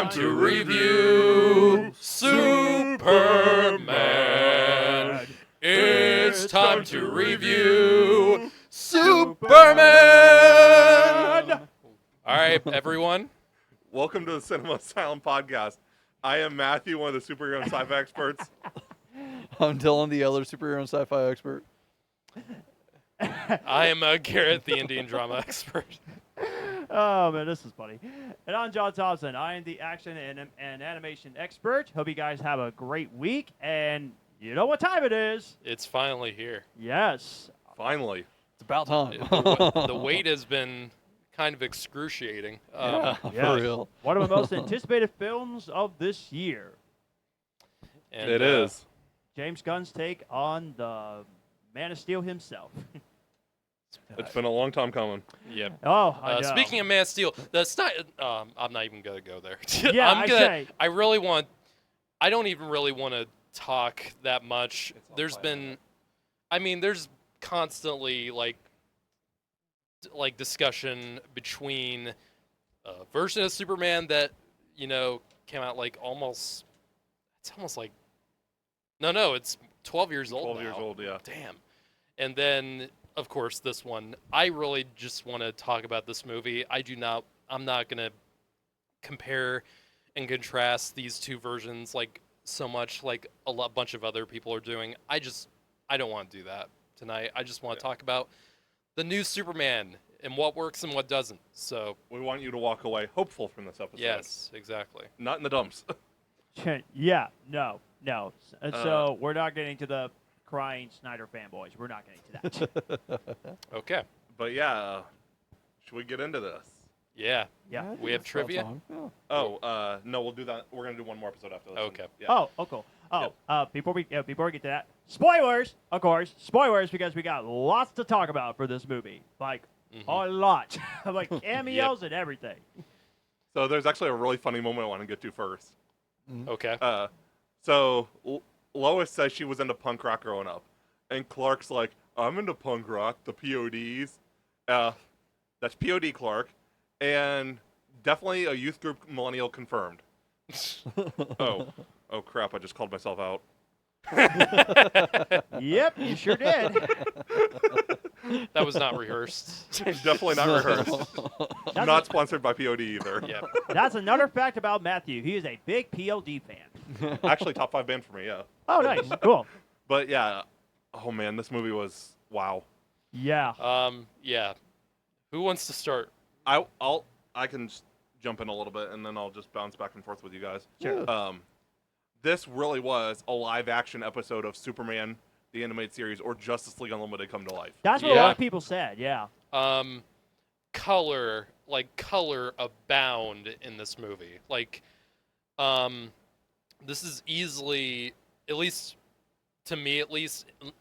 time to review Superman. It's time to review Superman. All right, everyone. Welcome to the Cinema Asylum podcast. I am Matthew, one of the superhero and sci-fi experts. I'm Dyllan, the other superhero and sci-fi expert. I am Garrett, the Indian drama expert. Oh, man, this is funny. And I'm John Thompson. I am the action and animation expert. Hope you guys have a great week. And you know what time it is. It's finally here. Yes. Finally. It's about time. The wait has been kind of excruciating. Yeah, yes. for real. One of the most anticipated films of this year. And, It is. James Gunn's take on the Man of Steel himself. It's been a long time coming. Yeah. Oh, I know. Speaking of Man of Steel, that's not. I'm not even gonna go there. Yeah, I really want. I don't even really want to talk that much. There's constantly like discussion between a version of Superman that came out like almost. It's almost like. No, it's 12 years old. 12 now. years old, yeah. Damn. And then, of course, this one. I really just want to talk about this movie. I'm not going to compare and contrast these two versions like so much like a bunch of other people are doing. I don't want to do that tonight. I just want to talk about the new Superman and what works and what doesn't. So We want you to walk away hopeful from this episode. yes, exactly. Not in the dumps. Yeah, no. So we're not getting to the crying Snyder fanboys. We're not getting to that. Okay. But yeah, should we get into this? Yeah. Yeah. We have It's about trivia? time. Yeah. Oh, no, we'll do that. We're going to do one more episode after this. Okay. Yeah. Oh, cool. Before we get to that, spoilers, of course, because we got lots to talk about for this movie, like a lot, like cameos and everything. So there's actually a really funny moment I want to get to first. Okay. So Lois says she was into punk rock growing up, and Clark's like, "I'm into punk rock, the PODs." That's POD Clark, and definitely a youth group millennial confirmed. Oh crap! I just called myself out. Yep, you sure did. That was not rehearsed. Definitely not rehearsed. Not sponsored by POD either. Yeah. That's another fact about Matthew. He is a big PLD fan. Actually, top 5 band for me. Yeah. Oh, nice, cool. But yeah, oh man, this movie was wow. Yeah. Yeah. Who wants to start? I can just jump in a little bit and then I'll just bounce back and forth with you guys. Sure. This really was a live action episode of Superman the animated series or Justice League Unlimited come to life. That's what a lot of people said. Yeah. Color abound in this movie. Like, this is easily, at least to me,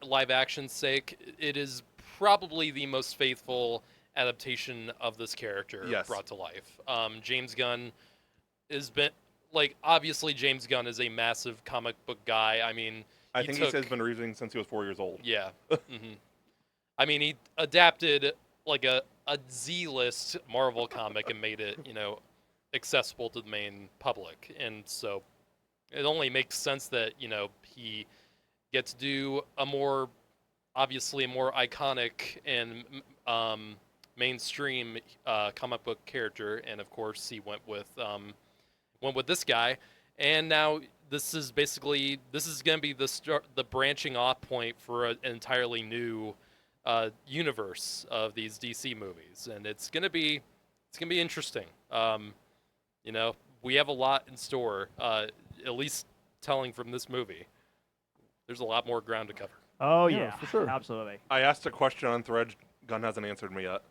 live action's sake, it is probably the most faithful adaptation of this character brought to life. James Gunn obviously James Gunn is a massive comic book guy. I mean, I think he says he's been reading since he was 4 years old. Yeah. I mean, he adapted like a Z-list Marvel comic and made it, accessible to the main public. And so it only makes sense that, he gets to do a more iconic and mainstream comic book character. And of course he went with this guy. And now this is going to be the branching off point for an entirely new universe of these DC movies, and it's gonna be interesting. We have a lot in store. At least telling from this movie, there's a lot more ground to cover. Oh Yeah, yeah, for sure. Absolutely. I asked a question on Thread. Gunn hasn't answered me yet.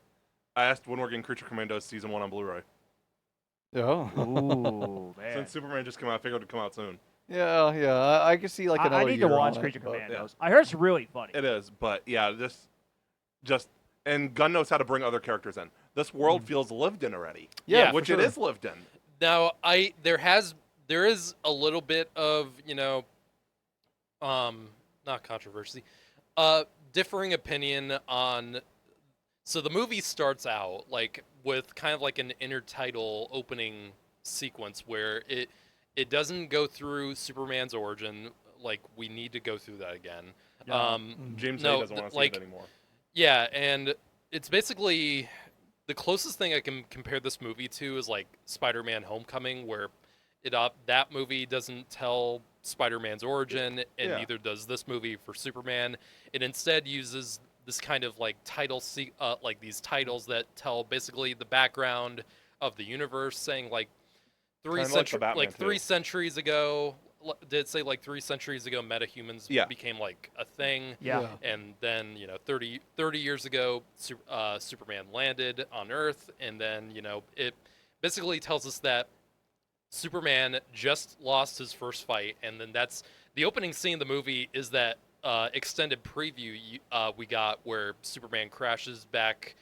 I asked when we're getting Creature Commandos Season 1 on Blu-ray. Yeah. Ooh, man. Since Superman just came out, I figured it'd come out soon. Yeah. I could see like another I need to year watch on it, Creature but- Commandos. I heard it's really funny. It is, but yeah, and Gunn knows how to bring other characters in. This world feels lived in already. Yeah, which for it sure. is lived in. Now, there is a little bit of not controversy, differing opinion on. So the movie starts out like with kind of like an intertitle opening sequence where it doesn't go through Superman's origin. Like, we need to go through that again. Yeah. James no, A doesn't want to see like, it anymore. Yeah, and it's basically the closest thing I can compare this movie to is like Spider-Man: Homecoming, where that movie doesn't tell Spider-Man's origin, and Yeah. neither does this movie for Superman. It instead uses this kind of like like these titles that tell basically the background of the universe, saying like Kinda like the Batman, like 3 too. centuries ago. Did it say like 3 centuries ago metahumans Yeah. became like a thing? Yeah. And then, 30 years ago, Superman landed on Earth, and then, it basically tells us that Superman just lost his first fight, and then that's the opening scene of the movie is that extended preview we got where Superman crashes back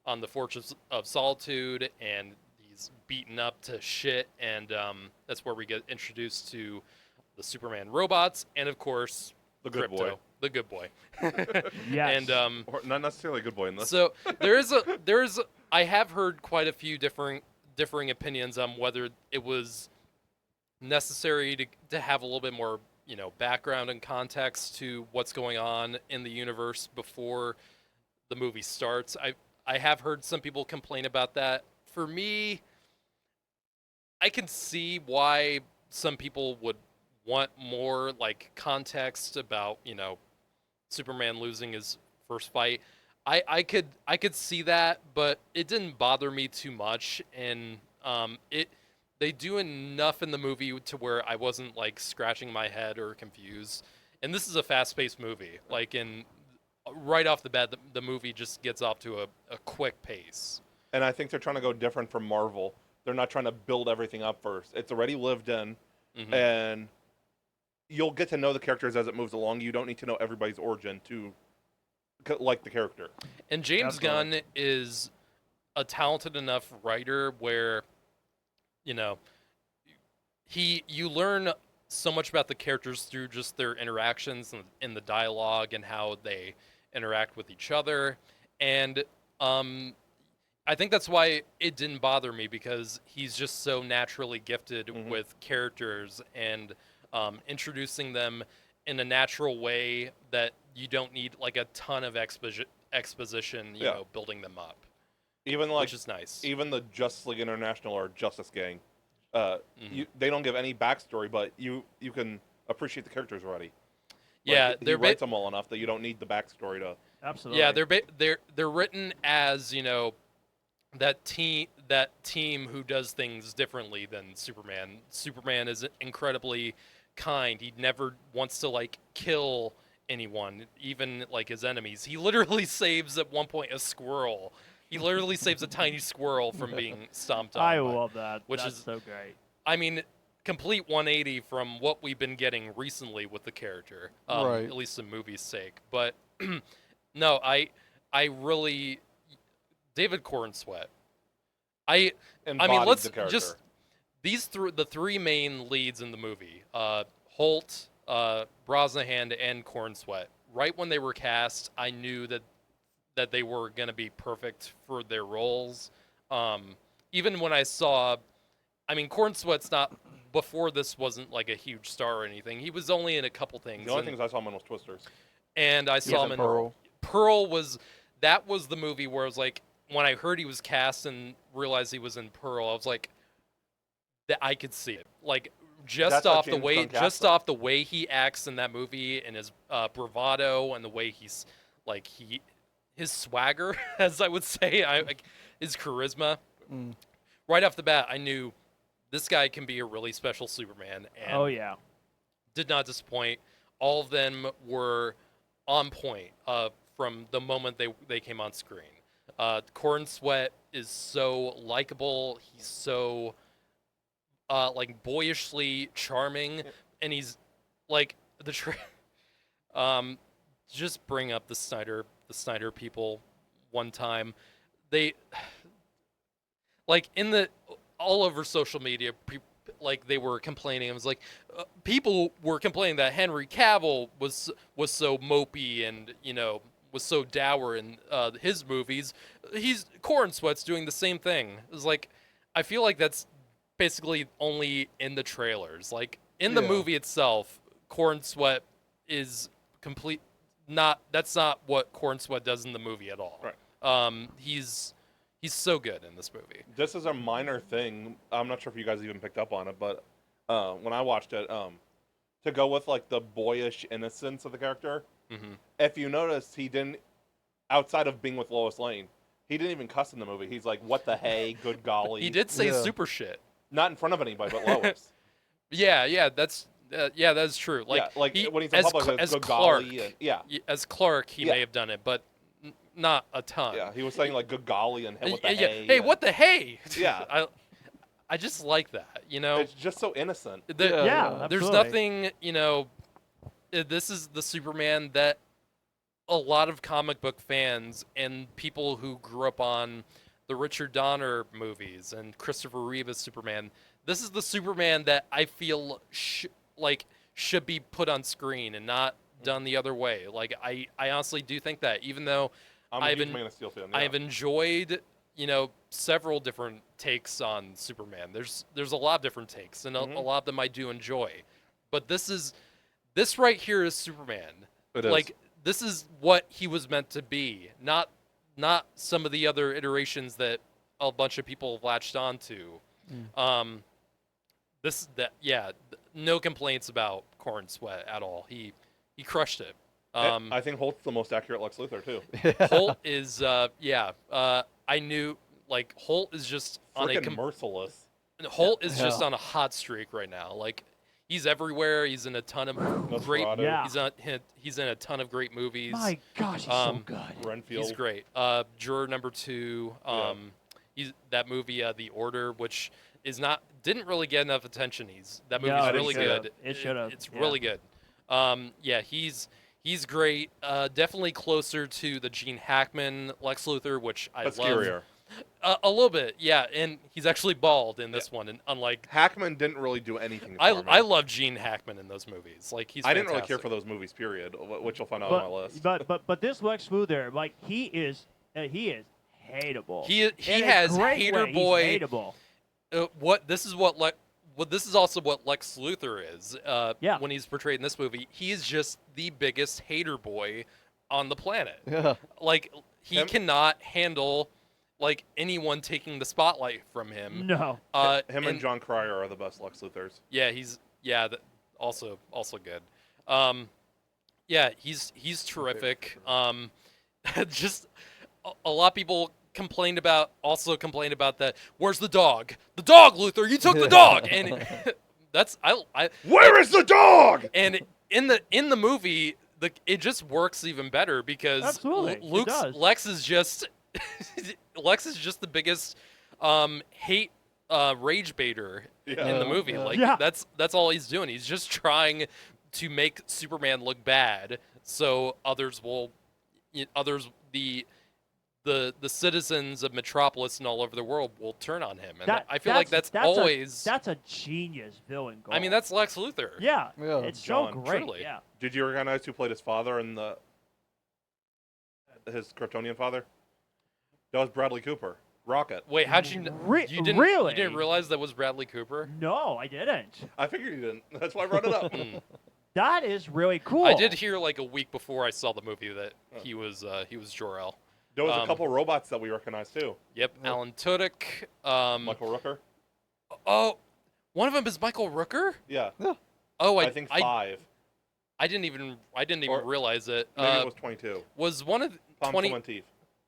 on the Fortress of Solitude, and he's beaten up to shit, and that's where we get introduced to the Superman robots, and of course, The good Crypto, boy. the good boy. Yes. And Or not necessarily a good boy in this. so I have heard quite a few differing opinions on whether it was necessary to have a little bit more, background and context to what's going on in the universe before the movie starts. I have heard some people complain about that. For me, I can see why some people would want more like context about, Superman losing his first fight. I could see that, but it didn't bother me too much, and they do enough in the movie to where I wasn't like scratching my head or confused. And this is a fast-paced movie. Like right off the bat, the movie just gets off to a quick pace. And I think they're trying to go different from Marvel. They're not trying to build everything up first. It's already lived in, and you'll get to know the characters as it moves along. You don't need to know everybody's origin to like the character. And James That's Gunn correct. is a talented enough writer where, you learn so much about the characters through just their interactions and in the dialogue and how they interact with each other. And I think that's why it didn't bother me, because he's just so naturally gifted with characters and introducing them in a natural way that you don't need like a ton of exposition, building them up, Even like which is nice. even the Justice League International or Justice Gang, they don't give any backstory, but you can appreciate the characters already. Yeah, he writes them well enough that you don't need the backstory to. Absolutely. Yeah, they're written as that team who does things differently than Superman. Superman is incredibly kind. He never wants to like kill anyone, even like his enemies. He literally saves at one point a squirrel. He literally saves a tiny squirrel from being stomped on. I love that. Which That's is so great. I mean, complete 180 from what we've been getting recently with the character, Right. at least in movie's sake. But no, I really David Cornsweet. I mean, Embodies let's the character. just the three main leads in the movie: Holt, Brosnahan, and Cornsweet. Right when they were cast, I knew that they were going to be perfect for their roles. Even when I saw, I mean, Cornsweet's not, before this wasn't like a huge star or anything. He was only in a couple things. The only things I saw him in was Twisters. And I saw him in Pearl. Pearl was the movie where I was like, when I heard he was cast and realized he was in Pearl, I was like, that I could see it. Like just That's how off the James way, Gunn cast just him. off the way he acts in that movie and his bravado and the way he's like his swagger, as I would say, his charisma. Mm. Right off the bat, I knew this guy can be a really special Superman. And Oh yeah. did not disappoint. All of them were on point from the moment they came on screen. Cornsweet is so likable. He's so like boyishly charming, and he's like just bring up the Snyder people one time. They like all over social media. Like they were complaining. It was like people were complaining that Henry Cavill was so mopey and was so dour in his movies. Cornsweet's doing the same thing. It's like I feel like that's basically only in the trailers. Like in the Yeah. movie itself, Corn Sweat is complete. That's not what Corn Sweat does in the movie at all. Right. He's so good in this movie. This is a minor thing. I'm not sure if you guys even picked up on it, but when I watched it, to go with like the boyish innocence of the character, Mm-hmm. if you notice, he didn't, outside of being with Lois Lane, he didn't even cuss in the movie. He's like, "What the hey, good golly." He did say Yeah. super shit. Not in front of anybody, but Lois. Yeah, that's true. Like, yeah, like he, when he's in as, public, Cl- it's as good Clark, golly. And, yeah, as Clark, he Yeah. may have done it, but not a ton. yeah. He was saying like good golly and hey, what the Yeah, hey. hey, and- what the hey? Yeah. I just like that. You know, It's just so innocent. Yeah, there's absolutely. nothing. You know, this is the Superman that a lot of comic book fans and people who grew up on the Richard Donner movies and Christopher Reeve as Superman. This is the Superman that I feel should be put on screen and not done the other way. Like I honestly do think that, even though I'm a I've huge been- Man of Steel fan. Yeah. I've enjoyed, several different takes on Superman. There's a lot of different takes, and a lot of them I do enjoy. But this right here is Superman. It is. Like, this is what he was meant to be, not some of the other iterations that a bunch of people have latched onto. No complaints about Corn Sweat at all. He crushed it. I think Holt's the most accurate Lex Luthor too. Holt is I knew, like, Holt is just on a Freaking merciless. Holt is just Yeah. on a hot streak right now. Like, he's everywhere. He's in a ton of great. Nosferatu, Yeah. He's in a ton of great movies. My gosh, he's so good. Renfield. He's great. Juror number 2. He's that movie, The Order, which didn't really get enough attention. That movie's No, it really should've. good. It should've, It's yeah. really good. He's great. Definitely closer to the Gene Hackman Lex Luthor, which I But love. scarier. A little bit, yeah. And he's actually bald in this one, and unlike Hackman didn't really do anything. For me. I love Gene Hackman in those movies. Like, he's I didn't really care fantastic. for those movies. Period. Which you'll find out on my list. But this Lex Luthor, like, he is hateable. He In a has great hater way, boy. He's hateable. This is also what Lex Luthor is. Yeah. When he's portrayed in this movie, he's just the biggest hater boy on the planet. Yeah. Like, he Him- cannot handle, like, anyone taking the spotlight from him. No. Him and John Cryer are the best Lex Luthors. Yeah, also good. He's terrific. Just a lot of people complained about that. Where's the dog? The dog, Luthor! You took the dog, and that's I. Where is the dog? And in the movie, it just works even better because Absolutely, it does. Lex is just the biggest hate rage baiter in the movie. Yeah. Like, Yeah. that's all he's doing. He's just trying to make Superman look bad, so the citizens of Metropolis and all over the world will turn on him. And I feel like that's always. That's a genius villain goal. I mean, that's Lex Luthor. Yeah. Yeah. It's John, so great. truly. Yeah. Did you recognize who played his father and his Kryptonian father? That was Bradley Cooper. Rocket. Wait, how'd you? Re- you didn't really? You didn't realize that was Bradley Cooper? No, I didn't. I figured you didn't. That's why I brought it up. That is really cool. I did hear like a week before I saw the movie that he was Jor-El. There was a couple robots that we recognized too. Yep, Alan Tudyk. Michael Rooker. Oh, one of them is Michael Rooker. Yeah. Oh, I think 5. I didn't even Or- realize it. Maybe it was 22. Was one of Palm 20? Clementif.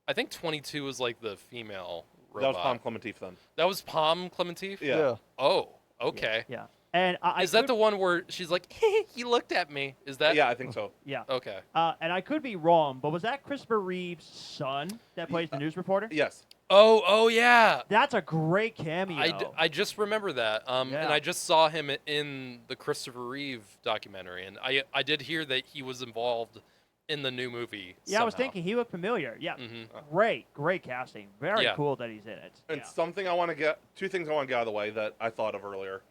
I think 22 was like the female That robot. was Palm Clementif then. That was Palm Clementif. Yeah. Oh, okay. Yeah. And I Is that could, the one where she's like, he looked at me? Is that? Yeah, I think so. Yeah. Okay. And I could be wrong, but was that Christopher Reeve's son that plays the news reporter? Yes. Oh yeah. That's a great cameo. I just remember that. And Yeah. I just saw him in the Christopher Reeve documentary, and I did hear that he was involved in the new movie. Yeah, I was somehow. thinking he looked familiar. Yeah. Mhm. Great casting. Very Yeah. cool that he's in it. And Yeah. something I want to get, 2 things I want to get out of the way that I thought of earlier.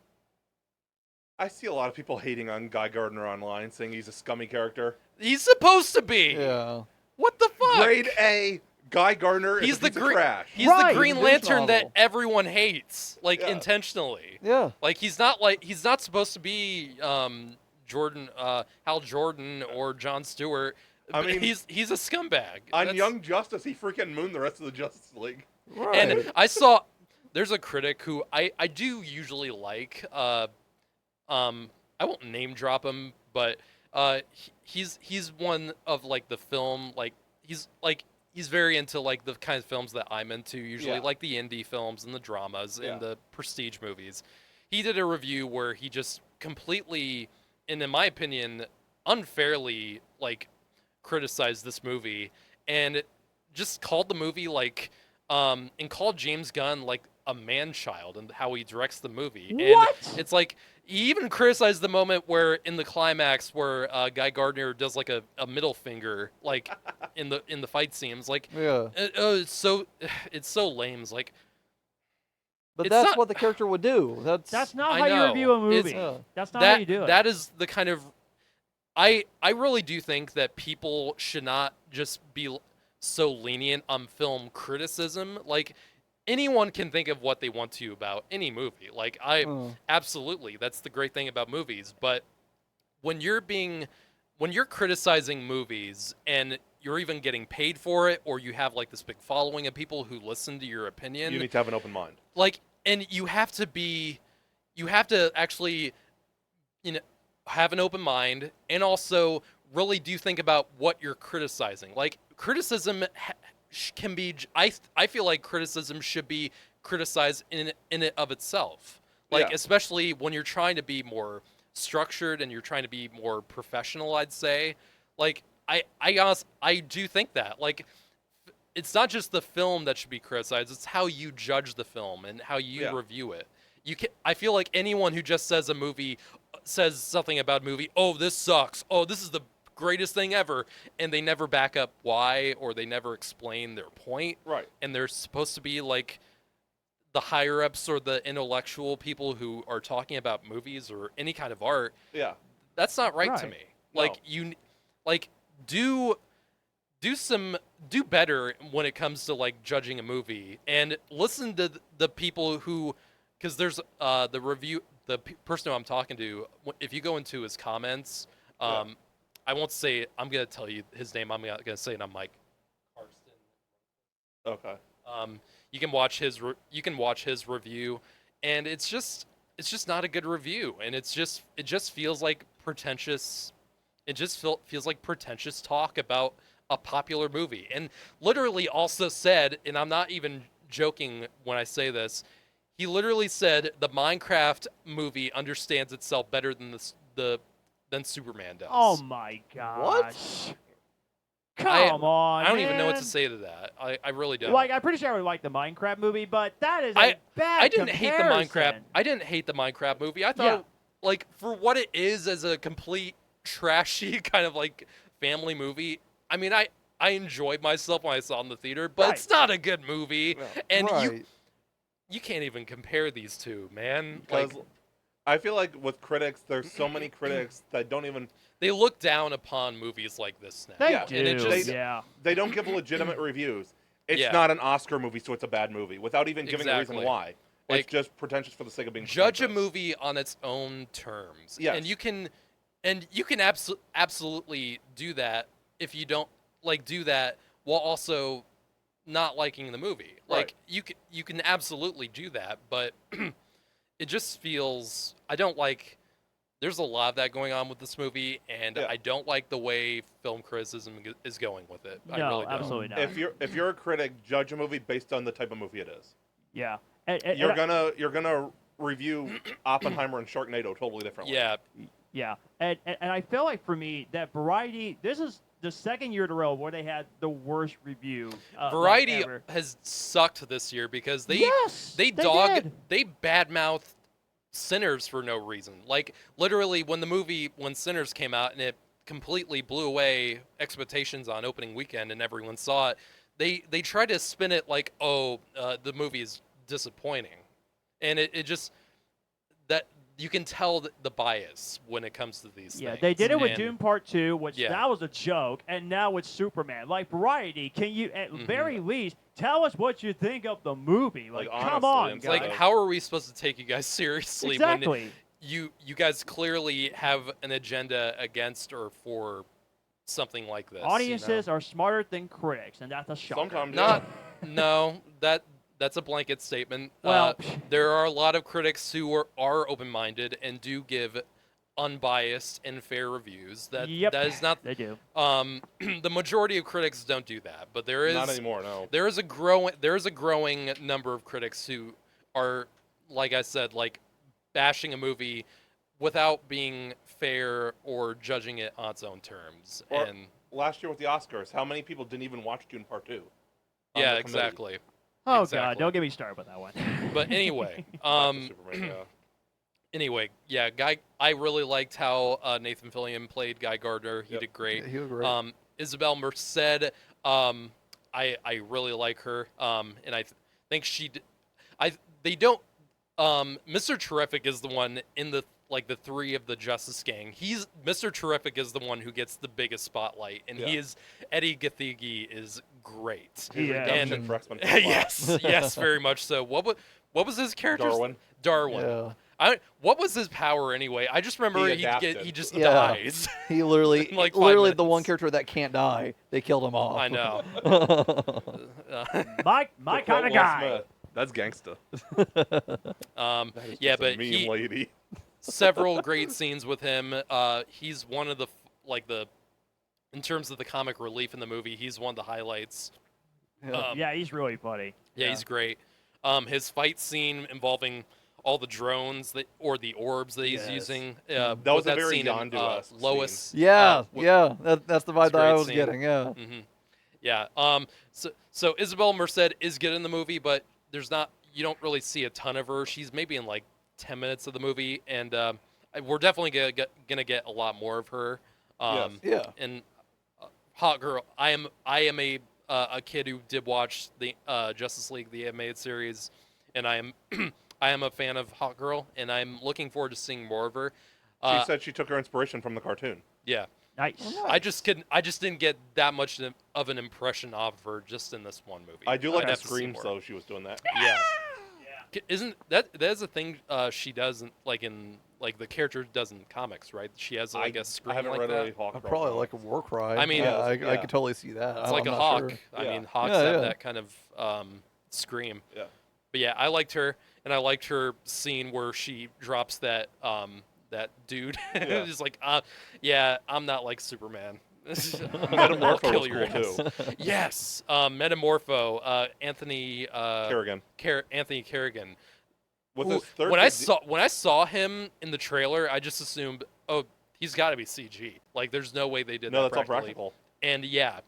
I see a lot of people hating on Guy Gardner online, saying he's a scummy character. He's supposed to be. Yeah. What the fuck? Grade A Guy Gardner He's is a the piece of green. trash. He's Right. the Green He's a Lantern that novel. everyone hates, like Yeah. intentionally. Yeah. Like he's not supposed to be Jordan, Hal Jordan or John Stewart. I But mean, he's a scumbag. On That's- Young Justice, he freaking mooned the rest of the Justice League. Right. And I saw there's a critic who I do usually like. I won't name drop him, but he's one of like the film he's very into like the kind of films that I'm into usually, Yeah. like the indie films and the dramas Yeah. and the prestige movies. He did a review where he just completely, and in my opinion, unfairly like criticized this movie and just called the movie like and called James Gunn like a man-child and how he directs the movie. What? And it's like he even criticized the moment where in the climax where Guy Gardner does like a middle finger like in the fight scenes. Like Yeah. it's so lame. It's like But it's that's not- what the character would do. That's not I how you know. review a movie. Yeah. That's not how you do it. That is the kind of I really do think that people should not just be so lenient on film criticism. Like anyone can think of what they want to about any movie. Like absolutely, that's the great thing about movies. But when you're criticizing movies and you're even getting paid for it, or you have like this big following of people who listen to your opinion, You need to have an open mind. like, and you have to actually, have an open mind and also really do think about what you're criticizing. Like criticism can be, I feel like criticism should be criticized in it of itself. Like, Yeah. especially when you're trying to be more structured and you're trying to be more professional, I'd say. Like, I do think that. Like, it's not just the film that should be criticized, it's how you judge the film and how you Yeah. review it. I feel like anyone who just says something about a movie, oh, this sucks, oh, this is the greatest thing ever, and they never back up why, or they never explain their point. Right. And they're supposed to be like the higher ups or the intellectual people who are talking about movies or any kind of art. Yeah. That's not right to Right. me. No. Like do better when it comes to like judging a movie, and listen to the people who, because there's the person who I'm talking to, if you go into his comments, Yeah. I won't say, I'm gonna tell you his name, I'm not gonna say it on Mike Karsten. Okay. You can watch his review, and it's just not a good review, and it just feels like pretentious. It just feels like pretentious talk about a popular movie, and literally also said, and I'm not even joking when I say this, he literally said the Minecraft movie understands itself better than than Superman does. Oh my gosh. Come on. I don't even know what man. to say to that. I really don't. Like, I'm pretty sure I would like the Minecraft movie, but that is a I bad didn't hate the Minecraft. comparison. I didn't hate the Minecraft movie. I thought, Yeah. like, for what it is as a complete trashy kind of like family movie. I mean, I enjoyed myself when I saw it in the theater, but Right. it's not a good movie. Yeah. And right. you can't even compare these two, man. Because Like, I feel like with critics, there's so many critics that don't even they look down upon movies like this now. They Yeah. do. And it just, yeah. they don't give legitimate reviews. It's Yeah. not an Oscar movie, so it's a bad movie, without even giving a Exactly. reason why. Like, it's just pretentious for the sake of being judge a pretentious. movie on its own terms. Yes. And you can absolutely do that if you don't do that while also not liking the movie. Like Right. you can absolutely do that, but it just feels, I don't like, there's a lot of that going on with this movie, and Yeah. I don't like the way film criticism is going with it. I No, really don't. absolutely not. If you're a critic, judge a movie based on the type of movie it is. Yeah. You're gonna review Oppenheimer and Sharknado totally differently. Yeah, Yeah, and I feel like for me that Variety, this is the second year in a row where they had the worst review. Variety like ever. has sucked this year because they Yes, they did. they badmouth Sinners for no reason. Like literally when Sinners came out and it completely blew away expectations on opening weekend and everyone saw it, they tried to spin it like, oh, the movie is disappointing, and it just, that you can tell the bias when it comes to these Yeah, things. they did it with And- Dune Part 2, which Yeah. that was a joke, and now with Superman. Like, Variety, can you at Mhm. very least tell us what you think of the movie? Like, Like, come honestly, on, it's It's like, guys. how are we supposed to take you guys seriously when Exactly. you guys clearly have an agenda against or for something like this? Audiences are smarter than critics, and that's a shocker. Sometimes, Not, no, that's a blanket statement. Well, there are a lot of critics who are open-minded and do give unbiased and fair reviews. That Yep, is not they do. the majority of critics don't do that, but there is Not anymore, no. there is a growing number of critics who are, like I said, like bashing a movie without being fair or judging it on its own terms. Or- And Last year with the Oscars, how many people didn't even watch Dune Part 2? on yeah, the committee? exactly. Oh, exactly. God, don't get me started with that one. But anyway, Back to Superman, yeah. anyway, yeah, I really liked how Nathan Fillion played Guy Gardner. He Yep. did great. He was great. Isabel Merced, I really like her, and I think they don't. Mr. Terrific is the one in the the three of the Justice Gang. Mr. Terrific is the one who gets the biggest spotlight, and Yeah. Eddie Gathegi is great. His Yeah. redemption And- for X-Men. yes, very much so. What was his character? Darwin. Darwin. Yeah. What was his power anyway? I just remember He he adapted. just Yeah. dies. He literally, Like 5 literally the one minutes. character that can't die. They killed him off. I know. my To kind quote of Will guy. Smith, that's gangsta. Um, That is yeah, just a but meme lady. several great scenes with him. He's one of the in terms of the comic relief in the movie, he's one of the highlights. Yeah. Yeah, he's really funny. Yeah, he's great. His fight scene involving all the drones or the orbs that he's Yes. using. That with was a that very scene in, Yondu-esque Lois. Yeah, wh- yeah. That's the vibe it's a that I great was scene. getting. Yeah. Mm-hmm. Yeah. So Isabel Merced is good in the movie, but you don't really see a ton of her. She's maybe in like 10 minutes of the movie, and we're definitely gonna get a lot more of her. Yes. Yeah. And Hot Girl. I am a kid who did watch the Justice League the animated series, and I am a fan of Hot Girl, and I'm looking forward to seeing more of her. She said she took her inspiration from the cartoon. Yeah. Nice. Oh, I just didn't get that much of an impression of her just in this one movie. I do like I'd the have to see screams, more. though, she was doing that. Yeah. Isn't that is a thing she does in the character does in comics, right? She has like a I scream haven't like read that. any Hawk Girl Probably like a comics. war cry. I mean, yeah, I yeah. could totally see that. It's I'm like a not hawk. sure. I Yeah. mean, hawks Yeah, have yeah. that kind of scream. Yeah. But yeah, I liked her, and I liked her scene where she drops that dude. Yeah. Just like, yeah, I'm not like Superman. I'll Metamorpho kill was your cool, ass. too. Yes, Metamorpho, Anthony Kerrigan. Anthony Kerrigan. With Who- his third when I saw him in the trailer, I just assumed, oh, he's got to be CG. Like, there's no way they did No, that that's all practically. practical. And yeah,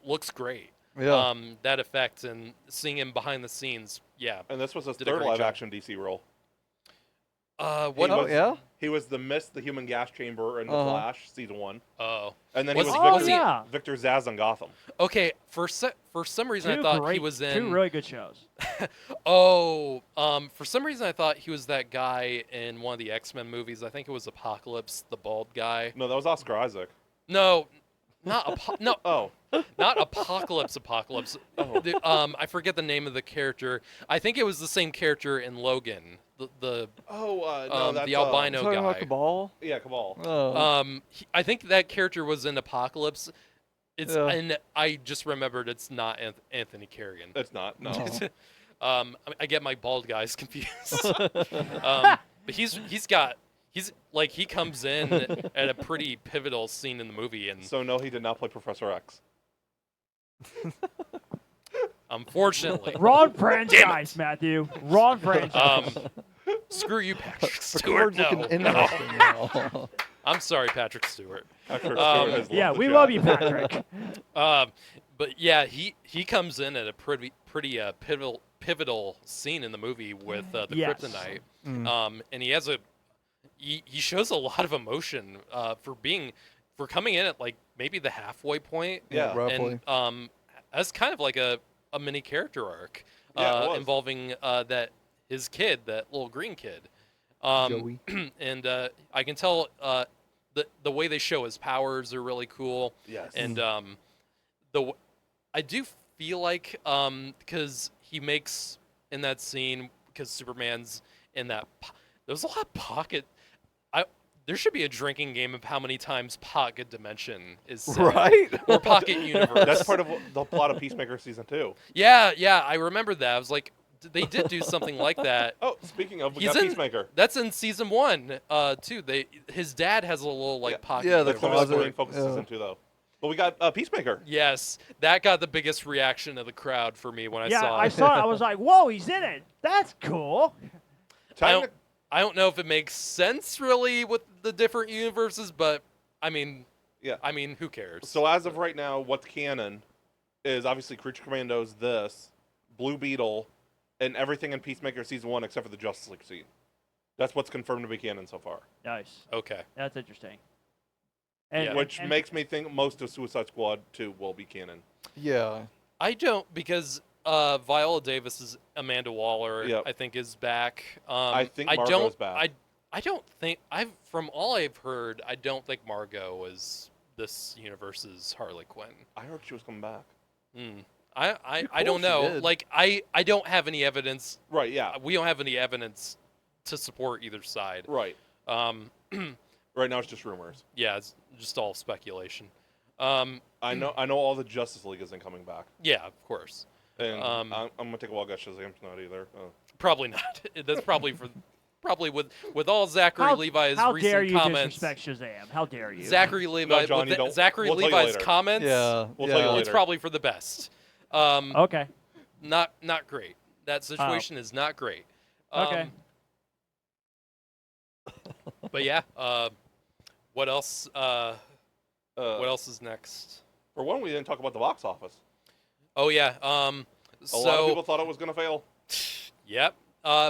looks great. Yeah. That effect and seeing him behind the scenes, yeah. And this was his Did a third great job. live-action DC role. What? Oh, yeah? He was the Mist, the human gas chamber in The Uh-huh. Flash, season 1. Oh, And then Was he he- was was Victor, he- yeah. Victor Zsasz on Gotham. okay. For some reason, Two I thought great, he was in. two really good shows. For some reason, I thought he was that guy in one of the X-Men movies. I think it was Apocalypse, the bald guy. No, that was Oscar Isaac. No, no, Oh. not Apocalypse. Oh. I forget the name of the character. I think it was the same character in Logan. The No, that's the albino Talking about guy. Cabal? Yeah, Cabal. Oh. I think that character was in Apocalypse. Yeah. And I just remembered it's not Anthony Kerrigan. It's not. No. I get my bald guys confused. But he comes in at a pretty pivotal scene in the movie, and So no, he did not play Professor X. unfortunately, Wrong franchise, Matthew. Wrong franchise. screw you, Patrick The Stewart. card's looking No, interesting now. I'm sorry, Patrick Stewart. Patrick Um, Stewart has yeah, left the we chat. love you, Patrick. But yeah, he comes in at a pretty pivotal scene in the movie with the Yes. kryptonite. Mm. And he shows a lot of emotion for coming in at like maybe the halfway point. Yeah. roughly. And that's kind of like a mini character arc Yeah, it was. involving that his kid, that little green kid. Joey. And I can tell the way they show his powers are really cool. Yes. And I do feel like because he makes in that scene, because Superman's in that there's a lot of pocket. There should be a drinking game of how many times pocket dimension is said. Right? Or pocket universe. That's part of the plot of Peacemaker season 2. Yeah, I remember that. I was like, they did do something like that. Oh, speaking of, we He's got in- Peacemaker. That's in season 1, too. His dad has a little Yeah. pocket. Yeah, the That's universe. the closet, main focus yeah. season 2, though. But we got Peacemaker. Yes, that got the biggest reaction of the crowd for me when I Yeah, saw I it. saw it. I was like, whoa, he's in it. That's cool. I don't know if it makes sense really with the different universes, but I mean, Yeah. who cares? So as of right now, what's canon is obviously Creature Commandos, this, Blue Beetle, and everything in Peacemaker season 1 except for the Justice League scene. That's what's confirmed to be canon so far. Nice. Okay. That's interesting. Yeah. Which makes me think most of Suicide Squad 2 will be canon. Yeah. I don't, because Viola Davis's Amanda Waller, Yep. I think, is back. I think I Margot's don't, back. I don't think from all I've heard, I don't think Margot was this universe's Harley Quinn. I heard she was coming back. I cool don't if she know. did. Like I don't have any evidence. Right, yeah. We don't have any evidence to support either side. Right. Um, Right now it's just rumors. yeah, it's just all speculation. I know all the Justice League isn't coming back. Yeah, of course. And I'm going to take a walk at Shazam's not either. Probably not. That's probably with all Zachary Levi's how dare recent you comments. disrespect Shazam? How dare you? Zachary Levi, John, you don't- Zachary we'll tell you Levi's later. comments. Yeah. We'll tell you yeah. later. It's probably for the best. Okay. Not great. That situation is not great. Okay. But yeah. What else? What else is next? For one, we didn't talk about the box office. Oh yeah. A lot of people thought it was going to fail. Yep. Yeah.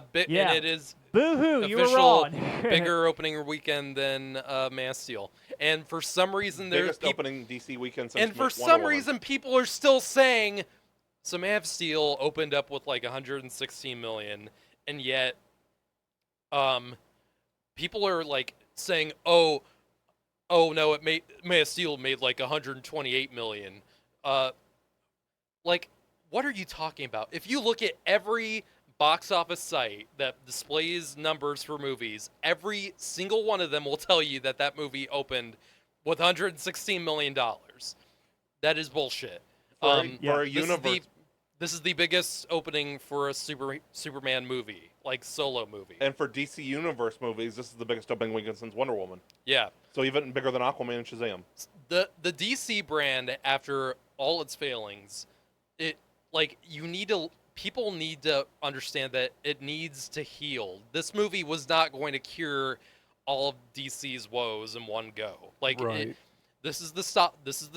And it is Boo-hoo, you were official wrong. bigger opening weekend than Man of Steel. And for some reason, there's Biggest opening DC weekend since and for Wonder some Woman. reason, people are still saying, so Man of Steel opened up with like 116 million, and yet, people are like saying, oh no, Man of Steel made like 128 million. Like, what are you talking about? If you look at every box office site that displays numbers for movies, every single one of them will tell you that movie opened with $116 million. That is bullshit. For a This is universe. This is the biggest opening for a Superman movie, like solo movie. And for DC Universe movies, this is the biggest opening weekend since Wonder Woman. Yeah. So even bigger than Aquaman and Shazam. The DC brand, after all its failings, people need to understand that it needs to heal. This movie was not going to cure all of DC's woes in one go. Like, Right. this is the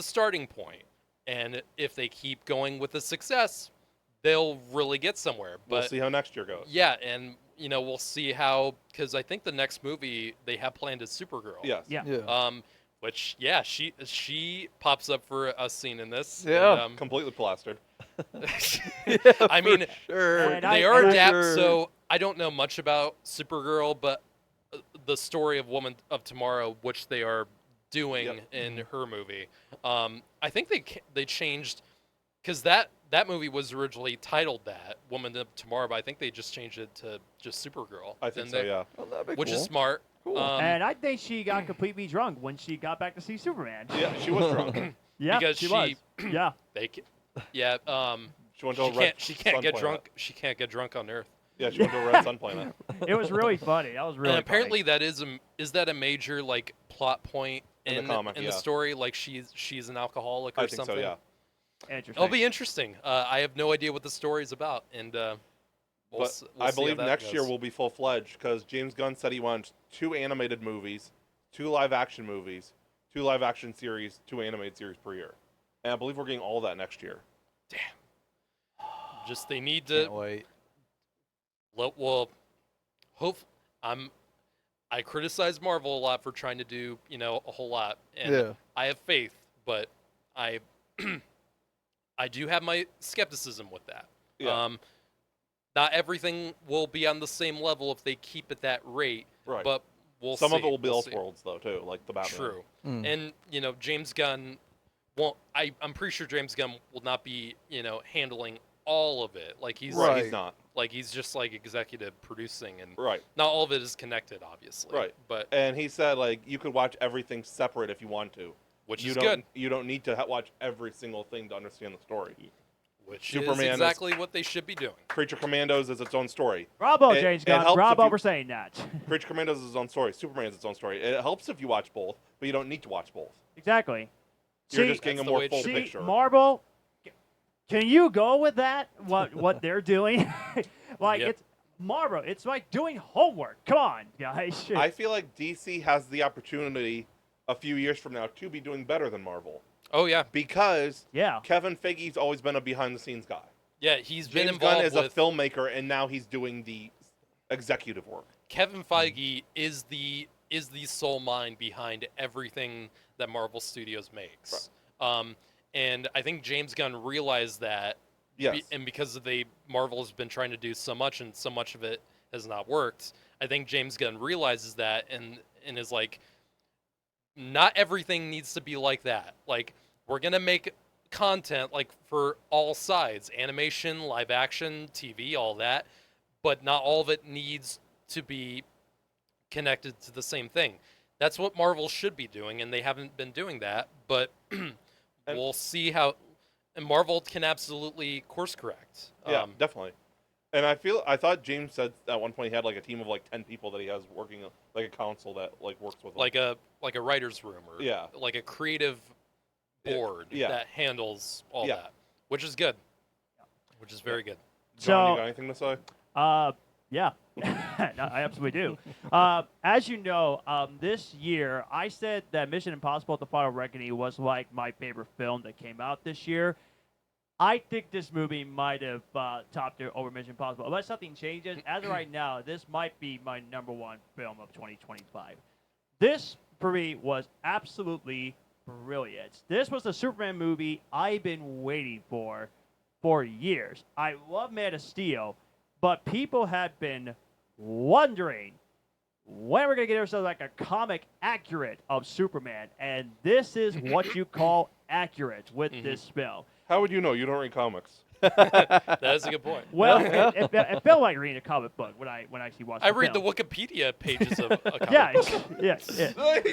starting point. And if they keep going with the success, they'll really get somewhere. But We'll see how next year goes. yeah, and we'll see how, because I think the next movie they have planned is Supergirl. Yes. Yeah. Yeah. Which she pops up for a scene in this. Yeah. And, Completely plastered. I mean, sure. And they I- are and I- adapt. Sure. So I don't know much about Supergirl, but the story of Woman of Tomorrow, which they are doing Yep. in her movie, I think they changed, because that movie was originally titled that Woman of Tomorrow, but I think they just changed it to just Supergirl. I think didn't so, they? yeah. Well, that'd be Which cool. is smart. Cool. And I think she got completely drunk when she got back to see Superman. Yeah, she was drunk. Yeah, Because she was. Yeah. They, yeah. She went to a red She can't sun get planet. drunk. She can't get drunk on Earth. Yeah, she went to a red sun planet. It was really funny. That was really And apparently funny. that is that a major like plot point In the comic, the yeah. story? Like she's an alcoholic or I think something. so, yeah. Interesting. It'll be interesting. I have no idea what the story's about, and we'll But see I how believe that next year goes. will be full-fledged because James Gunn said he wants 2 animated movies, 2 live-action movies, 2 live-action series, 2 animated series per year. And I believe we're getting all that next year. Just they need Can't to. wait. Well, I criticize Marvel a lot for trying to do a whole lot, and Yeah. I have faith, but I I do have my skepticism with that. Yeah. Not everything will be on the same level if they keep it that rate. Right. But we'll Some see. of it will be We'll see. Elseworlds though too, like the Batman. True. Mm. And James Gunn won't. I'm pretty sure James Gunn will not be handling all of it. Like he's Right. He's not. like he's just like executive producing, and Right. not all of it is connected, obviously. Right. But And he said like you could watch everything separate if you want to. which you is don't, good. You don't need to watch every single thing to understand the story. Which Superman is is- exactly what they should be doing. Creature Commandos is its own story. Bravo, It- James it Gunn. helps if Bravo you- for saying that. Creature Commandos is its own story. Superman is its own story. It helps if you watch both, but you don't need to watch both. Exactly. You're See, just getting a That's the more way it full should see, picture. Marvel, can you go with that? What they're doing? Like Yep. it's Marvel. It's like doing homework. Come on, guys. I feel like DC has the opportunity a few years from now to be doing better than Marvel Oh yeah, because yeah. Kevin Feige's always been a behind-the-scenes guy. yeah. He's been James involved Gunn is with a filmmaker, and now he's doing the executive work. Kevin Feige is the sole mind behind everything that Marvel Studios makes. And I think James Gunn realized that. Yes. And because Marvel has been trying to do so much, and so much of it has not worked, I think James Gunn realizes that and is like, not everything needs to be like that. Like, we're gonna make content like for all sides, animation, live action, TV, all that, but not all of it needs to be connected to the same thing. That's what Marvel should be doing, and they haven't been doing that. But we'll see how. And Marvel can absolutely course correct. Yeah, definitely. And I thought James said at one point he had like a team of like 10 people that he has working, like a council that like works with him. like a writer's room, or Yeah. like a creative board Yeah. that handles all Yeah. that, which is good. Which is very good. John, So- you got anything to say? Yeah, no, I absolutely do. As you know, this year I said that Mission Impossible: The Final Reckoning was like my favorite film that came out this year. I think this movie might have topped it over Mission Impossible. Unless something changes, as of right now, this might be my #1 film of 2025. This, for me, was absolutely brilliant. This was the Superman movie I've been waiting for years. I love Man of Steel, but people have been wondering when we're going to get ourselves like a comic accurate of Superman, and this is what you call accurate with this film. How would you know? You don't read comics. That is a good point. Well, it felt like reading a comic book when I actually watched I the read the film. Wikipedia pages of a comic Yeah, book. yeah. He's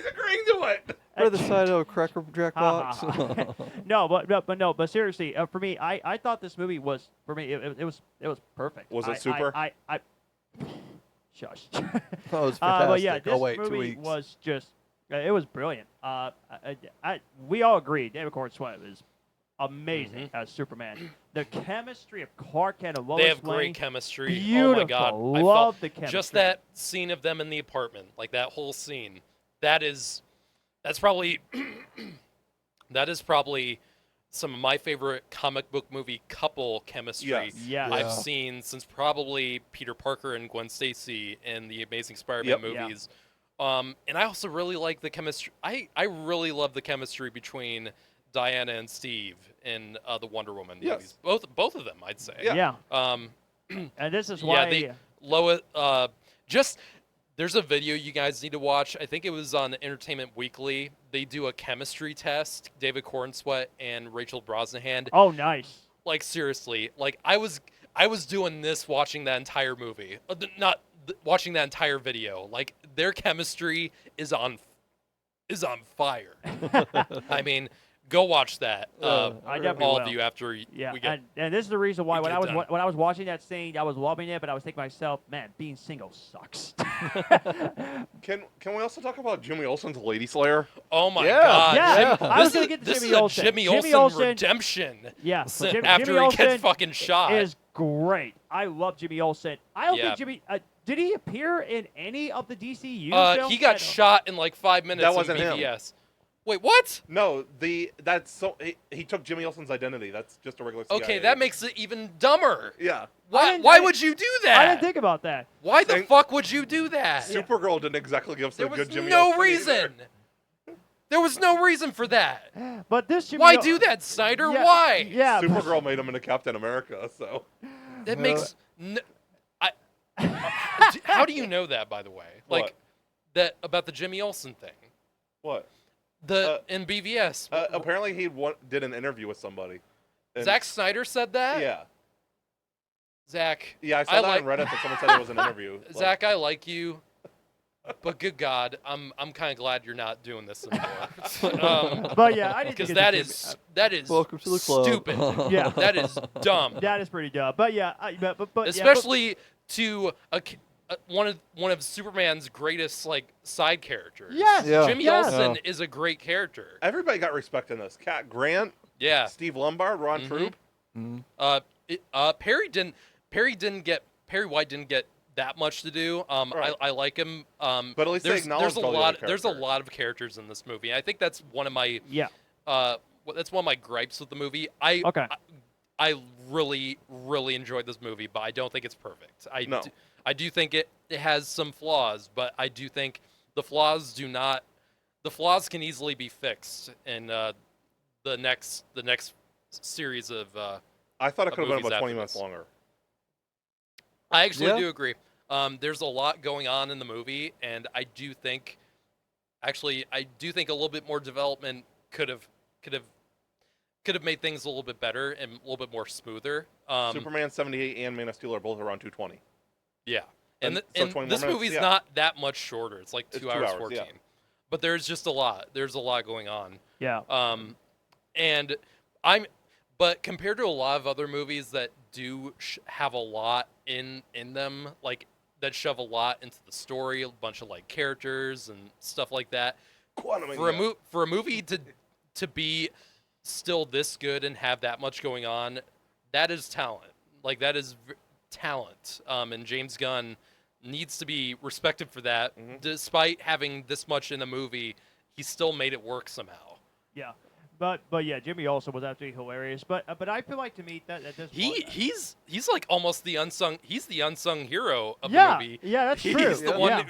agreeing to it. Or the side of a Cracker Jack Ha, box. ha, ha. but seriously, for me, I thought this movie was, for me, it was perfect. Was it I- super? I shush. That was fantastic. But yeah, this oh wait, 2 movie weeks. was just, it was brilliant. We all agree David Gordon Sweat is amazing as Superman. The chemistry of Clark Kent and Lois They have Lane, great chemistry. beautiful. Oh my god. I Love felt the chemistry. just that scene of them in the apartment, like that whole scene. That's probably that is probably some of my favorite comic book movie couple chemistry Yes. Yeah. Yeah. I've seen since probably Peter Parker and Gwen Stacy in the Amazing Spider-Man Yep. Yeah. movies. And I also really like the chemistry. I really love the chemistry between Diana and Steve in the Wonder Woman Yes. movies. Both of them, I'd say. Yeah. And this is Yeah, why. Lois, there's a video you guys need to watch. I think it was on Entertainment Weekly. They do a chemistry test. David Cornsweet and Rachel Brosnahan. Oh, nice. Like seriously, like I was doing this watching that entire movie, watching that entire video. Like their chemistry is on fire. I mean, go watch that. I definitely all will. of you after Yeah, we get. and this is the reason why we when get done. I was watching that scene, I was loving it, but I was thinking to myself, man, being single sucks. Can we also talk about Jimmy Olsen's Lady Slayer? Oh my Yeah. god! Yeah, Jim- I was this gonna is- get to this Jimmy is a Olsen. Jimmy Jimmy Olsen Olsen- redemption. Yeah, After Jimmy he Olsen gets fucking shot. is great. I love Jimmy Olsen. I don't Yeah. think Jimmy. Did he appear in any of the DCU films? He got shot in like 5 minutes. That wasn't in him. BVS. Wait, what? No, he took Jimmy Olsen's identity. That's just a regular CIA. Okay, that makes it even dumber. Yeah. Why would you do that? I didn't think about that. Why the Think- fuck would you do that? Supergirl didn't exactly give us There a was good Jimmy no Olsen reason. either. There was no reason for that. But this Jimmy Why Ol- do that, Snyder? Yeah, Why? Yeah. Supergirl made him into Captain America, so. That makes How do you know that, by the way? Like What? that about the Jimmy Olsen thing. What? In BVS. Apparently he did an interview with somebody. And- Zack Snyder said that. Yeah. Zach. Yeah, I saw that on Reddit that someone said it was an interview. Zach, I like you, but good God, I'm kind of glad you're not doing this anymore. But yeah, I didn't Because think that is Welcome to the club. stupid. Yeah. That is dumb. that is pretty dumb. But yeah, but Especially to one of Superman's greatest like side characters. Yes. Yeah. Jimmy Yes. Olsen Yeah. is a great character. Everybody got respect in this. Cat Grant, Yeah. Steve Lombard, Ron Mhm. Troop. Mhm. Perry White didn't get that much to do. Right. I like him. But at least they acknowledged all the other There's a characters. lot of characters in this movie. I think that's one of my yeah. that's one of my gripes with the movie. Okay. I really enjoyed this movie, but I don't think it's perfect. No. I do think it has some flaws, but I do think the flaws can easily be fixed in the next series of. I thought it of could have been movies about after 20 minutes this. longer. I actually Yeah. do agree. There's a lot going on in the movie, and I do think a little bit more development could have made things a little bit better and a little bit more smoother. Superman 78 and Man of Steel are both around 220. Yeah, and, And so and 20 more this minutes, movie's yeah. not that much shorter. It's like It's 2 2 hours hours, 14. yeah. But there's just a lot. There's a lot going on. Yeah. And but compared to a lot of other movies that do have a lot in them, like that shove a lot into the story, a bunch of like characters and stuff like that. For a movie to be still this good and have that much going on, that is talent. Like that is talent. And James Gunn needs to be respected for that. Mhm. Despite having this much in a movie, he still made it work somehow. Yeah. But yeah, Jimmy Olsen was absolutely hilarious. But I feel like to me that at this point, He's like almost the unsung hero of yeah, the movie. yeah, that's true. He's the one Yeah.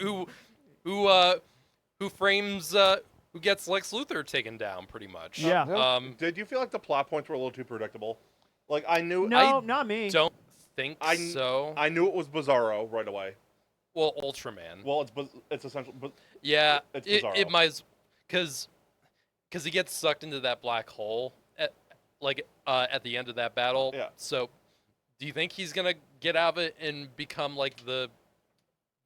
who frames who gets Lex Luthor taken down pretty much. Yeah. Did you feel like the plot points were a little too predictable? Like I knew No, not me. Don't think I- so. I knew it was Bizarro right away. Well, Ultraman. Well, it's essential. Yeah, it's it Bizarro. might because he gets sucked into that black hole at the end of that battle. Yeah. So, do you think he's gonna get out of it and become like the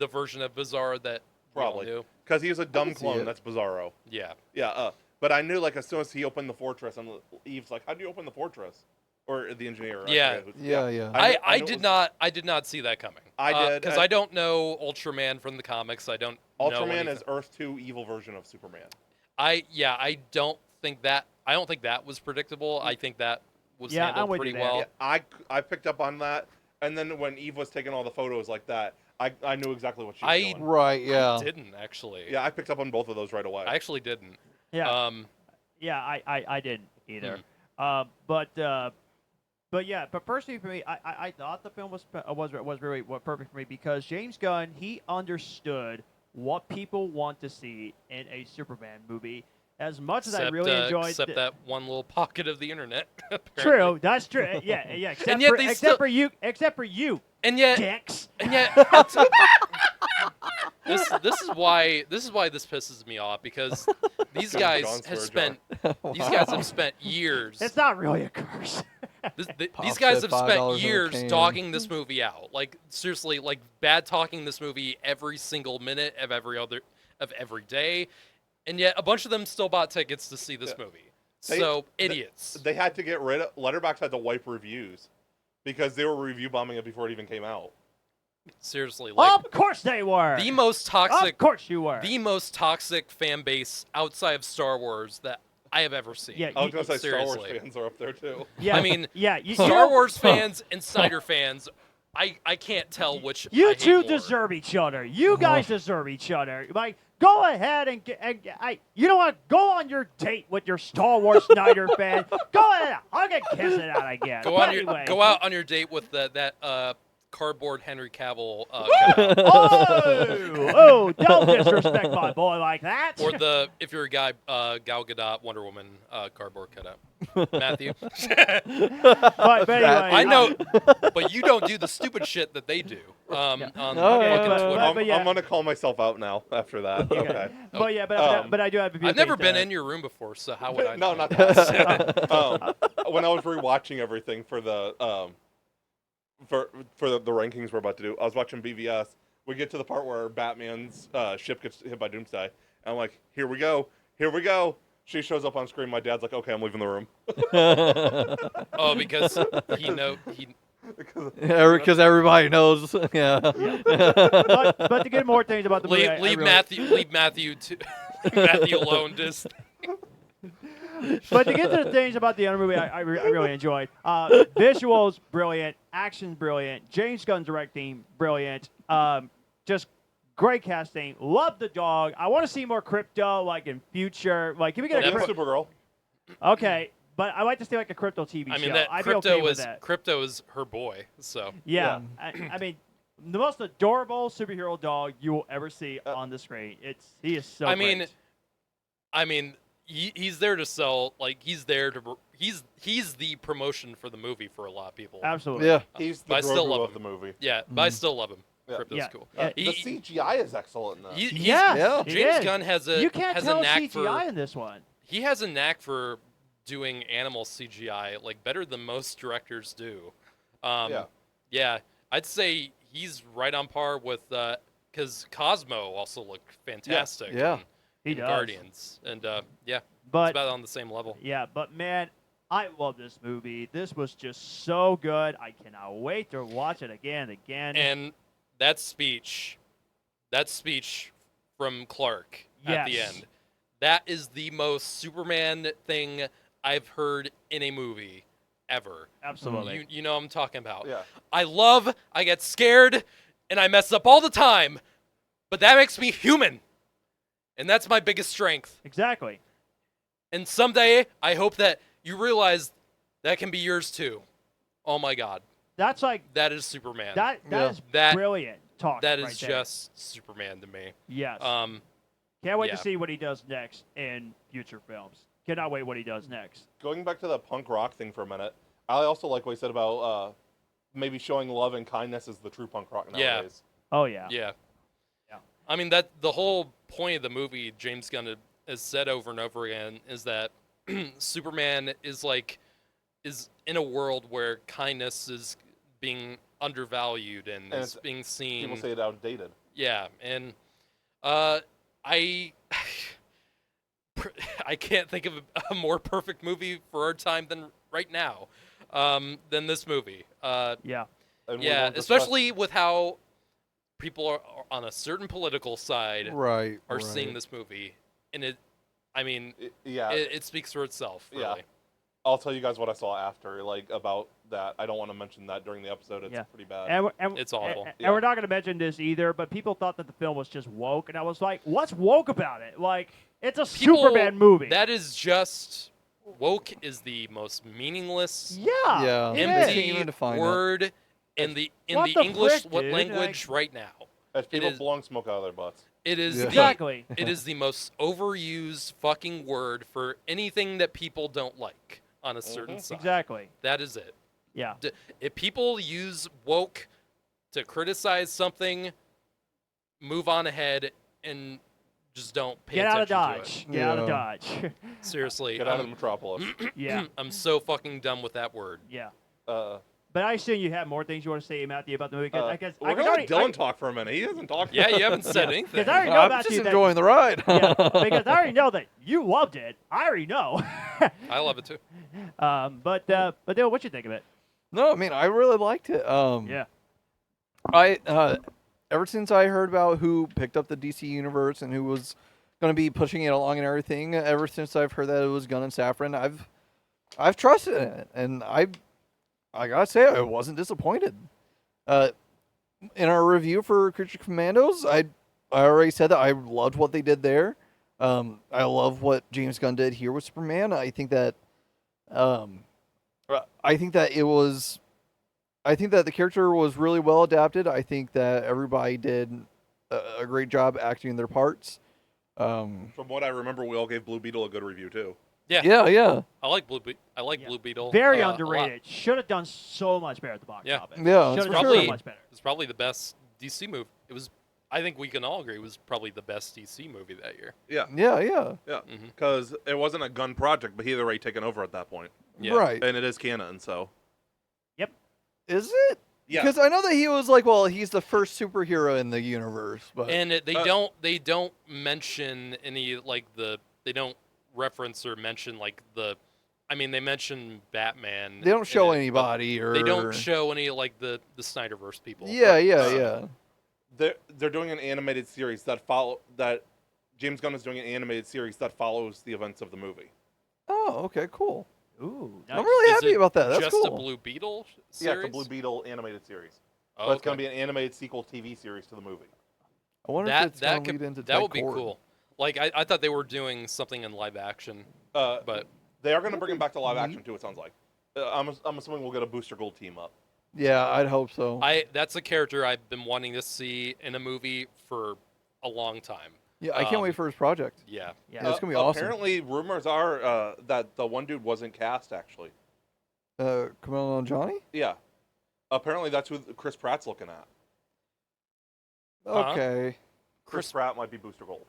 version of Bizarro that we all Probably. knew? Because he was a dumb can see clone. it. That's Bizarro. Yeah. Yeah. But I knew like as soon as he opened the fortress, and Eve's like, "How do you open the fortress?" Or the engineer. I Yeah. forget who- Yeah. I knew it did was- not. I did not see that coming. I did. Because I don't know Ultraman from the comics. I don't. know Ultraman anything. is Earth 2 evil version of Superman. I don't think that was predictable. I think that was Yeah, I'm handled with you pretty there. well. Yeah, I picked up on that, and then when Eve was taking all the photos like that, I knew exactly what she was doing. Right. Yeah. Didn't actually. Yeah, I picked up on both of those right away. I actually didn't. Yeah. Yeah, I didn't either. But yeah, but personally for me, I thought the film was really perfect for me because James Gunn, he understood what people want to see in a Superman movie. As much as I really enjoyed, except that one little pocket of the internet. apparently. True, that's true. Yeah. Except And yet for, they except still- for you, And yet, dicks. this is why this pisses me off because these John guys Swear have spent years. It's not really a curse. These guys have said $5 spent in a years can. dogging this movie out. Like seriously, like bad talking this movie every single minute of every day, and yet a bunch of them still bought tickets to see this movie. So idiots. They had to get rid of Letterboxd had to wipe reviews because they were review bombing it before it even came out. Seriously, like Of course they were. the most toxic. Of course you were. The most toxic fan base outside of Star Wars that I have ever seen. Yeah, I was gonna say Star Wars seriously. fans are up there too. yeah, I mean, yeah. Star Wars fans and Snyder fans, I can't tell which. You I hate two more. deserve each other. You guys deserve each other. Like, go ahead and you know what? Go on your date with your Star Wars Snyder fan. Go ahead, hug and kiss it out again. Go But on your anyway, go out on your date with that cardboard Henry Cavill cutout. Don't disrespect my boy like that. Or if you're a guy, Gal Gadot Wonder Woman cardboard cutout. Matthew. but anyway, I know, but you don't do the stupid shit that they do. On Okay, fucking but- Twitter. but yeah. I'm gonna call myself out now after that. Okay. But yeah, but I do have a few I've never things been to- in your room before, so how would I No, know? not that. When I was rewatching everything for the for the rankings we're about to do, I was watching BVS. We get to the part where Batman's ship gets hit by Doomsday, and I'm like, here we go. She shows up on screen. My dad's like, okay, I'm leaving the room. Oh, because he Because everybody knows. Yeah. but to get more things about the movie, leave Matthew alone. Just But to get to the things about the other movie, I really enjoyed. Visuals brilliant, action's brilliant, James Gunn directing brilliant. Just great casting. Love the dog. I want to see more Crypto like in future. Like, can we get a Supergirl. Okay, but I like to see like a Crypto TV I mean show. that I'd be Crypto okay with was that. Crypto is her boy, so Yeah, I mean, the most adorable superhero dog you will ever see on the screen. He is so. I great. mean, he's there to sell. Like he's the promotion for the movie for a lot of people. Absolutely. Yeah. He's the But I still Grogu love of him. the movie. Yeah, but I still love him. Yeah. Crypto's Yeah. cool. Yeah. The CGI is excellent in that. Yeah, James it Gunn is. has a You can't has tell a knack CGI for in this one. he has a knack for doing animal CGI like better than most directors do. Yeah, I'd say he's right on par with because Cosmo also looked fantastic. Yeah. He in does. Guardians, and yeah, it's But about on the same level. yeah, but man, I love this movie. This was just so good. I cannot wait to watch it again and again. And that speech from Clark at the Yes. end, that is the most Superman thing I've heard in a movie ever. Absolutely. You know what I'm talking about. Yeah. I get scared, and I mess up all the time, but that makes me human. And that's my biggest strength. Exactly. And someday, I hope that you realize that can be yours too. Oh my God. That's like That is Superman. that Yeah. is That- brilliant talk. That right is there. just Superman to me. Yes. Can't wait to yeah. see what he does next in future films. Cannot wait what he does next. Going back to the punk rock thing for a minute, I also like what he said about maybe showing love and kindness is the true punk rock Yeah. nowadays. Oh yeah. Yeah. Yeah. I mean, that the whole point of the movie, James Gunn has said over and over again, is that Superman is in a world where kindness is being undervalued and is it's- being seen. People say it outdated. Yeah, and I can't think of a more perfect movie for our time than right now, than this movie. Yeah. And we Yeah, won't discuss- especially with how people are on a certain political side Right. are right. seeing this movie, and it speaks for itself. Really. Yeah. I'll tell you guys what I saw after, like, about that. I don't want to mention that during the episode. It's Yeah. pretty bad. And It's awful. And, Yeah. we're not going to mention this either, but people thought that the film was just woke, and I was like, "What's woke about it? Like, it's a People- Superman movie." That is just woke is the most meaningless, yeah. Yeah. it Can't is. even empty define it. word in the What the English frick, what dude? language right now. As people is- blowing smoke out of their butts. It is Yeah. the Exactly. it is the most overused fucking word for anything that people don't like on a certain side. Exactly. That is it. Yeah. If people use woke to criticize something, move on ahead and just don't pay Get out of attention Dodge. to Get out of Yeah. Dodge. it. Seriously, Get out of the metropolis. yeah. I'm so fucking done with that word. Yeah. Uh, But I assume you have more things you want to say, Matthew, about the movie. Because we're going to let Dylan talk for a minute. He hasn't talked. Yeah, you haven't said anything. Because I already know I'm Matthew just that, enjoying the ride. yeah, because I already know that you loved it. I already know. I love it too. But Dylan, what you think of it? No, I mean I really liked it. Yeah. I ever since I heard about who picked up the DC universe and who was going to be pushing it along and everything, ever since I've heard that it was Gunn and Safran, I've trusted in it, and I gotta say I wasn't disappointed. In our review for Creature Commandos, I already said that I loved what they did there. I love what James Gunn did here with Superman. I think that it was I think that the character was really well adapted. I think that everybody did a great job acting their parts. From what I remember, we all gave Blue Beetle a good review too. Yeah. I like Blue Beetle. Very a lot. underrated. Should have done so much better at the box Yeah. office. Yeah, Should have for done sure. so much better. It's probably the best DC movie. It was. I think we can all agree it was probably the best DC movie that year. Yeah, Yeah. Mhm. because it wasn't a Gunn project, but he had already taken over at that point, Yeah. Right. and it is canon. So Is it? yeah, Because I know that he was like, well, he's the first superhero in the universe, but And they don't mention any they don't reference or mention I mean they mention Batman. they don't show in it, but anybody or They don't show any the Snyderverse people. Yeah. they're doing an animated series that James Gunn is doing an animated series that follows the events of the movie. Oh, okay, cool. Ooh, I'm nice. really Is happy it about that. That's just cool. a Blue Beetle series? Yeah, it's a Blue Beetle animated series. Oh, But it's going to okay. be an animated sequel TV series to the movie. I wonder if it's going to lead into that would be Ted Kord. cool. Like I thought they were doing something in live action, but They are going to bring him back to live action too. It sounds like. I'm assuming we'll get a Booster Gold team up. Yeah, I'd hope so. that's a character I've been wanting to see in a movie for a long time. Yeah, I can't wait for his project. Yeah. Yeah, it's gonna be awesome. Apparently, rumors are that the one dude wasn't cast actually. Camille and Johnny? Yeah. Apparently, that's who Chris Pratt's looking at. Huh? Okay. Chris Pratt might be Booster Gold.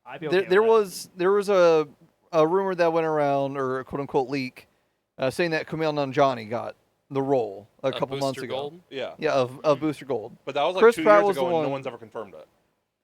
I'd be okay There with was a rumor that went around, or a quote unquote leak, saying that Camille Nanjiani got the role a couple months Booster ago. Gold? Yeah. Yeah, of Booster Gold. But that was like Chris 2 Pratt years was the ago, and no one- one's ever confirmed it.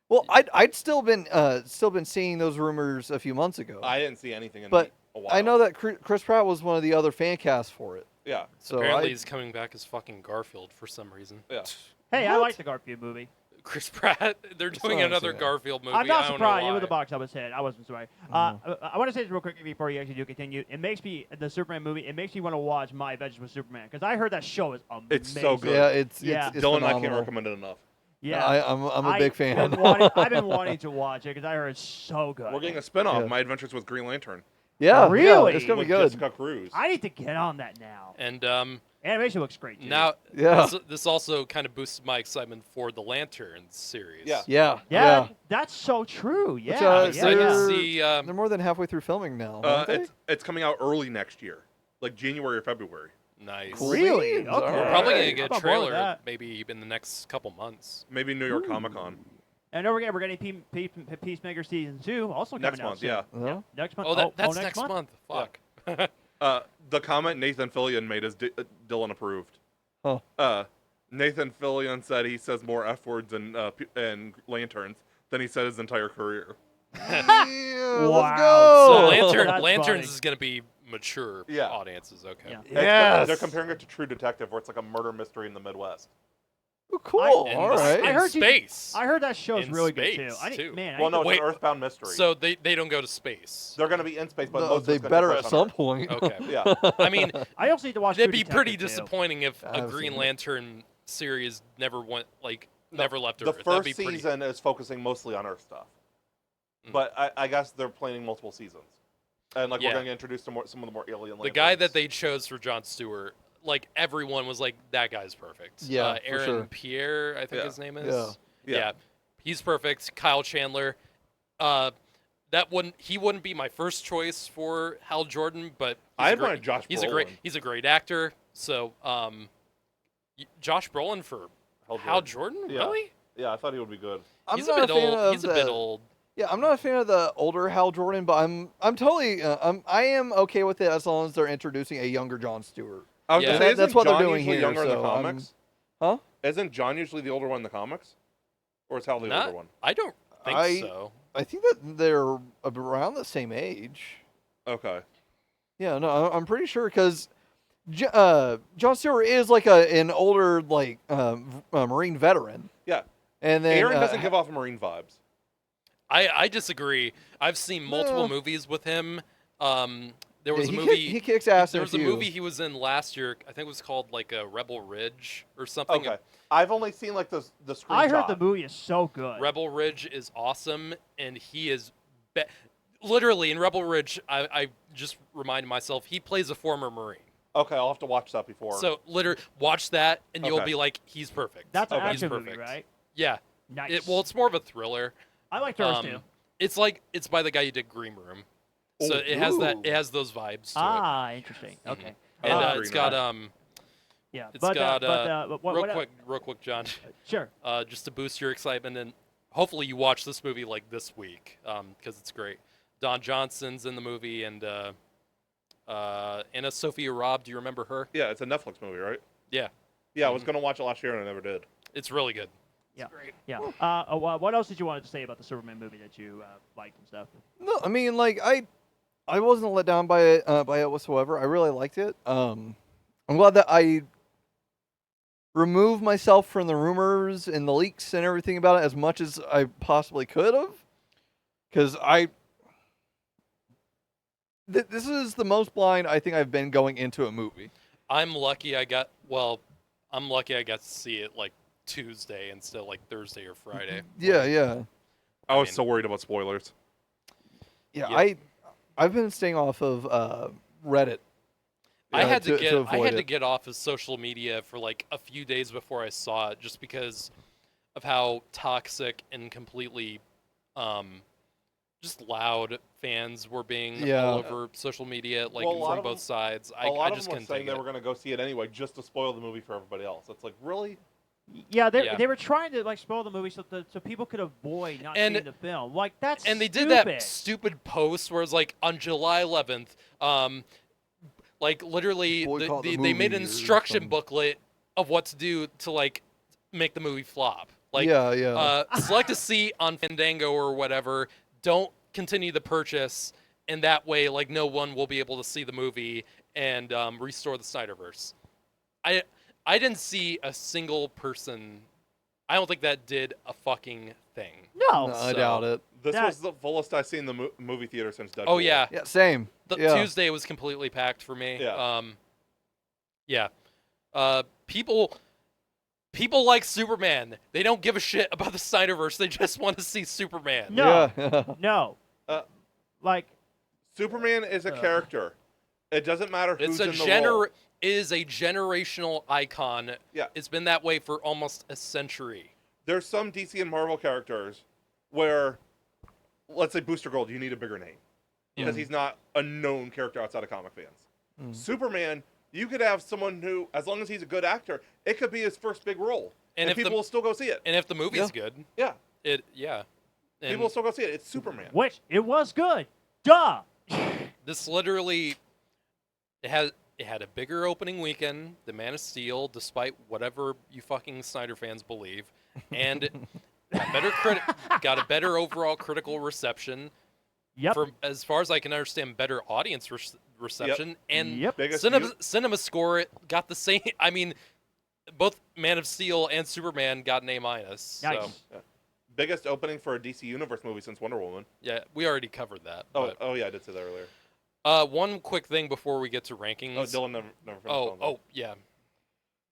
Well, I'd still been seeing those rumors a few months ago. I didn't see anything in But a while. I know that Chris Pratt was one of the other fan casts for it. Yeah. So Apparently he's coming back as fucking Garfield for some reason. Yeah. Hey, I What? like the Garfield movie. Chris Pratt, they're doing what I'm another saying. Garfield movie. I'm not I don't surprised. know It was why. the box office hit. I wasn't surprised. I want to say this real quick before you actually do continue. It makes me the Superman movie. It makes me want to watch My Adventures with Superman because I heard that show is amazing. It's so good. yeah, it's Yeah. it's Dylan, I can't phenomenal. recommend it enough. Yeah, I'm a big fan. I've been wanting to watch it because I heard it's so good. We're getting a spinoff, Yeah. My Adventures with Green Lantern. Yeah, Really? yeah, it's gonna with be good. Jessica Cruz. I need to get on that now. And Animation looks great too. now Yeah. this also kind of boosted my excitement for the Lanterns series. Yeah. Yeah, that's so true. Yeah, uh, I'm excited they're- to see. They're more than halfway through filming now. aren't they? It's coming out early next year, like January or February. Nice. Cool Really? beans, Okay. all We're probably right. gonna get I'm a on board with trailer that. maybe in the next couple months. Maybe New York Comic Con And don't forget, we're getting Peacemaker season 2 also next coming out month. soon. Yeah. Yeah. Next month. Oh, that's next next month. Fuck. The comment Nathan Fillion made is Dylan approved. Huh. Nathan Fillion said he says more F words and lanterns than he said his entire career. Yeah, Wow. let's go. So That's Lanterns funny. is gonna be mature Yeah. audiences. Okay. Yeah. Yes. They're comparing it to True Detective, where it's like a murder mystery in the Midwest. Oh, cool. In All the- right. I in heard you- space. I heard that show's In really good too. space, too. Man, Well, no, it's Wait, an Earthbound mystery. So they don't go to space. They're going to be in space, but No, most of they it's gonna better take at place some on Earth. point. Okay. Yeah. I mean, I also need to watch. that'd True be pretty Detective, too. disappointing if a I've Green seen it. Lantern series never went No, never left The Earth. That'd be first pretty. season is focusing mostly on Earth stuff, Mm. but I guess they're planning multiple seasons, and like Yeah. we're going to get introduced to some of the more alien. The guy that lanterns. they chose for Jon Stewart, like everyone was like, that guy's perfect. Yeah, for Aaron sure. Pierre, I think Yeah. his name is. Yeah. Yeah. He's perfect. Kyle Chandler. He wouldn't be my first choice for Hal Jordan, but I he's a wanted great, Josh Brolin. he's a great actor. So Josh Brolin for Hal Jordan, Yeah. really? Yeah, I thought he would be good. I'm He's not a bit fan old. of He's a the, bit old. Yeah, I'm not a fan of the older Hal Jordan, but I'm totally I am okay with it as long as they're introducing a younger Jon Stewart. I was Yeah. gonna say, That's isn't what they're John doing usually here, younger in the so I'm- comics? Huh? Isn't John usually the older one in the comics, or is Hal the Not- older one? I don't think I- so. I think that they're around the same age. Okay. Yeah, no, I'm pretty sure because Jon Stewart is like an older Marine veteran, Yeah. and then Aaron doesn't give off Marine vibes. I disagree. I've seen multiple No. movies with him. There was a he movie. he kicks ass. There in was a few. movie he was in last year. I think it was called like Rebel Ridge or something. Okay. I've only seen like the screenshot. I heard the movie is so good. Rebel Ridge is awesome, and he is literally in Rebel Ridge. I just reminded myself he plays a former Marine. Okay, I'll have to watch that before. So literally watch that, and you'll Okay. be like, he's perfect. That's an Okay. He's action movie, perfect. right? Yeah. Nice. Well, it's more of a thriller. I like thrillers too. It's by the guy who did Green Room, so Oh, it has ooh. it has those vibes to it. Ah, interesting. Mhm. Okay. I And love it's Green got Room. Yeah, it's but got what, real quick, John, Sure. just to boost your excitement, and hopefully you watch this movie like this week, because it's great. Don Johnson's in the movie, and Anna Sophia Robb. Do you remember her? Yeah, it's a Netflix movie, right? Yeah. Yeah, I was Mhm. gonna watch it last year and I never did. It's really good. Yeah. It's great. Yeah. What else did you want to say about the Superman movie that you liked and stuff? No, I mean, like I wasn't let down by it whatsoever. I really liked it. I'm glad that I removed myself from the rumors and the leaks and everything about it as much as I possibly could have, because this is the most blind I think I've been going into a movie. I'm lucky I got to see it like Tuesday instead of like Thursday or Friday. Yeah, yeah, I was mean- so worried about spoilers. yeah. Yep. I've been staying off of Reddit. I had to avoid it. get off of social media for like a few days before I saw it, just because of how toxic and completely just loud fans were being Yeah. all over social media, like Well, a lot from of both them- sides. A lot I of just them were couldn't saying take they it. were gonna go see it anyway just to spoil the movie for everybody else. It's like, really? Yeah, Yeah. they were trying to like spoil the movie so people could avoid not And- seeing the film. Like that's And they did stupid. that stupid post where it's like on July 11th, like literally Boycott the they made an movie or instruction something. booklet of what to do to like make the movie flop. Like, yeah, yeah. select a seat on Fandango or whatever. Don't continue the purchase, and that way, like, no one will be able to see the movie and restore the Snyderverse. I didn't see a single person. I don't think that did a fucking thing. No. No, I so- doubt it. This That- was the fullest I've seen the movie theater since Deadpool. Oh yeah, Yeah, same. the yeah. Tuesday was completely packed for me. Yeah. Yeah. People like Superman. They don't give a shit about the Snyderverse. They just want to see Superman. No. Yeah. No. Uh, Like Superman is a character. It doesn't matter who's It's in the role. is a generational icon. Yeah. It's been that way for almost a century. There's some DC and Marvel characters where, let's say Booster Gold, you need a bigger name because he's not a known character outside of comic fans. Mm. Superman, you could have someone who, as long as he's a good actor, it could be his first big role, and if people will still go see it. and if the movie's good, Yeah, And people will still go see it. It's Superman. which it was good. Duh. this literally it had a bigger opening weekend than Man of Steel, despite whatever you fucking Snyder fans believe, and got a better overall critical reception. Yep. For as far as I can understand, better audience reception, and Yep. Biggest cinema score it got the same. I mean, both Man of Steel and Superman got an A-. Nice. So biggest opening for a DC Universe movie since Wonder Woman. yeah, we already covered that. but, Oh yeah, I did say that earlier. one quick thing before we get to rankings. Oh, Dylan never finished. Oh, yeah.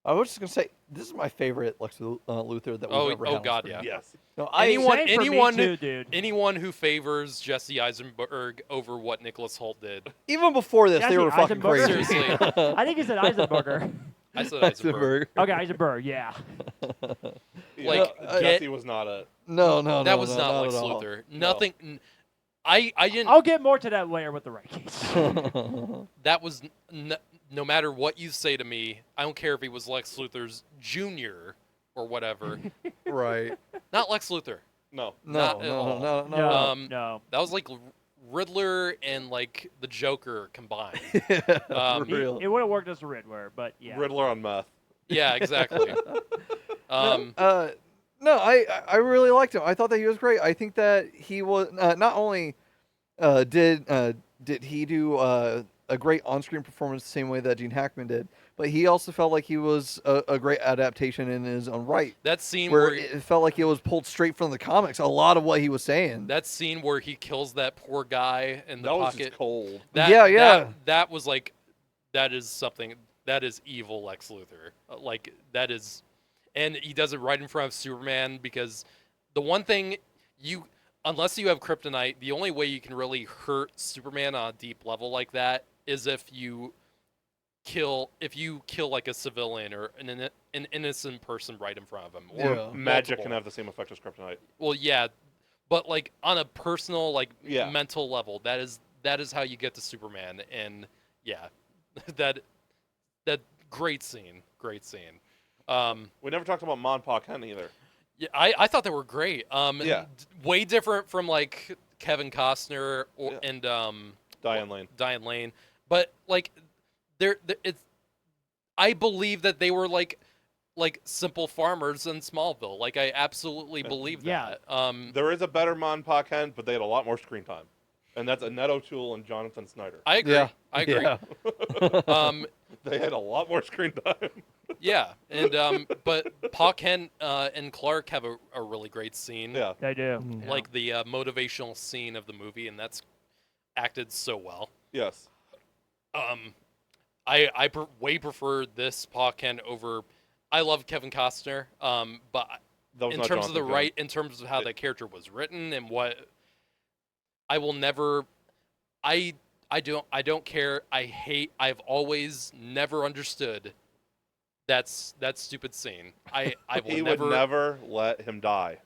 I was just gonna say this is my favorite Lex Luthor that we've ever had. on God, screen. yeah. Yes. No, Same for me too, dude. Anyone who favors Jesse Eisenberg over what Nicholas Holt did. even before this, they Jesse were fucking Eisenberg? crazy. Seriously. I think he said Eisenberger. I said Eisenberg. Okay, Eisenberg. Yeah. Like, Jesse was not a. No, no, That no, was no, not not Lex at all. Luthor. Nothing. I didn't. I'll get more to that later with the rankings. That was no matter what you say to me. I don't care if he was Lex Luthor's junior or whatever. Right. Not Lex Luthor. No. No, Not at no, all. no, no, No. no. No. That was like Riddler and like the Joker combined. For He- real. It would have worked as a Riddler, but yeah. Riddler on meth. Yeah, exactly. No, I really liked him. I thought that he was great. I think that he was not only did he do a great on-screen performance the same way that Gene Hackman did, but he also felt like he was a great adaptation in his own right. That scene Where where it felt like it was pulled straight from the comics. A lot of what he was saying. that scene where he kills that poor guy in the That was pocket. just cold. Yeah. That was like, that is something. That is evil Lex Luthor. Like that is, and he does it right in front of Superman because the one thing unless you have kryptonite, the only way you can really hurt Superman on a deep level like that is if you kill like a civilian or an innocent person right in front of him, Yeah. or Magic multiple. can have the same effect as kryptonite. Well, yeah, but like on a personal, like Yeah. mental level, that is how you get to Superman, and yeah, that great scene. We never talked about Mon Pa Ken either. Yeah, I thought they were great. Yeah. Way different from like Kevin Costner Yeah. and Diane Lane. Diane Lane, but like it's. I believe that they were like simple farmers in Smallville. Like I absolutely believe Yeah. that. There is a better Mon Pa Ken, but they had a lot more screen time, and that's Annette O'Toole and Jonathan Snyder. I agree. Yeah. I agree. Yeah. They had a lot more screen time. Yeah, and but Pa Kent and Clark have a really great scene. Yeah. They do. Mm. Like the motivational scene of the movie, and that's acted so well. Yes. I way prefer this Pa Kent over. I love Kevin Costner, but That was in not terms of the Jonathan Gunn. in terms of how that character was written and what I will never. I don't care. I've always never understood that stupid scene. I will He never, would never let him die.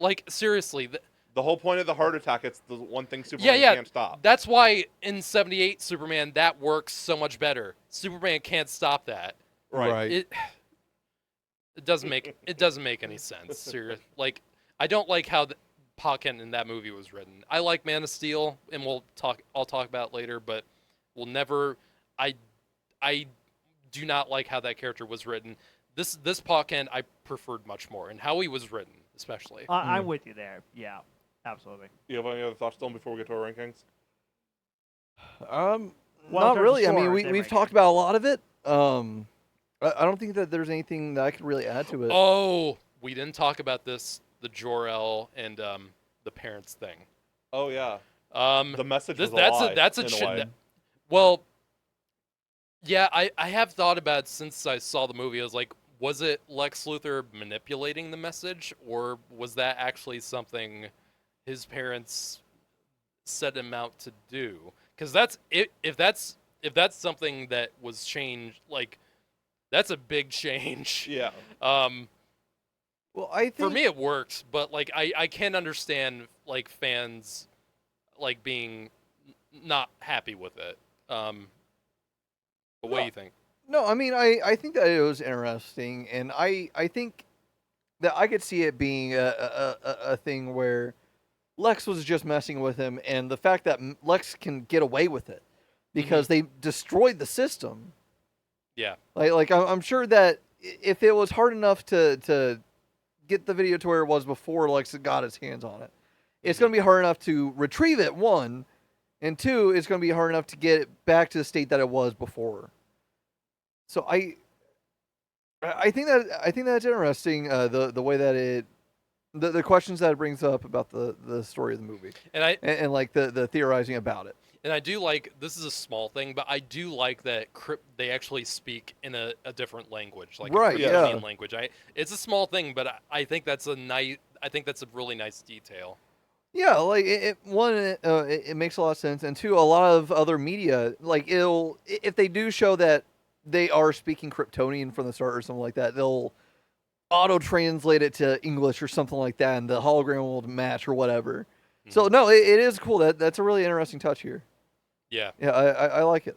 like seriously. The whole point of the heart attack, it's the one thing Superman Yeah. can't stop. That's why in '78 Superman that works so much better. Superman can't stop that. Right. It doesn't make any sense. Seriously. Like I don't like how Pa Kent in that movie was written. I like Man of Steel, and I'll talk about it later, but we'll never. I do not like how that character was written. This Pa Kent I preferred much more, and how he was written, especially. I'm with you there. Yeah, absolutely. You have any other thoughts, Dylan, before we get to our rankings? Well, in Not terms of really. I mean, scores, they we've rank talked it. about a lot of it. I don't think that there's anything that I could really add to it. Oh, we didn't talk about this. The Jor-El and the parents thing. Oh yeah. Um, The message this, was a lie. that's a in ch- way. Well, yeah, I have thought about it since I saw the movie. I was like, was it Lex Luthor manipulating the message, or was that actually something his parents set him out to do? Because that's if that's something that was changed, like that's a big change. Yeah. Well, I think For me, it worked, but like I can understand like fans like being not happy with it. But what do you think? no. I mean, I think that it was interesting, and I think that I could see it being a thing where Lex was just messing with him, and the fact that Lex can get away with it because they destroyed the system. Yeah. Like I'm sure that if it was hard enough to get the video to where it was before Lex got his hands on it, it's going to be hard enough to retrieve it, one, and two, it's going to be hard enough to get it back to the state that it was before. So I think that's interesting. The way that the questions that it brings up about the story of the movie and like the theorizing about it. And I do like, this is a small thing, but I do like that they actually speak in a different language, like Right, a yeah. Kryptonian language. It's a small thing, but I think that's a really nice detail. Yeah, like it makes a lot of sense, and two, a lot of other media, like if they do show that they are speaking Kryptonian from the start or something like that, they'll auto translate it to English or something like that, and the hologram will match or whatever. So no, it is cool. That's a really interesting touch here. Yeah. Yeah, I like it.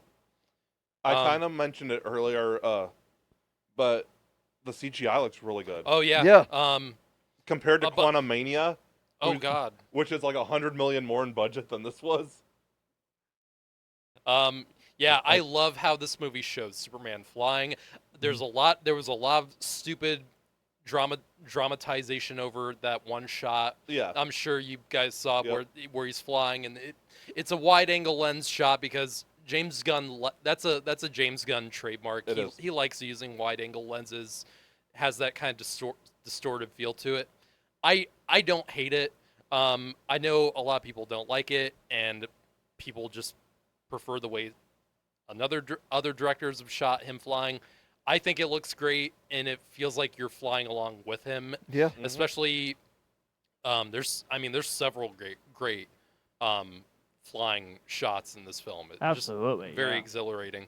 I kind of mentioned it earlier, but the CGI looks really good. Oh yeah. Yeah. Compared to but- Quantum Mania, Oh god. which is like $100 million more in budget than this was. Yeah, I love how this movie shows Superman flying. There was a lot of stupid dramatization over that one shot. Yeah. I'm sure you guys saw Yep. where he's flying, and it's a wide angle lens shot because James Gunn, that's a James Gunn trademark. It is. He likes using wide angle lenses, has that kind of distorted feel to it. I don't hate it. I know a lot of people don't like it, and people just prefer the way other directors have shot him flying. I think it looks great, and it feels like you're flying along with him. Yeah. Especially, there's several great flying shots in this film. It's Absolutely. just very yeah. exhilarating.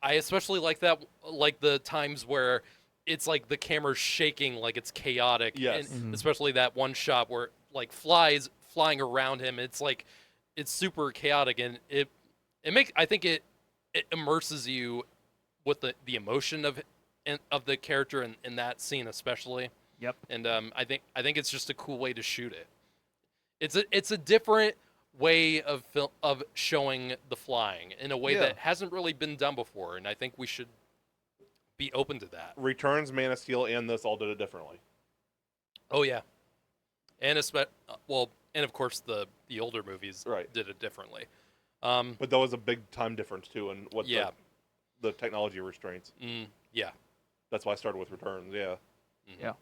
I especially like that, like the times where it's like the camera's shaking, like it's chaotic. Yes. And especially that one shot where like flies flying around him. It's like it's super chaotic, and I think it immerses you with the emotion of the character in that scene especially. Yep. And I think it's just a cool way to shoot it. It's a different way of showing the flying in a way Yeah. that hasn't really been done before, and I think we should be open to that. Returns, Man of Steel, and this all did it differently. Oh yeah, and and of course the older movies Right. did it differently. But that was a big time difference too, in what Yeah. the technology restraints. Yeah. That's why I started with Returns. Yeah. Mhm. Yeah.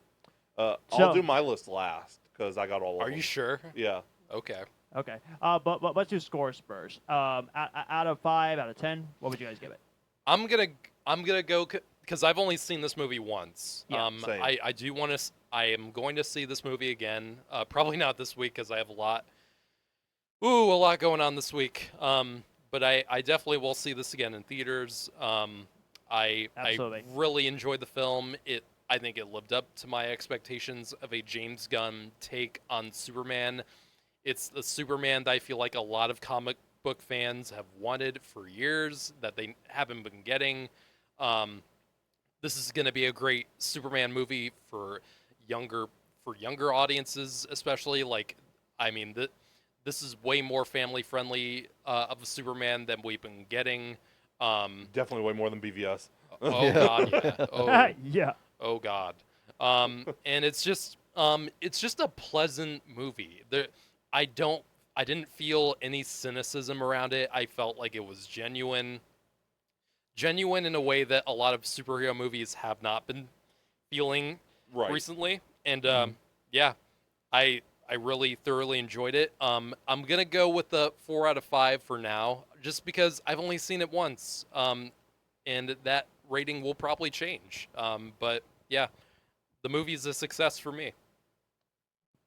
I'll So- do my list last because I got all of Are them. you sure? Yeah. Okay. Okay. But let's do scores first. Out of 5, out of 10, what would you guys give it? I'm gonna go because I've only seen this movie once. Yeah, same. I do want to. I am going to see this movie again. Probably not this week because I have a lot going on this week. But I definitely will see this again in theaters. I Absolutely. really enjoyed the film. I think it lived up to my expectations of a James Gunn take on Superman. It's the Superman that I feel like a lot of comic book fans have wanted for years that they haven't been getting. This is going to be a great Superman movie for younger audiences, especially. Like, I mean, this is way more family friendly of a Superman than we've been getting. Definitely way more than BVS. Oh Yeah. God, yeah. Oh, Yeah. oh God. And it's just a pleasant movie. I didn't feel any cynicism around it. I felt like it was genuine in a way that a lot of superhero movies have not been feeling Right. recently. And yeah, I really thoroughly enjoyed it. I'm gonna go with the 4 out of 5 for now, just because I've only seen it once. And that rating will probably change. But yeah, the movie's a success for me.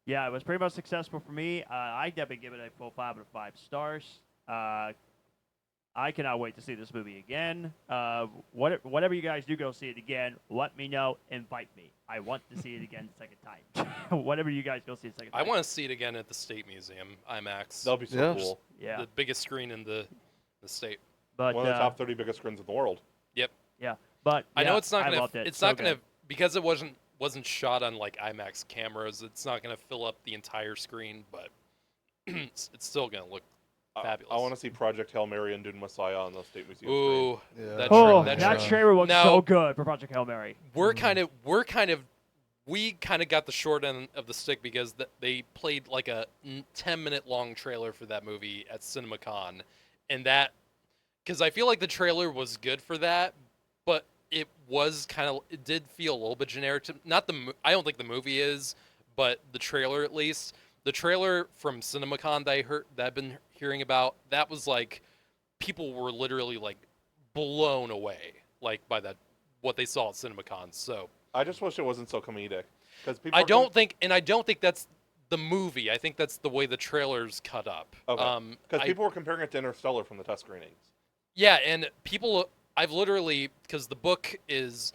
Yeah, it was pretty much successful for me. I definitely give it a full 5 out of 5 stars. I cannot wait to see this movie again. Whatever you guys do go see it again, let me know. Invite me. I want to see it again the second time. Whatever you guys go see it second I time. want to see it again at the State Museum, IMAX. That'll be so Yeah. cool. Yeah, The biggest screen in the state. but One of the top 30 biggest screens in the world. yeah, but I know yeah, it's not I gonna. loved it. It's So not gonna good. because it wasn't shot on like IMAX cameras. It's not gonna fill up the entire screen, but it's still gonna look fabulous. I want to see Project Hail Mary and Dune Messiah on the State Museum screen. Ooh, Yeah. that Oh, that that tra- trailer looks Now- so good for Project Hail Mary. we kind of got the short end of the stick because they played like a 10-minute long trailer for that movie at CinemaCon, and that because I feel like the trailer was good for that, but it did feel a little bit generic to not the I don't think the movie is, but the trailer at least. The trailer from CinemaCon that I've been hearing about, that was like people were literally like blown away like by what they saw at CinemaCon. So I just wish it wasn't so comedic. Because people I don't think that's the movie. I think that's the way the trailer's cut up. Okay. Because people were comparing it to Interstellar from the test screenings. Yeah, and I've literally because the book is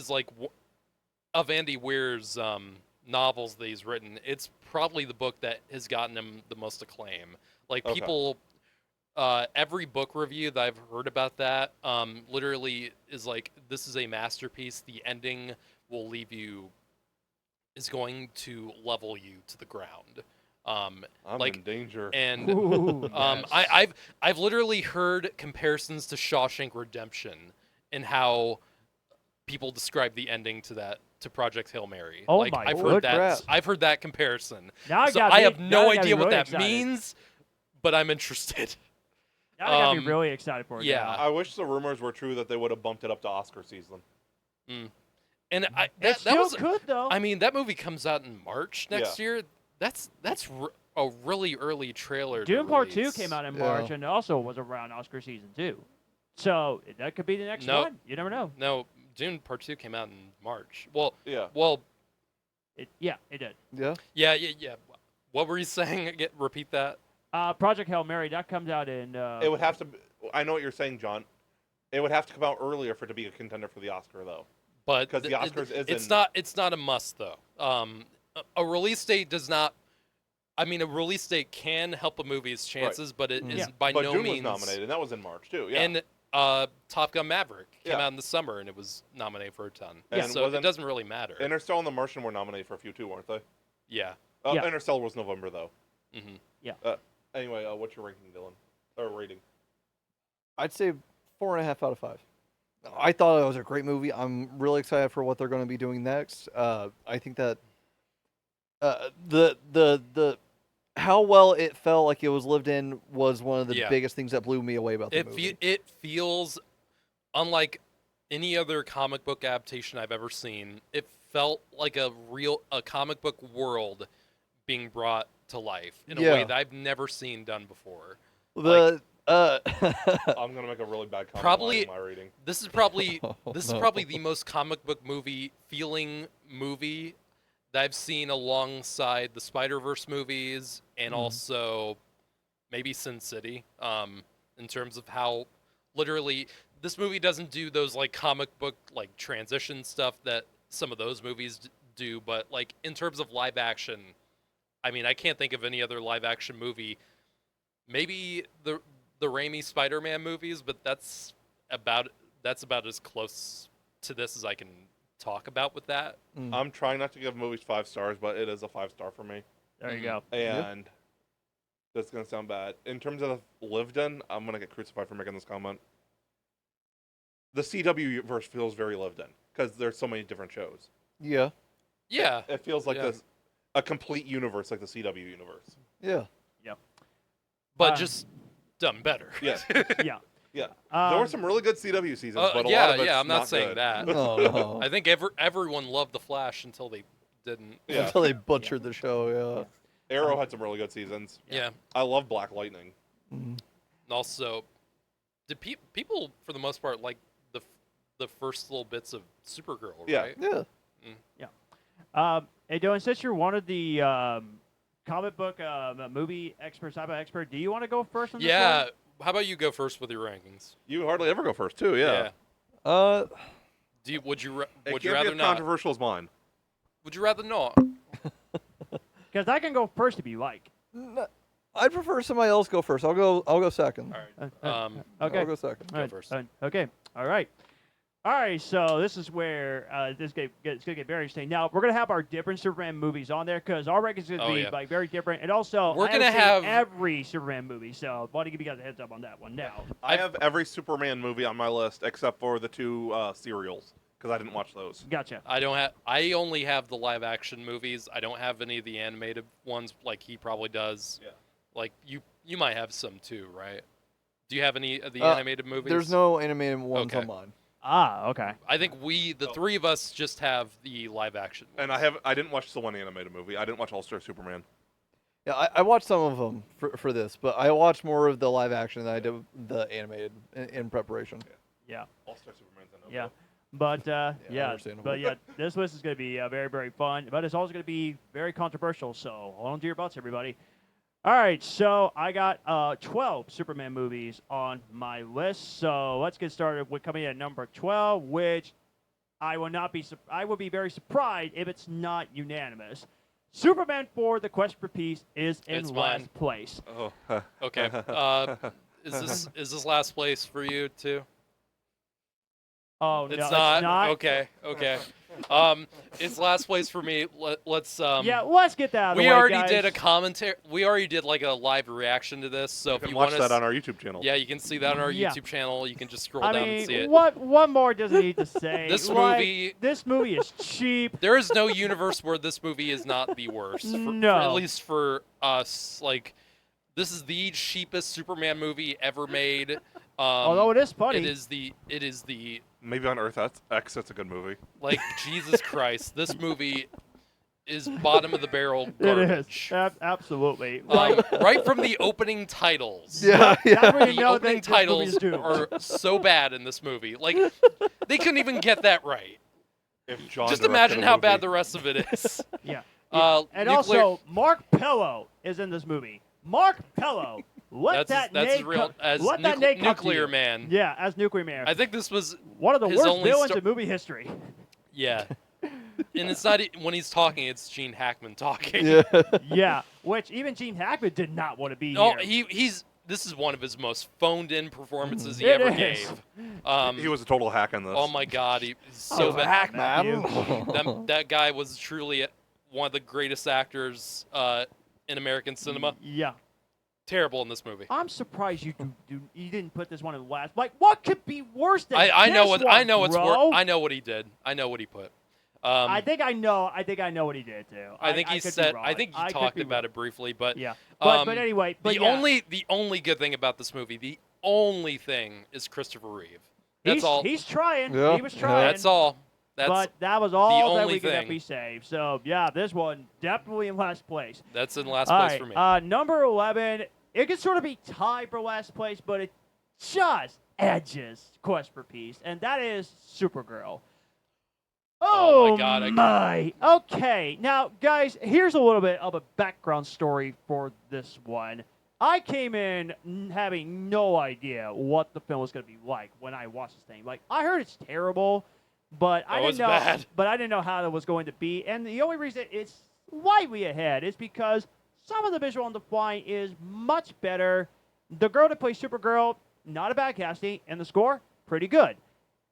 like of Andy Weir's novels that he's written. It's probably the book that has gotten him the most acclaim. Like Okay. people, every book review that I've heard about that literally is like, this is a masterpiece. The ending is going to level you to the ground. I'm Like, in danger. And Ooh, yes. I've literally heard comparisons to Shawshank Redemption and how people describe the ending to Project Hail Mary. Oh like my I've good heard that crap. I've heard that comparison. Now So got I me- have now no got me idea what really that excited. means, but I'm interested. Now I got me um, really excited for it. yeah. now. I wish the rumors were true that they would have bumped it up to Oscar season. And It that still was could though. I mean that movie comes out in March next Yeah. year. That's a really early trailer. to Dune Part 2 release. came out in Yeah. March and also was around Oscar season 2. So that could be the next No. one. You never know. No, Dune Part 2 came out in March. Well, Yeah. It did. Yeah. yeah. What were you saying? Repeat that. Project Hail Mary that comes out in. It would have to. I know what you're saying, John. It would have to come out earlier for it to be a contender for the Oscar, though. But 'Cause the Oscars it's not a must though. A release date does not. I mean, a release date can help a movie's chances, but it is by But no Dune means. was nominated, and that was in March too. Yeah. And Top Gun Maverick came Yeah. out in the summer, and it was nominated for a ton. And So it wasn't- doesn't really matter. Interstellar and The Martian were nominated for a few too, weren't they? Yeah. Yeah. Interstellar was November though. hmm Anyway, what's your ranking, Dylan? Or rating? I'd say 4.5 out of 5. I thought it was a great movie. I'm really excited for what they're going to be doing next. I think that the how well it felt like it was lived in was one of the Yeah. biggest things that blew me away about the It movie. it feels unlike any other comic book adaptation I've ever seen. It felt like a comic book world being brought to life in a way Yeah. that I've never seen done before. The I'm gonna make a really bad comment Probably- in my rating. This is probably Oh, this is no. probably the most comic book movie feeling movie that I've seen alongside the Spider-Verse movies and also maybe Sin City. In terms of how literally this movie doesn't do those like comic book like transition stuff that some of those movies do, but like in terms of live action, I mean, I can't think of any other live action movie. Maybe the Raimi Spider-Man movies, but that's about as close to this as I can talk about with that. I'm trying not to give movies 5 stars, but it is a 5-star for me. There you go. And that's gonna sound bad. In terms of lived in, I'm gonna get crucified for making this comment. The CW verse feels very lived in because there's so many different shows. yeah, Yeah, It feels like Yeah. a complete universe, like the CW universe. yeah. but just done better. Yeah, Yeah. yeah. There were some really good CW seasons, but a lot of it's I'm not not saying good. that. No. I think everyone loved The Flash until they didn't. Yeah. Until they butchered the show. Arrow had some really good seasons. Yeah. I love Black Lightning. Yeah. And also, did people for the most part like the first little bits of Supergirl? Yeah. Right? Yeah. Hey, Dylan, since you're one of the comic book movie experts, type of expert, do you want to go first on this Yeah. one? How about you go first with your rankings? You hardly ever go first, too. Yeah. Do you, would you It would you can't rather be as not? controversial as mine. Would you rather not? Because I can go first if you like. I'd prefer somebody else go first. I'll go second. All right. Okay. I'll go second. Go first. Okay. All right. All right. So this is where it's gonna get very interesting. Now we're gonna have our different Superman movies on there because our rankings is gonna be yeah. like very different, and also We're I gonna haven't seen have- every Superman movie. So I want to give you guys a heads up on that one now. I have every Superman movie on my list except for the 2 serials because I didn't watch those. Gotcha. I only have the live action movies. I don't have any of the animated ones like he probably does. Yeah. Like you might have some too, right? Do you have any of the Uh, animated movies? There's no animated ones Okay. on mine. Ah. Okay. I think the three of us just have the live action. And I didn't watch the one animated movie. I didn't watch All Star Superman. Yeah, I watched some of them for this, but I watched more of the live action than I did the animated in preparation. Yeah. All Star Superman's a no-go. Yeah. But understandable. but yeah, this list is going to be very, very fun. But it's also going to be very controversial. So hold on to your butts, everybody. All right, so I got 12 Superman movies on my list. So let's get started with coming in at number 12, which I will be very surprised if it's not unanimous. Superman 4: The Quest for Peace is in It's last mine. place. Oh. Okay. Is this last place for you too? Oh It's no, not. it's not. Okay. It's last place for me. Let's Yeah, let's get that out of the we way, already guys. did a commentary. We already did like a live reaction to this. So You if can you watch want that to, on our YouTube channel. yeah, you can see that on our Yeah. YouTube channel. You can just scroll I down and see mean, it. what more does it need to say? This Like, movie- This movie is cheap. There is no universe where this movie is not the worst. No. At least for us, like this is the cheapest Superman movie ever made. Although it is funny. It is the Maybe on Earth X, that's a good movie. like Jesus Christ. This movie is bottom of the barrel It is. garbage. Absolutely. Like, Right from the opening titles. Yeah, that's where you The know opening that this movie titles is doomed. are so bad in this movie. Like they couldn't even get that right. If John Just directed imagine a how movie- bad the rest of it is. Yeah. Uh, And nuclear- also, Mark Pello is in this movie. Mark Pello Let that name real come, as let that name come to Nuclear you. Man. Yeah, as Nuclear Man. I think this was one of the his worst only villains in movie history. Yeah. And it's not when he's talking, it's Gene Hackman talking. Yeah. Yeah, which even Gene Hackman did not want to be Oh, here. he's this is one of his most phoned-in performances he It ever is. gave. He was a total hack in this. Oh my God, he's Oh, so wow, bad. Matthew. That guy was truly one of the greatest actors in American cinema. Yeah. Terrible in this movie. I'm surprised you didn't put this one in last. Like, what could be worse than I know this what one, I know it's bro? I know what he did. I know what he put. I think I know what he did too. I think he could be said. wrong. I think he could talked be about wrong. it briefly, but Yeah. But anyway, the yeah. only good thing about this movie, the only thing is Christopher Reeve. That's all. He's trying. Yeah, He was yeah. trying. That's all. That's but that was all that only we could thing. be saved. So yeah, this one definitely in last place. that's in last All place right, for me. number 11. It could sort of be tied for last place, but it just edges Quest for Peace, and that is Supergirl. Oh my God, I my. Okay, now guys, here's a little bit of a background story for this one. I came in having no idea what the film was going to be like when I watched this thing. Like, I heard it's terrible, but I didn't it's know. bad. But I didn't know how it was going to be, and the only reason it's slightly ahead is because some of the visual on the fly is much better. The girl that plays Supergirl, not a bad casting, and the score, pretty good.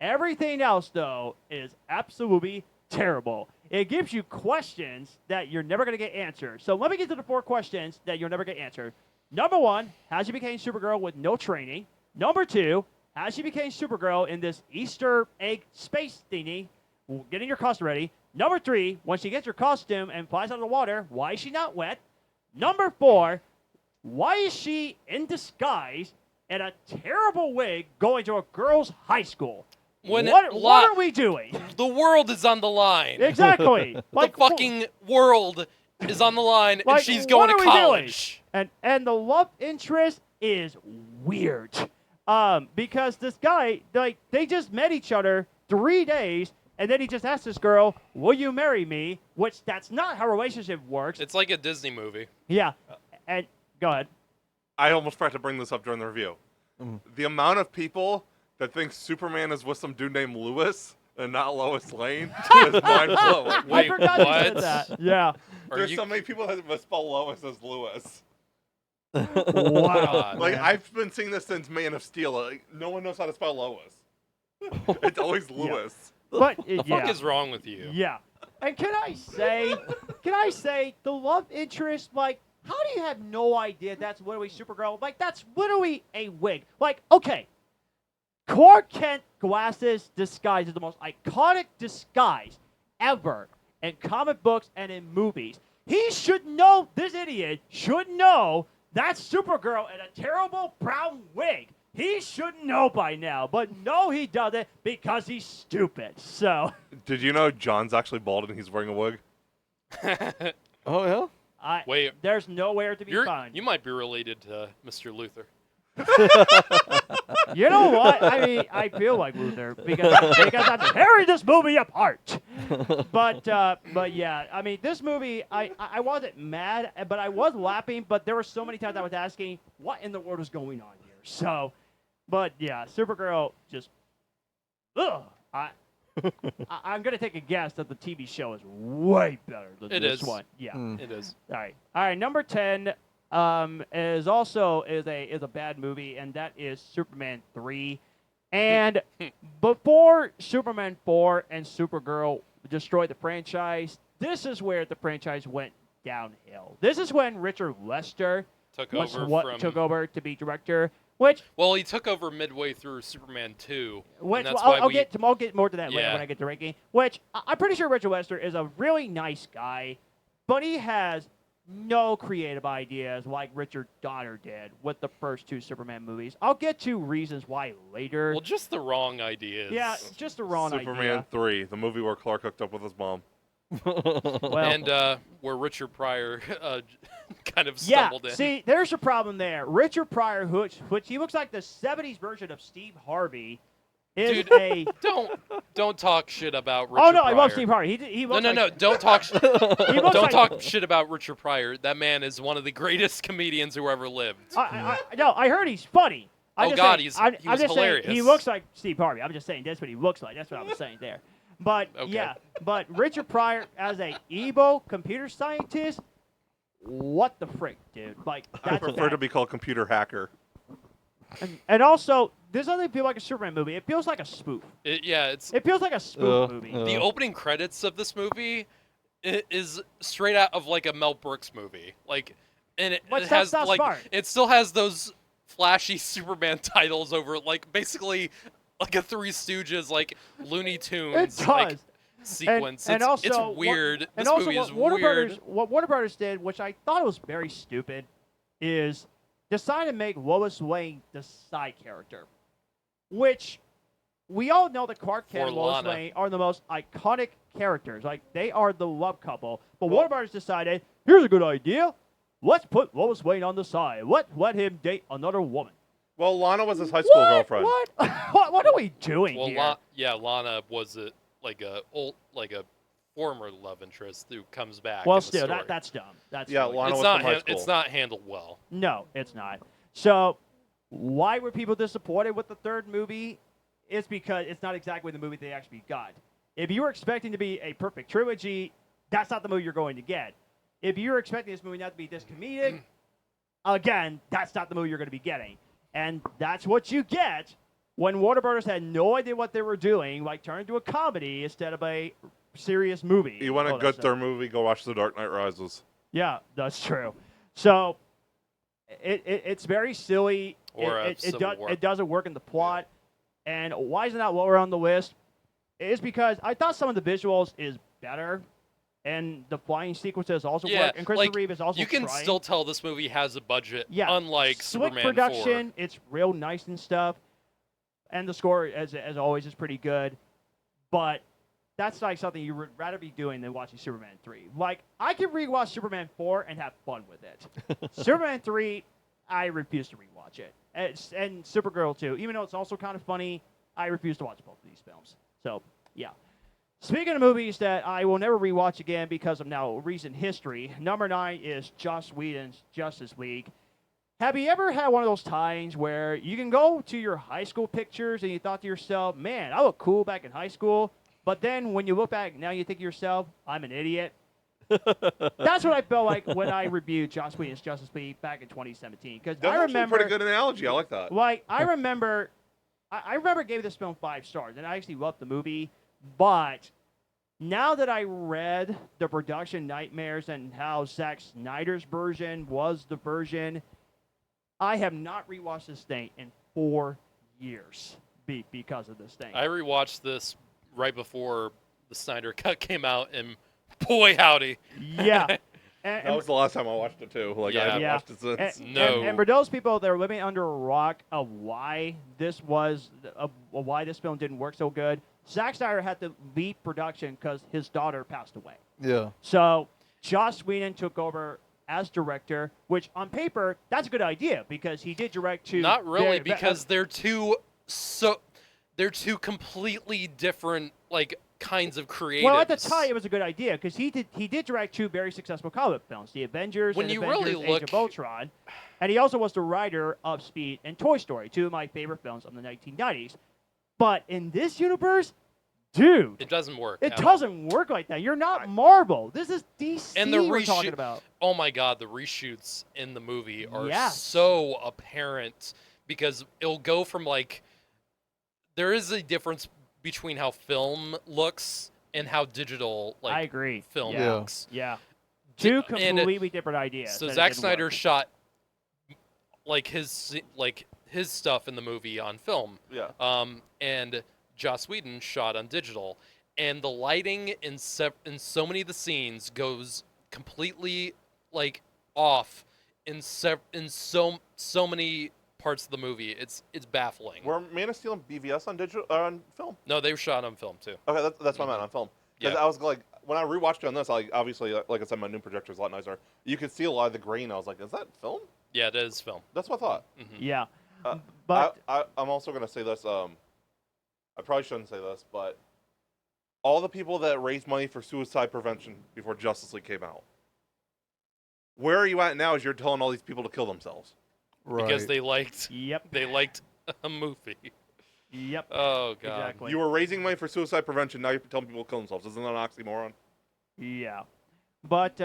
Everything else, though, is absolutely terrible. It gives you questions that you're never going to get answered. So let me get to the 4 questions that you'll never get answered. Number 1, how she became Supergirl with no training. Number 2, how she became Supergirl in this Easter egg space thingy, getting your costume ready. Number 3, when she gets her costume and flies out of the water, why is she not wet? Number 4, why is she in disguise in a terrible wig going to a girls' high school? When What are we doing? The world is on the line. Exactly. The fucking world is on the line, Like, and she's going what to are we doing? college. And the love interest is weird. Because this guy, like, they just met each other 3 days, and then he just asked this girl, "Will you marry me?" Which that's not how a relationship works. It's like a Disney movie. Yeah. And go ahead. I almost forgot to bring this up during the review. The amount of people that think Superman is with some dude named Lewis and not Lois Lane is mind blowing. Wait, I forgot you said what? that. Yeah. There's so many people that misspell Lois as Lewis. Wow. Like, man. I've been seeing this since Man of Steel. Like, no one knows how to spell Lois. It's always Lewis. But The fuck is wrong with you? Yeah. And can I say, the love interest, like, how do you have no idea that's literally Supergirl? Like, that's literally a wig. Like, okay, Clark Kent glasses disguise is the most iconic disguise ever in comic books and in movies. He should know, this idiot should know that's Supergirl in a terrible brown wig. He should know by now, but no, he doesn't because he's stupid. So, Did you know John's actually bald and he's wearing a wig? Oh yeah. Wait, there's nowhere to be found. you might be related to Mr. Luther. You know what? I mean, I feel like Luther because I'm tearing this movie apart. But yeah, I mean, this movie, I wasn't mad, but I was laughing. But there were so many times I was asking, what in the world is going on here? So, but yeah, Supergirl just, ugh. I'm gonna take a guess that the TV show is way better than this one. Yeah, It is. All right. Number 10 is a bad movie, and that is Superman 3. And before Superman 4 and Supergirl destroyed the franchise, this is where the franchise went downhill. This is when Richard Lester Took took over to be director. Which, well, he took over midway through Superman 2. which and that's well, why I'll get more to that later Yeah. when I get to ranking. Which I'm pretty sure Richard Lester is a really nice guy, but he has no creative ideas like Richard Donner did with the first 2 Superman movies. I'll get to reasons why later. Well, just the wrong ideas. Yeah, just the wrong Superman idea. 3, the movie where Clark hooked up with his mom. Well, And where Richard Pryor kind of yeah, stumbled in. see, there's a problem there. Richard Pryor, which he looks like the 70s version of Steve Harvey, is Dude, a. don't talk shit about Richard Oh no, Pryor. I love Steve Harvey. He No, looks no, like, no! Don't talk. He looks Don't like, talk shit about Richard Pryor. That man is one of the greatest comedians who ever lived. No, I heard he's funny. I'm Oh, just God, saying, he was I'm just hilarious. saying he looks like Steve Harvey. I'm just saying that's what he looks like. That's what I was saying there. But Okay. yeah, but Richard Pryor as a Ebo computer scientist, what the frick, dude? Like I that's prefer bad. to be called computer hacker. And also, this doesn't feel like a Superman movie. It feels like a spoof. It's It feels like a spoof movie. the opening credits of this movie is straight out of like a Mel Brooks movie. Like, and it But has that's not like smart. it still has those flashy Superman titles over it, like basically like a Three Stooges like Looney Tunes It does. like sequence. And also, it's weird. And This also, movie what is Warner weird. Brothers, what Warner Brothers did, which I thought was very stupid, is decide to make Lois Lane the side character, which we all know that Clark Kent For and Lois Lana. Lane are the most iconic characters. Like they are the love couple. But Warner Brothers decided, here's a good idea. Let's put Lois Lane on the side. Let him date another woman. Well, Lana was his high school girlfriend. What are we doing Well, here? Lana was like a former love interest who comes back. Well, in the still, story. that's dumb. That's Yeah, silly. Lana it's was not from high school. it's not handled well. No, it's not. So, why were people disappointed with the third movie? It's because it's not exactly the movie they actually got. If you were expecting to be a perfect trilogy, that's not the movie you're going to get. If you're expecting this movie not to be this comedic, again, that's not the movie you're going to be getting. And that's what you get when Warner Brothers had no idea what they were doing, like turn into a comedy instead of a serious movie. You want a Oh, good that's third movie? Go watch The Dark Knight Rises. Yeah, that's true. So it's very silly. Or it Civil War. it doesn't work in the plot. And why is it not lower on the list? It's because I thought some of the visuals is better, and the flying sequences also Yeah, work. And Christopher like, Reeve is also you can trying. still tell this movie has a budget, Yeah, unlike slick Superman production. It's real nice and stuff, and the score, as always, is pretty good. But that's like something you would rather be doing than watching Superman 3. Like, I can rewatch Superman 4 and have fun with it. Superman 3, I refuse to rewatch it. And Supergirl 2, even though it's also kind of funny, I refuse to watch both of these films. So, yeah. Speaking of movies that I will never rewatch again because of now recent history, number 9 is Joss Whedon's Justice League. Have you ever had one of those times where you can go to your high school pictures and you thought to yourself, man, I look cool back in high school, but then when you look back now you think to yourself, I'm an idiot? That's what I felt like when I reviewed Joss Whedon's Justice League back in 2017. Because That's I actually a remember, pretty good analogy. I like that. like, I remember gave this film 5 stars, and I actually loved the movie. But now that I read the production nightmares and how Zack Snyder's version was the version, I have not rewatched this thing in 4 years because of this thing. I rewatched this right before the Snyder Cut came out, and boy howdy. Yeah. And, That was the last time I watched it too. Like I haven't Yeah. watched it since. No. And for those people that are living under a rock of why this film didn't work so good, Zack Snyder had to leave production because his daughter passed away. Yeah. So Joss Whedon took over as director, which on paper that's a good idea because he did direct to. Not really, because they're two completely different kinds of creatives. Well, at the time it was a good idea because he did direct 2 very successful comic films, The Avengers When and you Avengers really Age look- of Ultron, and he also was the writer of Speed and Toy Story, 2 of my favorite films of the 1990s. But in this universe, dude, It doesn't work. it at all. doesn't work like that. You're not Marvel. This is DC And the we're talking about. Oh my god, the reshoots in the movie are Yes. so apparent because it'll go from there is a difference between how film looks and how digital I agree. film Yeah. looks. Yeah. D- 2 and, completely different ideas. So that it Zack didn't Snyder work. shot his stuff in the movie on film. Yeah. And Joss Whedon shot on digital, and the lighting in so many of the scenes goes completely off in so many parts of the movie. It's baffling. Were Man of Steel and BVS on digital on film? No, they were shot on film too. Okay, that's what I meant on film. Because Yeah. I was like, when I rewatched it on this, obviously, like I said, my new projector is a lot nicer. You could see a lot of the grain. I was like, is that film? Yeah, it is film. That's what I thought. Mhm. Yeah. Uh, But I'm also gonna say this. I probably shouldn't say this, but all the people that raised money for suicide prevention before Justice League came out, where are you at now as you're telling all these people to kill themselves? Right. Because they liked Yep. a movie. Yep. Oh god. Exactly. You were raising money for suicide prevention, now you're telling people to kill themselves. Isn't that an oxymoron? Yeah. But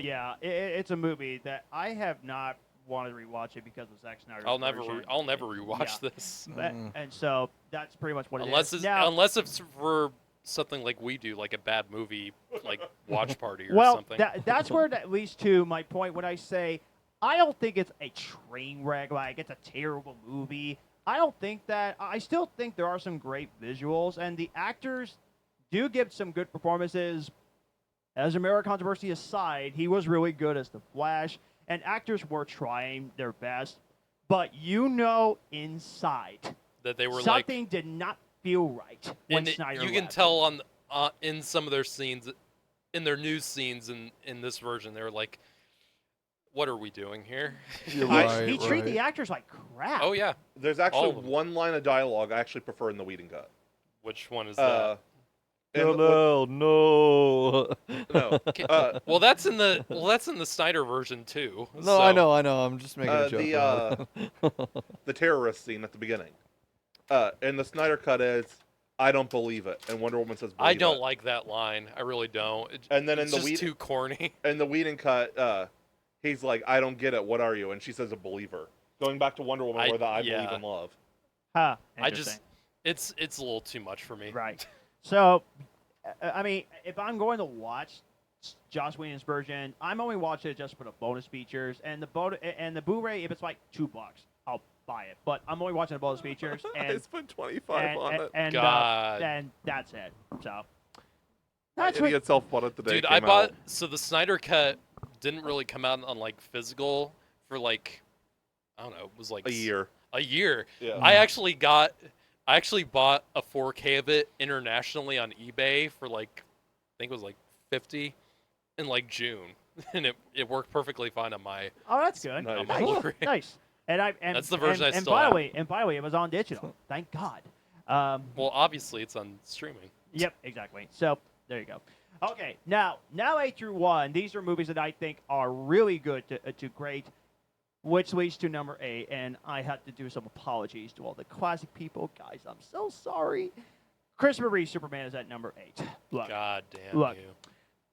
yeah, it's a movie that I have not wanted to rewatch it because of Zack Snyder's I'll never rewatch Yeah. this. And so that's pretty much what Unless it it's is. Now, unless it's for something like we do, like a bad movie, like watch party or well, something. that's where that leads to my point when I say I don't think it's a train wreck, like it's a terrible movie. I don't think that. I still think there are some great visuals, and the actors do give some good performances. As a mirror controversy aside, he was really good as the Flash, and actors were trying their best. But inside that they were something did not feel right when and Snyder you can left. tell on in some of their scenes, in their news scenes in this version, they were like, "What are we doing here?" You're He right, treated the right. actors like crap. Oh yeah. There's All actually of them. one line of dialogue I actually prefer in the Whedon cut. Which one is Uh, that? and No, no. no. Well, that's in the Snyder version too. No, so. I know. I'm just making a joke. the about it. the terrorist scene at the beginning. And the Snyder cut is, I don't believe it, and Wonder Woman says, I believe don't it. like that line. I really don't. And then in It's the just Whedon, too corny. in the Whedon cut, he's like, I don't get it. What are you? And she says, a believer. Going back to Wonder Woman, where the I believe in love. Huh. I just Interesting. it's a little too much for me. Right. So, I mean, if I'm going to watch Joss Whedon's version, I'm only watching it just for the bonus features and the Blu-ray. If it's like $2, I'll buy it. But I'm only watching the bonus features, I and spent 25 on it. God. and that's it. So My that's what. idiot self bought it the day Dude, it I came bought out. so the Snyder cut didn't really come out on like physical for like I don't know, it was like A year. A year. Yeah. I actually bought a 4K of it internationally on eBay for like I think it was like 50 in like June. And it worked perfectly fine on my Oh, that's good. Nice. on my Nice. Blu-ray. Nice. And That's the version I and still by have. the way, it was on digital. Thank God. Well, obviously it's on streaming. Yep, exactly. So there you go. Okay, now A through 1. These are movies that I think are really good to great, which leads to number 8. And I have to do some apologies to all the classic people, guys. I'm so sorry. Christopher Reeve Superman is at number 8. Look, God damn Look. you.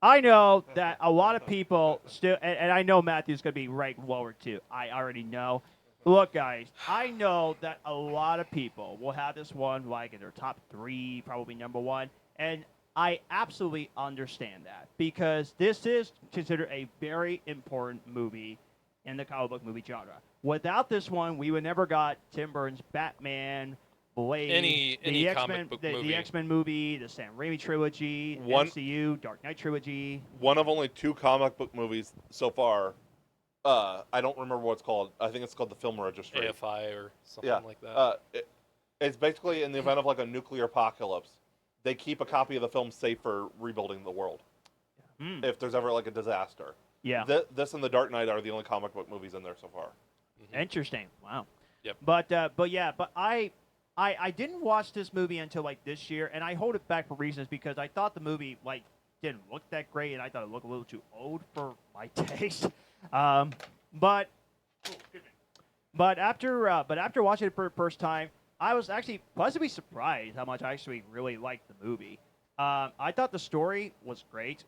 I know that a lot of people still, and I know Matthew's going to be ranked lower too. I already know. Look, guys, I know that a lot of people will have this one like in their top 3, probably number 1, and I absolutely understand that because this is considered a very important movie in the comic book movie genre. Without this one, we would never got Tim Burton's Batman, Blade, Any the comic X-Men, book the movie. X-Men movie, the Sam Raimi trilogy, One- MCU, Dark Knight trilogy. One of only 2 comic book movies so far. I don't remember what it's called. I think it's called the Film Registry. AFI or something Yeah. like that. It's basically in the event of like a nuclear apocalypse, they keep a copy of the film safe for rebuilding the world Hmm. if there's ever like a disaster. Yeah. This and The Dark Knight are the only comic book movies in there so far. Interesting. Wow. Yep. But I didn't watch this movie until like this year, and I hold it back for reasons because I thought the movie like didn't look that great, and I thought it looked a little too old for my taste. But after watching it for the first time, I was actually pleasantly surprised how much I actually really liked the movie. I thought the story was great.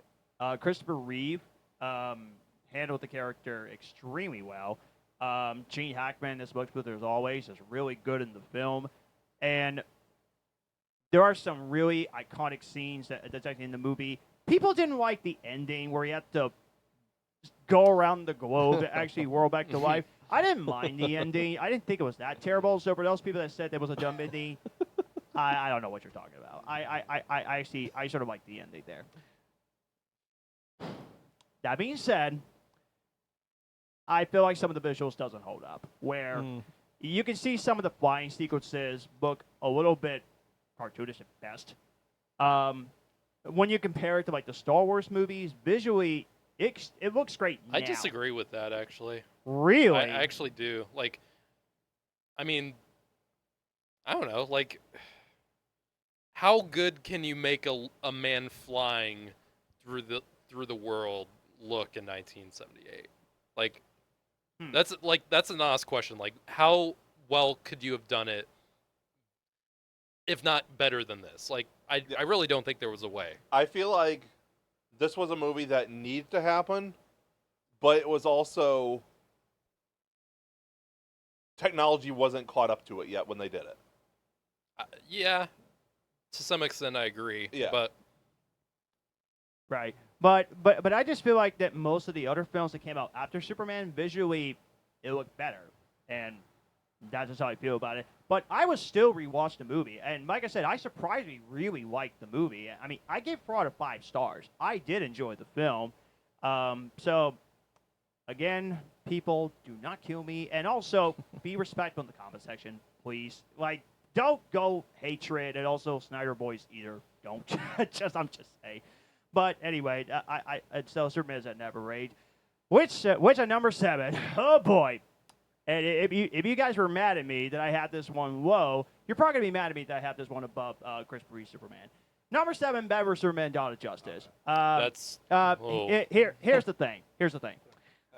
Christopher Reeve handled the character extremely well. Gene Hackman, as much as always, is really good in the film, and there are some really iconic scenes that's actually in the movie. People didn't like the ending where he had to go around the globe to actually whirl back to life. I didn't mind the ending. I didn't think it was that terrible. So for those people that said there was a dumb ending, I don't know what you're talking about. I sort of like the ending there. That being said, I feel like some of the visuals doesn't hold up. Where you can see some of the flying sequences look a little bit cartoonish at best. When you compare it to like the Star Wars movies, visually it looks great now. I disagree with that actually. Really? I actually do. Like, I mean, I don't know. Like, how good can you make a man flying through the world look in 1978? Like, that's an honest question. Like, how well could you have done it, if not better than this? Like, I really don't think there was a way. I feel like this was a movie that needed to happen, but it was also technology wasn't caught up to it yet when they did it. Yeah, to some extent, I agree. Yeah. But Right. But I just feel like that most of the other films that came out after Superman, visually, it looked better. And that's just how I feel about it. But I was still rewatch the movie. And like I said, I surprisingly really liked the movie. I mean, I gave 4 out of 5 stars. I did enjoy the film. So, again, people, do not kill me. And also, be respectful in the comment section, please. Like, don't go hatred. And also, Snyder Boys either. Don't. I'm just saying. But anyway, I so Superman is at never rate. Which at number 7? Oh boy! And if you guys were mad at me that I had this one low, you're probably gonna be mad at me that I have this one above Christopher Reeve Superman. Number 7, Batman vs Superman: Dawn of Justice. that's Here's the thing.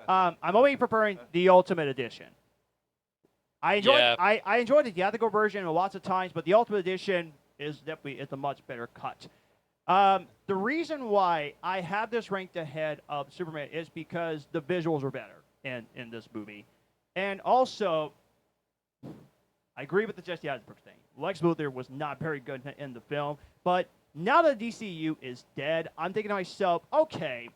I'm only preferring the Ultimate Edition. I enjoyed the theatrical version lots of times, but the Ultimate Edition is definitely a much better cut. The reason why I have this ranked ahead of Superman is because the visuals are better in this movie. And also, I agree with the Jesse Eisenberg thing. Lex Luthor was not very good in the film, but now that DCU is dead, I'm thinking to myself, okay,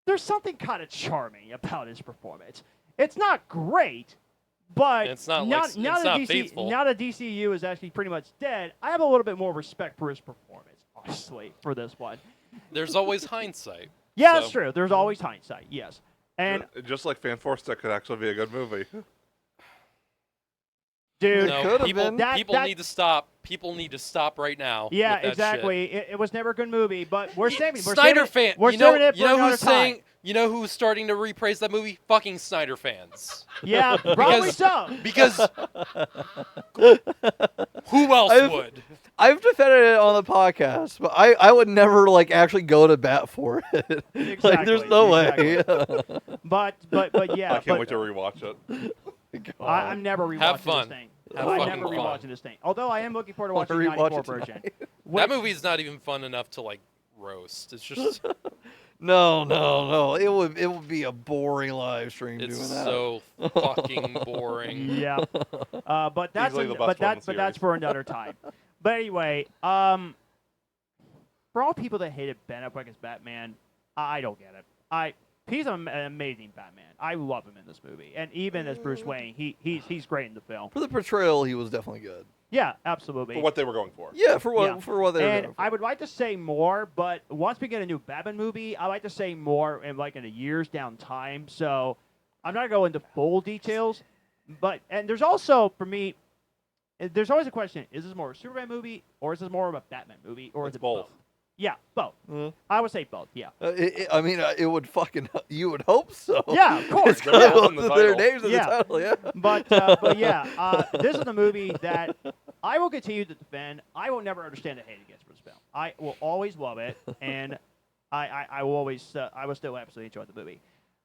there's something kind of charming about his performance. It's not great, but it's not now that faithful. Now that DCU is actually pretty much dead, I have a little bit more respect for his performance, honestly, for this one. There's always hindsight. Yeah, so. that's true. There's always hindsight, yes. And Just like Fan Force, that could actually be a good movie. dude, No, could've people been. people need to stop. People need to stop right now. yeah, with that exactly. shit. It was never a good movie, but we're saving. We're Snyder saving, fan. We're you know, saving it for you know another who's time. saying? You know who's starting to repraise that movie? Fucking Snyder fans. Yeah, probably so. Because who else would? I've defended it on the podcast, but I would never like actually go to bat for it. Like, there's no way. But yeah, I can't wait to rewatch it. I'm never rewatching Have fun. this thing. Have I'm fucking never fun. rewatching this thing. Although I am looking forward to watching the Rewatch 94 it version. That movie's not even fun enough to like roast. It's just No. It would be a boring live stream it's doing that. so fucking boring. Yeah. But that's Easily the best one in the but that's series. for another time. But anyway, for all people that hated Ben Affleck as Batman, I don't get it. He's an amazing Batman. I love him in this movie, and even as Bruce Wayne, he's great in the film. For the portrayal, he was definitely good. Yeah, absolutely. For what they were going for. Yeah, for what Yeah. for what they were And doing. I would like to say more, but once we get a new Batman movie, I like to say more in a years down time. So I'm not going into full details, and there's also for me, there's always a question: is this more a Superman movie or is this more of a Batman movie, or is It's it both. Yeah, both. Mhm. I would say both. Yeah. I mean, it would fucking. You would hope so. Yeah, of course. It's They're got both in the their title. names in Yeah. the title. Yeah. But yeah, this is a movie that I will continue to defend. I will never understand the hate against this film. I will always love it, and I will always I will still absolutely enjoy the movie.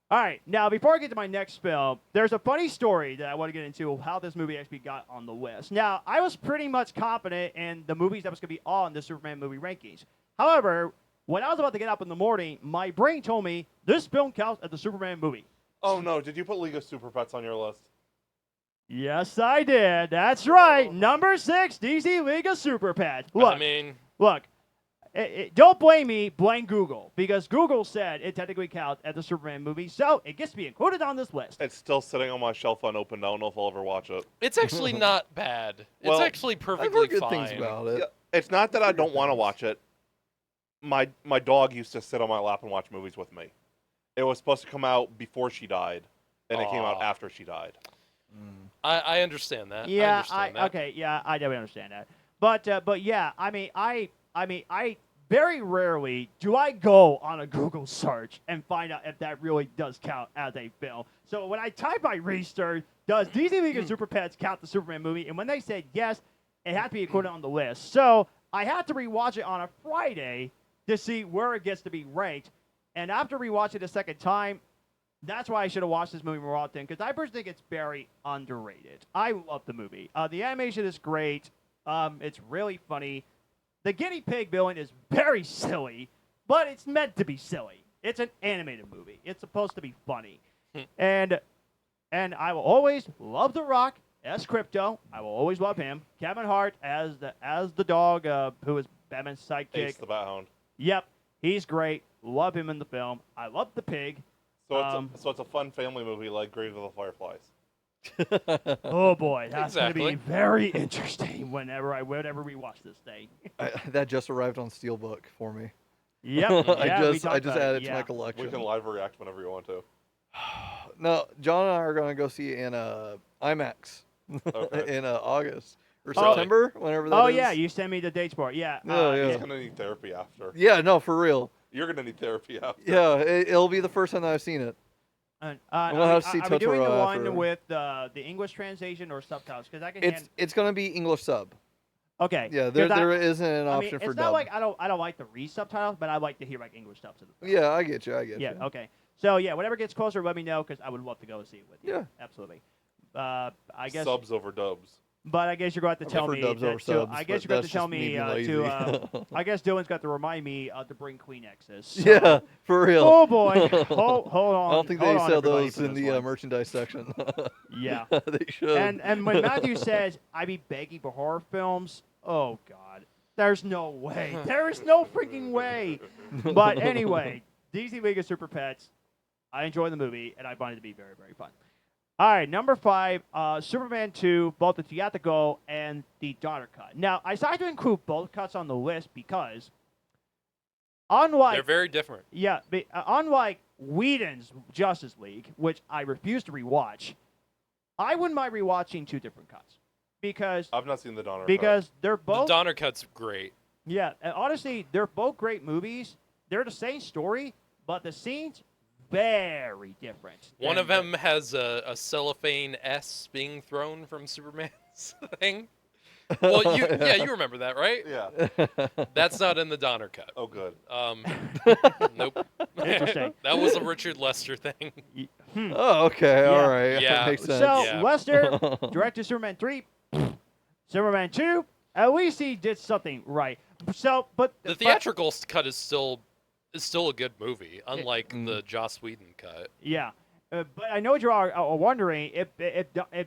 All right, now before I get to my next film, there's a funny story that I want to get into of how this movie actually got on the list. Now, I was pretty much confident in the movies that was going to be on the Superman movie rankings. However, when I was about to get up in the morning, my brain told me this film counts as the Superman movie. Oh no, did you put League of Super Pets on your list? Yes, I did. That's right. Number 6, DC League of Super Pets. I mean, Look, don't blame me, blame Google, because Google said it technically counts as a Superman movie, so it gets to be included on this list. It's still sitting on my shelf unopened. I don't know if I'll ever watch it. it's actually not bad. Well, it's actually I've perfectly heard good fine. things about it. Yeah, it's not that I don't want to watch it. My dog used to sit on my lap and watch movies with me. It was supposed to come out before she died, and it came out Aw. after she died. I understand that. Yeah, I understand that. okay, yeah, I definitely understand that. But yeah, I mean, I very rarely do I go on a Google search and find out if that really does count as a film. So when I type my research, does DC League of Super Pets count the Superman movie? And when they said yes, it had to be included on the list. So I had to rewatch it on a Friday to see where it gets to be ranked. And after rewatching it a second time, that's why I should have watched this movie more often, because I personally think it's very underrated. I love the movie. The animation is great. It's really funny. The guinea pig villain is very silly, but it's meant to be silly. It's an animated movie. It's supposed to be funny. and I will always love The Rock as Crypto. I will always love him. Kevin Hart as the dog, who is Batman's sidekick. Ace the Bat Hound. Yep, he's great. Love him in the film. I love the pig. So it's a fun family movie like Grave of the Fireflies. Oh boy, that's Exactly. going to be very interesting whenever we watch this thing. That just arrived on Steelbook for me. Yep. I we just talked about added it. to my We collection. can live react whenever you want to. No, John and I are gonna go see it in IMAX Okay. in August or Oh. September, whenever that is. Oh yeah, you sent me the dates for it. Yeah. Oh, yeah. He's gonna need therapy after. Yeah, no, for real. You're gonna need therapy after. Yeah, it'll be the first time that I've seen it. We'll have to see are we doing the Totoro one after. with the English translation or subtitles? Because I can. It's gonna be English sub. Okay. Yeah, 'cause there isn't an I mean, option for it's dub. not like I don't like the read subtitles, but I like to hear like English stuff to the. Yeah, I get you. Yeah. Okay. So yeah, whenever it gets closer, let me know because I would love to go see it with you. Yeah. Absolutely. I guess. Subs over dubs. But I guess you're going to have to tell prefer me. dubs over to, subs, I guess but you're going to that's tell just me me being lazy. I guess Dylan's got to remind me to bring Kleenexes. So- Yeah, for real. Oh boy. Hold on. I don't think Hold they on, sell everybody, those for in this the one. merchandise section. Yeah. They should. And when Matthew says I be begging for horror films, oh god, there's no way. There is no freaking way. But anyway, DC League of Super Pets. I enjoy the movie, and I find it to be very, very fun. All right, number 5, Superman 2, both the theatrical and the daughter cut. Now, I decided to include both cuts on the list because, unlike They're very different. unlike Whedon's Justice League, which I refuse to rewatch, I wouldn't mind rewatching two different cuts because I've not seen the Donner. they're both The Donner cut's great. yeah, and honestly, they're both great movies. They're the same story, but the scenes very different. One than of them has a cellophane S being thrown from Superman's thing. Well, you remember that, right? Yeah. That's not in the Donner cut. Oh, good. Nope. Interesting. That was a Richard Lester thing. Oh, okay, Yeah. all right. Yeah. That makes sense. So Yeah. Lester directed Superman 3, Superman 2. At least he did something right. So, but The theatrical cut is still a good movie, unlike the Joss Whedon cut. Yeah. But I know what you're all wondering. If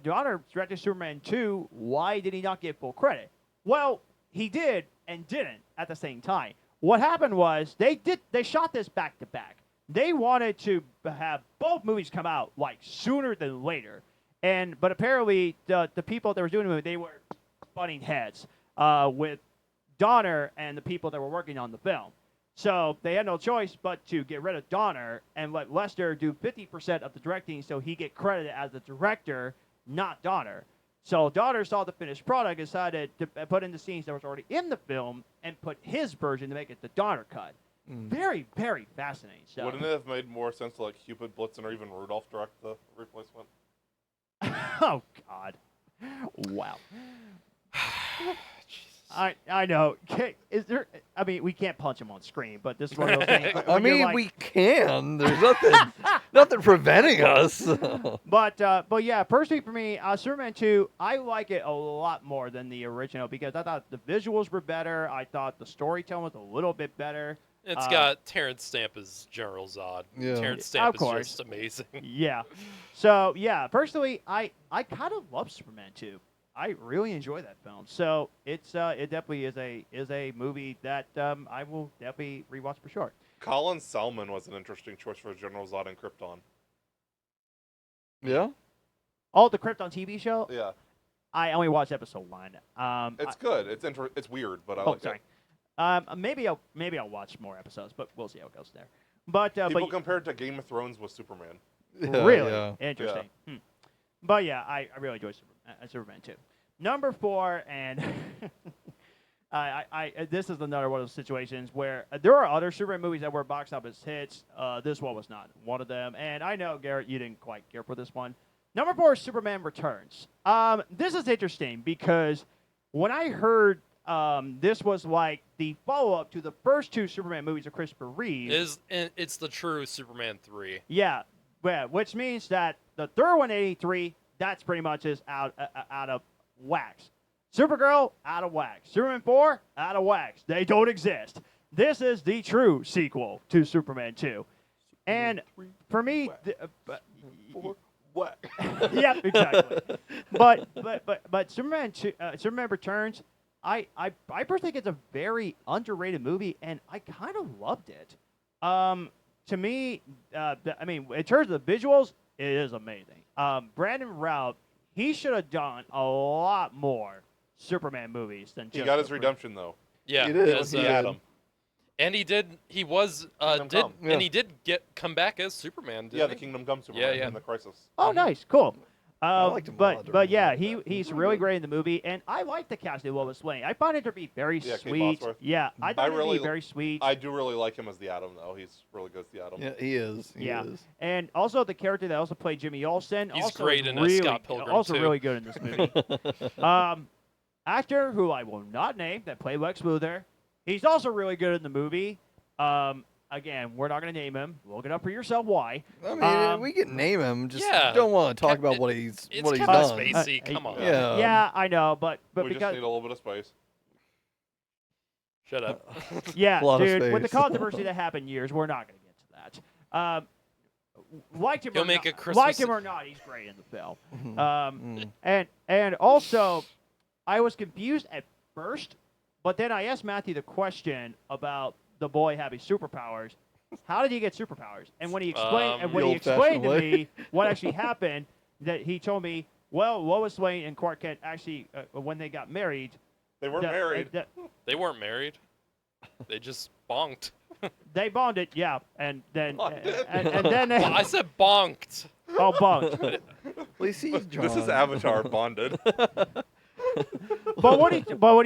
Donner directed Superman 2, why did he not get full credit? Well, he did and didn't at the same time. What happened was they shot this back to back. They wanted to have both movies come out like sooner than later, but apparently the people that were doing the movie, they were butting heads with Donner and the people that were working on the film. So they had no choice but to get rid of Donner and let Lester do 50% of the directing so he get credited as the director, not Donner. So Donner saw the finished product, decided to put in the scenes that was already in the film and put his version to make it the Donner cut. Very, very fascinating stuff. Wouldn't it have made more sense to let Cupid, Blitzen, or even Rudolph direct the replacement? Oh, God. Wow. I know. Is there? I mean, we can't punch him on screen, but this is one of those things. I when you're mean, like- we can. There's nothing preventing us. But yeah, personally for me, Superman 2, I like it a lot more than the original because I thought the visuals were better. I thought the storytelling was a little bit better. It's got Terrence Stamp as General Zod. Yeah. Terrence Stamp Of course. is just amazing. Yeah. So yeah, personally, I kind of love Superman 2. I really enjoy that film. So it definitely is a movie that I will definitely rewatch for sure. Colin Salmon was an interesting choice for General Zod and Krypton. Yeah. Oh, the Krypton TV show. Yeah, I only watched episode 1. it's good. It's weird, but I Oh, like sorry. it. Maybe I'll watch more episodes, but we'll see how it goes there. But People compared to Game of Thrones with Superman. Yeah, really yeah. interesting. But yeah, I really enjoy Superman 2. Number 4, and this is another one of those situations where there are other Superman movies that were box office hits. This one was not one of them, and I know Garrett, you didn't quite care for this one. Number 4 is Superman Returns. This is interesting because when I heard this was like the follow-up to the first two Superman movies of Christopher Reeve. It's the true Superman 3. Yeah, which means that the third one, 83, that's pretty much is out of wax. Supergirl, out of wax. Superman 4, out of wax. They don't exist. This is the true sequel to Superman 2. And for me, What? yeah, exactly. But Superman Returns, I personally think it's a very underrated movie, and I kind of loved it. To me, I mean, in terms of the visuals, it is amazing. Brandon Routh, he should have done a lot more Superman movies than just He got his the first. redemption though. Yeah, He did, as, he He did. Adam. and he did. He was Kingdom did, Come. Yeah. and he did come back as Superman. Didn't Yeah, he? the Kingdom Come Superman yeah. in the Crisis. Oh, nice, cool. liked him a lot But during yeah, that. he's really great in the movie, and I like the casting of Lois Lane. I find it to be very Yeah, Kate sweet. Bosworth. Yeah, I thought it to really- be very sweet. I do really like him as the Atom though. He's really good as the Atom. Yeah, he is. He Yeah. is. And also the character that also played Jimmy Olsen. He's also great in really, Scott Pilgrim, Also too. really good in this movie. Actor who I will not name that played Lex Luthor. He's also really good in the movie. Again, we're not going to name him. Look it up for yourself why. I mean, Um, we can name him. Just yeah. don't want to talk about It- what he's It's what he's Kevin done. Spacey. Come on. Yeah. Yeah, I know, but we because just need a little bit of space. Shut up. yeah, A lot of dude, with the space. controversy that happened years, we're not going to get to that. Liked him He'll or make not, a Christmas- liked him or not, he's great in the film. Mm. And also, I was confused at first, but then I asked Matthew the question about the boy having superpowers. How did he get superpowers? And when he explained, The to old-fashioned way. me what actually happened, that he told me, well, Lois Lane and Clark Kent actually, when they got married, They weren't the- married. They weren't married. They just bonked. they bonded, yeah, and then Bonded. and then they Well, I said bonked. oh bonked. At least he's John. This is Avatar bonded. But when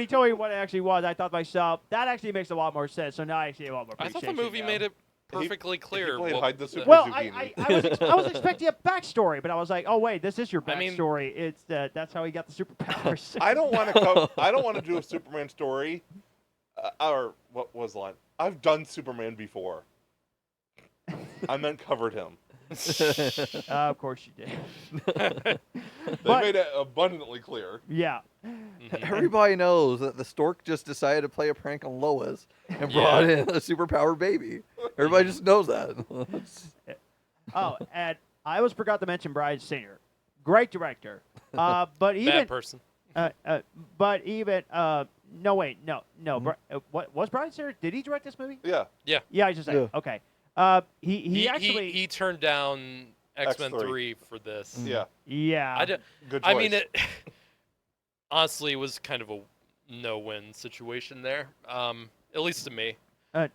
he told me what it actually was, I thought to myself, that actually makes a lot more sense. So now I actually have a lot more I thought the appreciation movie now. made it perfectly clear. played what Hide the Super- Well, Zucchini. I was expecting a backstory, but I was like, oh wait, this is your I mean- backstory. It's that's how he got the superpowers. I don't want to. I don't want to do a Superman story, or what was the line? I've done Superman before. I meant covered him. Of course you did. They But- made it abundantly clear. Yeah. Mhm. Everybody knows that the stork just decided to play a prank on Lois and brought in a superpowered baby. Everybody just knows that. Oh, and I almost forgot to mention Bryan Singer, great director. But even Bad person. no wait, no. What was Bryan Singer? Did he direct this movie? Yeah. Yeah, I just said Yeah. okay. He actually he turned down X-Men X3. 3 for this. Yeah. yeah. I, don't- Good choice. I mean, it honestly was kind of a no-win situation there. At least to me.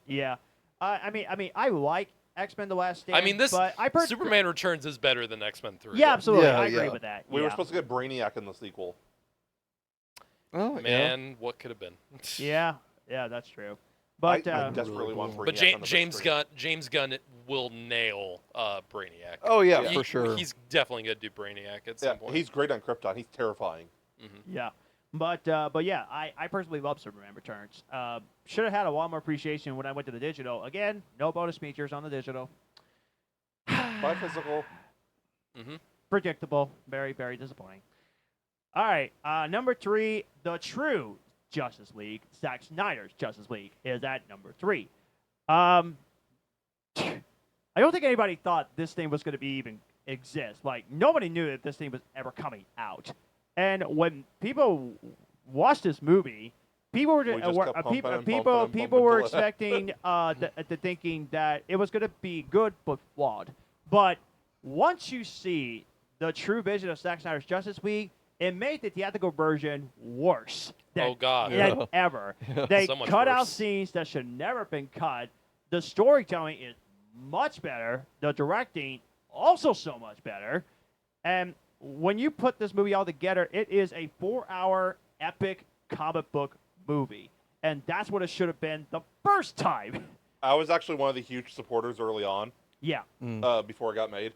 Yeah. I mean, I like X-Men: The Last Stand. I mean, this but Superman Returns is better than X-Men 3. Yeah, absolutely. Yeah, I agree yeah. with that. we yeah. were supposed to get Brainiac in the sequel. Oh, yeah. Man, what could have been? Yeah, that's true. But I desperately Really want cool. Brainiac But on the big James screen. Gunn will nail Brainiac. Oh, yeah, He- for sure. He's definitely gonna do Brainiac at Yeah, some point. he's great on Krypton. He's terrifying. yeah. But yeah, I personally love Superman Returns. Should have had a lot more appreciation when I went to the digital. Again, no bonus features on the digital. By physical. Predictable. Very, very disappointing. All right. Number 3, the true Justice League, Zack Snyder's Justice League, is at number 3. I don't think anybody thought this thing was going to be even exist. Like, nobody knew that this thing was ever coming out. And when people watched this movie, people were, We just kept pumping and pumping people and people were pumping till it- expecting the thinking that it was going to be good but flawed. But once you see the true vision of Zack Snyder's Justice League, it made the theatrical version worse than, Oh, God. than Yeah. ever. They So much cut out worse. scenes that should never have been cut. The storytelling is much better. The directing also so much better. And when you put this movie all together, it is a 4-hour epic comic book movie. And that's what it should have been the first time. I was actually one of the huge supporters early on, Yeah. before it got made.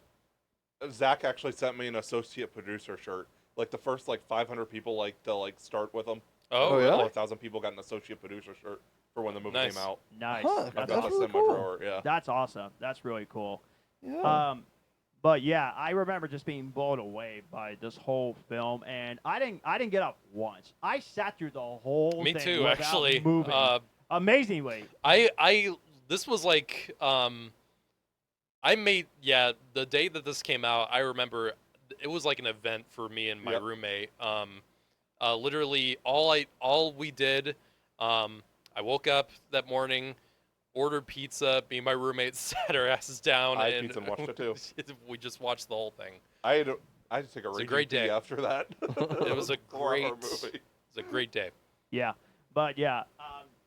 Zach actually sent me an associate producer shirt. Like the first 500 people to start with him. Oh, yeah? A really? 1,000 people got an associate producer shirt for when the movie Nice. came out. Nice. Huh, I've That's got that's this really in my cool. drawer. Yeah. That's awesome. That's really cool. Yeah. But yeah, I remember just being blown away by this whole film, and I didn't get up once. I sat through the whole Me thing too, without actually. moving. Amazingly. This was like I made the day that this came out. I remember it was like an event for me and my Yep. roommate. Literally all we did. I woke up that morning, ordered pizza. Me and my roommate sat our asses down, I had and pizza and watched it too. we just watched the whole thing. I had to take a It's a raging great pee day. after that. It was a 4-hour great, movie. it's a great day. Yeah. But yeah,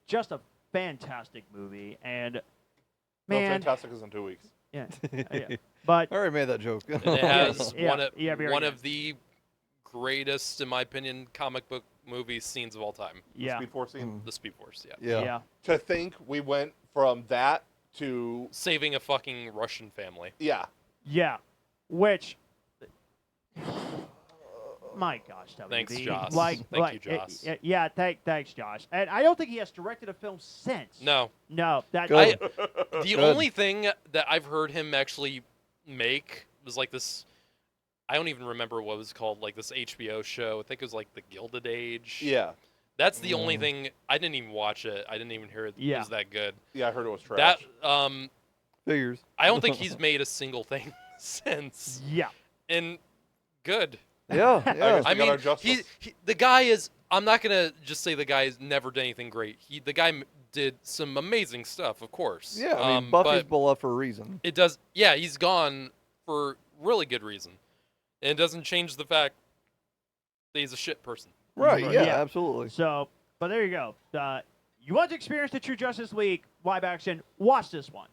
just a fantastic movie, and No, man, Fantastic is in 2 weeks. yeah. But I already made that joke. And it has yeah, one of yeah, very one good. of the greatest, in my opinion, comic book movie scenes of all time. yeah, Speed Force scene. The Speed Force, yeah. Yeah. yeah, To think we went from that to Saving a fucking Russian family. yeah. yeah. Which, my gosh, WB. Thanks, Joss. Like, Thank like, you, Joss. yeah, thanks, Josh. And I don't think he has directed a film since. No, No, that. Good. the Good. only thing that I've heard him actually make was like this. I don't even remember what it was called, like this HBO show. I think it was like The Gilded Age. Yeah. That's the only thing. I didn't even watch it. I didn't even hear it Yeah. was that good. Yeah, I heard it was trash. That Figures. I don't think he's made a single thing since. Yeah. And good. Yeah. I Yeah. guess- I We got our mean, justice. the guy is. I'm not gonna just say the guy's never done anything great. The guy did some amazing stuff, of course. Yeah. I mean, Buffy's but beloved for a reason. it does. Yeah, he's gone for really good reason, and it doesn't change the fact that he's a shit person. Right. Right. Yeah. Yeah. Absolutely. So, but there you go. You want to experience the true Justice League live action? Watch this one.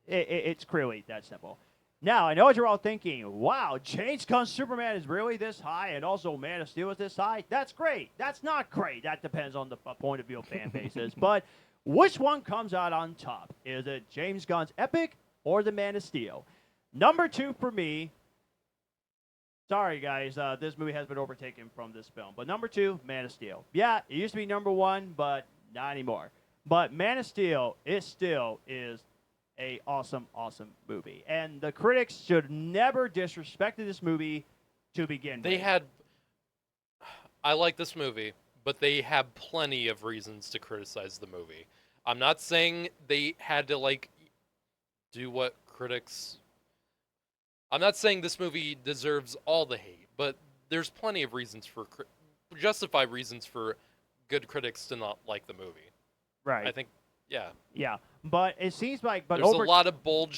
It's clearly that simple. Now, I know what you're all thinking. Wow, James Gunn's Superman is really this high, and also Man of Steel is this high? That's great. That's not great. That depends on the point of view of fan bases. But which one comes out on top? Is it James Gunn's Epic or the Man of Steel? Number 2 for me. Sorry, guys. This movie has been overtaken from this film. But number 2, Man of Steel. Yeah, it used to be number 1, but not anymore. But Man of Steel, it still is a awesome, awesome movie. And the critics should never disrespect this movie to begin They with. had. I like this movie, but they have plenty of reasons to criticize the movie. I'm not saying they had to like do what critics. I'm not saying this movie deserves all the hate, but there's plenty of reasons for justified reasons for good critics to not like the movie. Right. I think, yeah. Yeah. But it seems like... But There's over, a lot of bold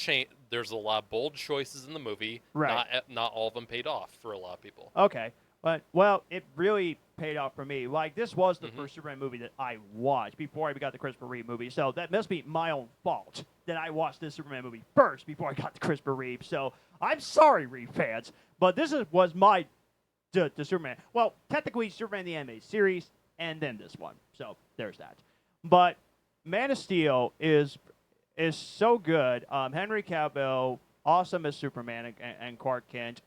There's a lot of bold choices in the movie. Right. Not all of them paid off for a lot of people. Okay. But, well, it really paid off for me. Like, this was the Mhm. first Superman movie that I watched before I got the Christopher Reeve movie. So that must be my own fault that I watched this Superman movie first before I got the Christopher Reeve. So I'm sorry, Reeve fans. But this was my the Superman. Well, technically, Superman the Animated Series and then this one. So there's that. But Man of Steel is so good. Henry Cavill, awesome as Superman and Clark Kent.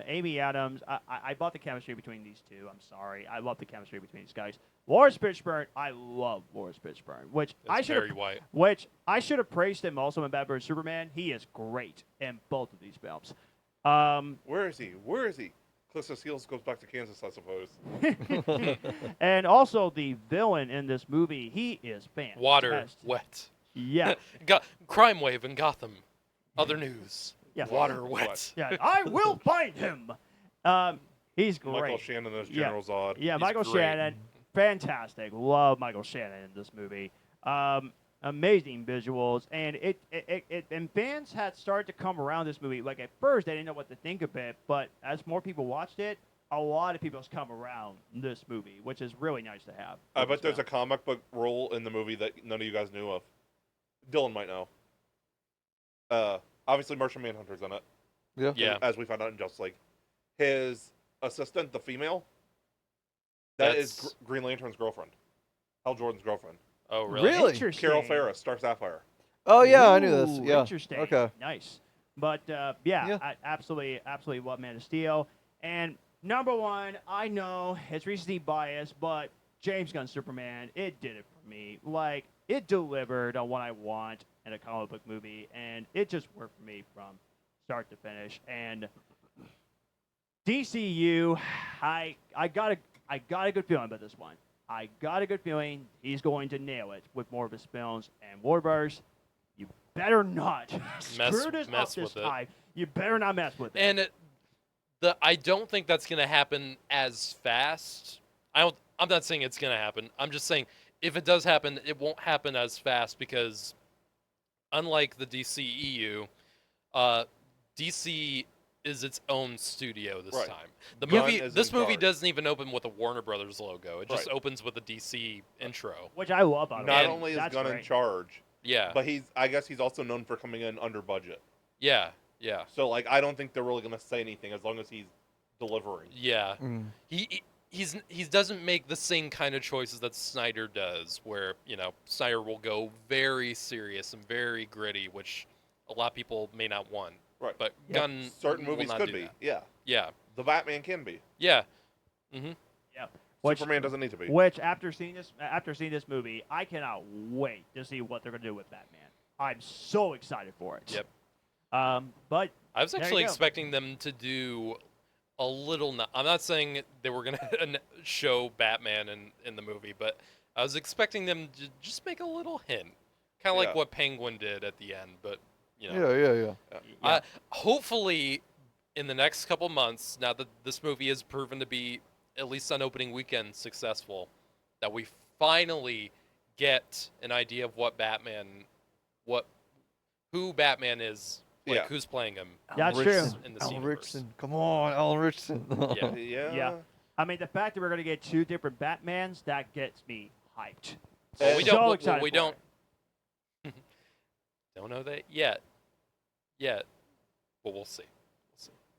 Amy Adams, I bought the chemistry between these two. I'm sorry. I love the chemistry between these guys. Lawrence Fishburne, I love Lawrence Fishburne, which It's very white. I should have praised him also in Batman vs Superman. He is great in both of these films. Where is he? Where is he? Callisto Seals goes back to Kansas, I suppose. And also the villain in this movie, he is fantastic. Water, wet. Yeah. Crime wave in Gotham. Other news. Yeah. Water, wet. Yeah, I will find him. He's great. Michael Shannon as Yeah. General Zod. Yeah, He's Michael great. Shannon, fantastic. Love Michael Shannon in this movie. Amazing visuals, and and fans had started to come around this movie. Like at first, they didn't know what to think of it, but as more people watched it, a lot of people have come around this movie, which is really nice to have. I bet there's a comic book role in the movie that none of you guys knew of. Dylan might know. Obviously, Martian Manhunter's in it. Yeah. Yeah. As we found out in Justice League. His assistant, the female, that is That's- Green Lantern's girlfriend. Hal Jordan's girlfriend. Oh, really? Really? Interesting. Carol Ferris, Star Sapphire. Oh yeah, I knew this. Ooh, Yeah. Interesting. Okay. Nice. But yeah, Yeah. I absolutely love Man of Steel. And number 1, I know it's recency bias, but James Gunn Superman, it did it for me. Like, it delivered on what I want in a comic book movie, and it just worked for me from start to finish. And DCU, I got a good feeling about this one. I got a good feeling he's going to nail it with more of his films. And Warburg, you better not screw this up this time. You better not mess with it. And I don't think that's going to happen as fast. I'm not saying it's going to happen. I'm just saying if it does happen, it won't happen as fast because unlike the DCEU, DC is its own studio this time. This movie doesn't even open with a Warner Brothers logo. It just opens with a DC intro, which I love. By the way. Not only is Gunn in charge, but I guess he's also known for coming in under budget. Yeah. So like, I don't think they're really gonna say anything as long as he's delivering. Yeah. He doesn't make the same kind of choices that Snyder does, where Snyder will go very serious and very gritty, which a lot of people may not want. Right. But Gunn certain will movies not could do be. that. Yeah. The Batman can be. Yeah. Yeah. Superman doesn't need to be. Which after seeing this movie, I cannot wait to see what they're gonna do with Batman. I'm so excited for it. Yep. But I was actually expecting them to do a little. I'm not saying they were going to show Batman in the movie, but I was expecting them to just make a little hint, kind of like what Penguin did at the end. But Yeah. Hopefully, in the next couple months, now that this movie is proven to be at least on opening weekend successful, that we finally get an idea of who Batman is. Like, who's playing him? That's true. In the Alan Richardson. Come on, Alan Richardson. Yeah. I mean, the fact that we're going to get two different Batmans, that gets me hyped. Well, we don't. excited we for don't. it. Don't know that yet. But we'll see.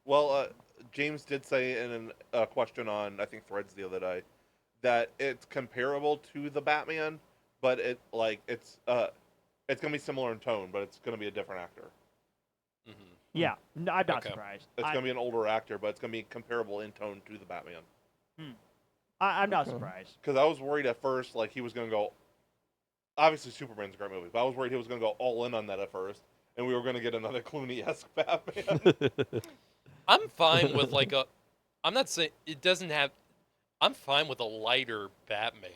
Well, James did say in a question on, I think, Threads the other day, that it's comparable to the Batman, but it's gonna be similar in tone, but it's gonna be a different actor. Mm-hmm. Yeah, no, I'm not surprised. It's gonna be an older actor, but it's gonna be comparable in tone to the Batman. I'm not surprised. Because I was worried at first, like, he was gonna go. Obviously, Superman's a great movie, but I was worried he was gonna go all in on that at first, and we were gonna get another Clooney-esque Batman. I'm fine with I'm not saying it doesn't have. I'm fine with a lighter Batman.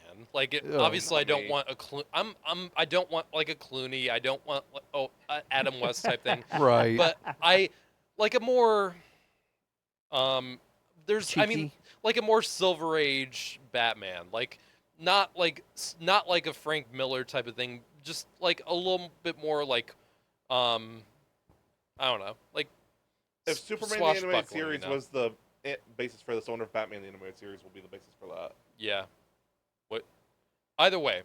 Obviously, I don't want I don't want like a Clooney. I don't want Adam West type thing. Right. But I like a more Cheeky. Like a more Silver Age Batman. Not like a Frank Miller type of thing. Just like a little bit more like I don't know. Like if Superman the Animated Series was the basis for this, I wonder if Batman the Animated Series will be the basis for that. Yeah. Either way,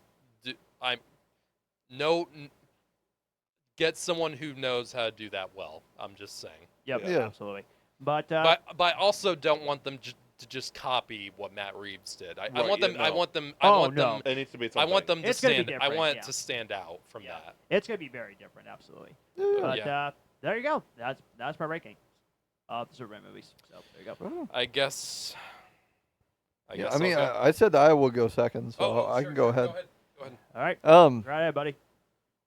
get someone who knows how to do that well. I'm just saying. Yep, Yeah. absolutely. But I also don't want them to just copy what Matt Reeves did. I want them. no. I want them. It needs to be something. I want them to It's gonna be stand. I different, want yeah. it to stand out from that. it's going to be very different, absolutely. But there you go. That's my ranking of the Superman movies. So there you go. I guess. I mean, I said that I will go second, so I can go ahead. Go ahead. All right. Um, Right ahead, buddy.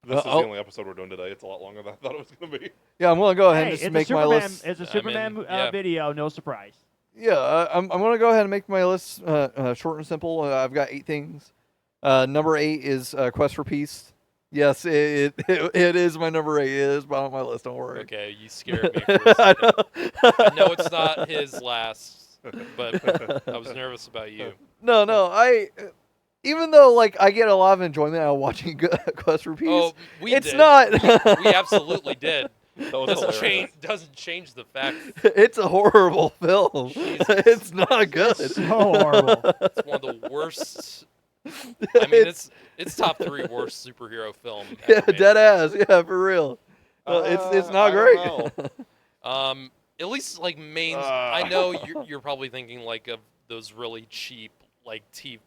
This is the only episode we're doing today. It's a lot longer than I thought it was going to be. yeah, I'm gonna go ahead and Hey, just it's make a my Superman, list. It's a Superman video, no surprise. Yeah, I'm gonna go ahead and make my list short and simple. I've got 8 things. Number 8 is Quest for Peace. Yes, it is my number 8. It is bottom of my list. Don't worry. Okay, you scared me for a second. I know it's not his last, but I was nervous about you. No, even though I get a lot of enjoyment out of watching Quest for Peace. Oh, it's did. not. We absolutely did. That was hilarious. Doesn't change the fact. It's a horrible film. Jesus. It's not good. So horrible. It's one of the worst. I mean, it's top 3 worst superhero film. Yeah, ever made. dead ass. Yeah, for real. It's not I great. don't know. At least I know you're probably thinking of those really cheap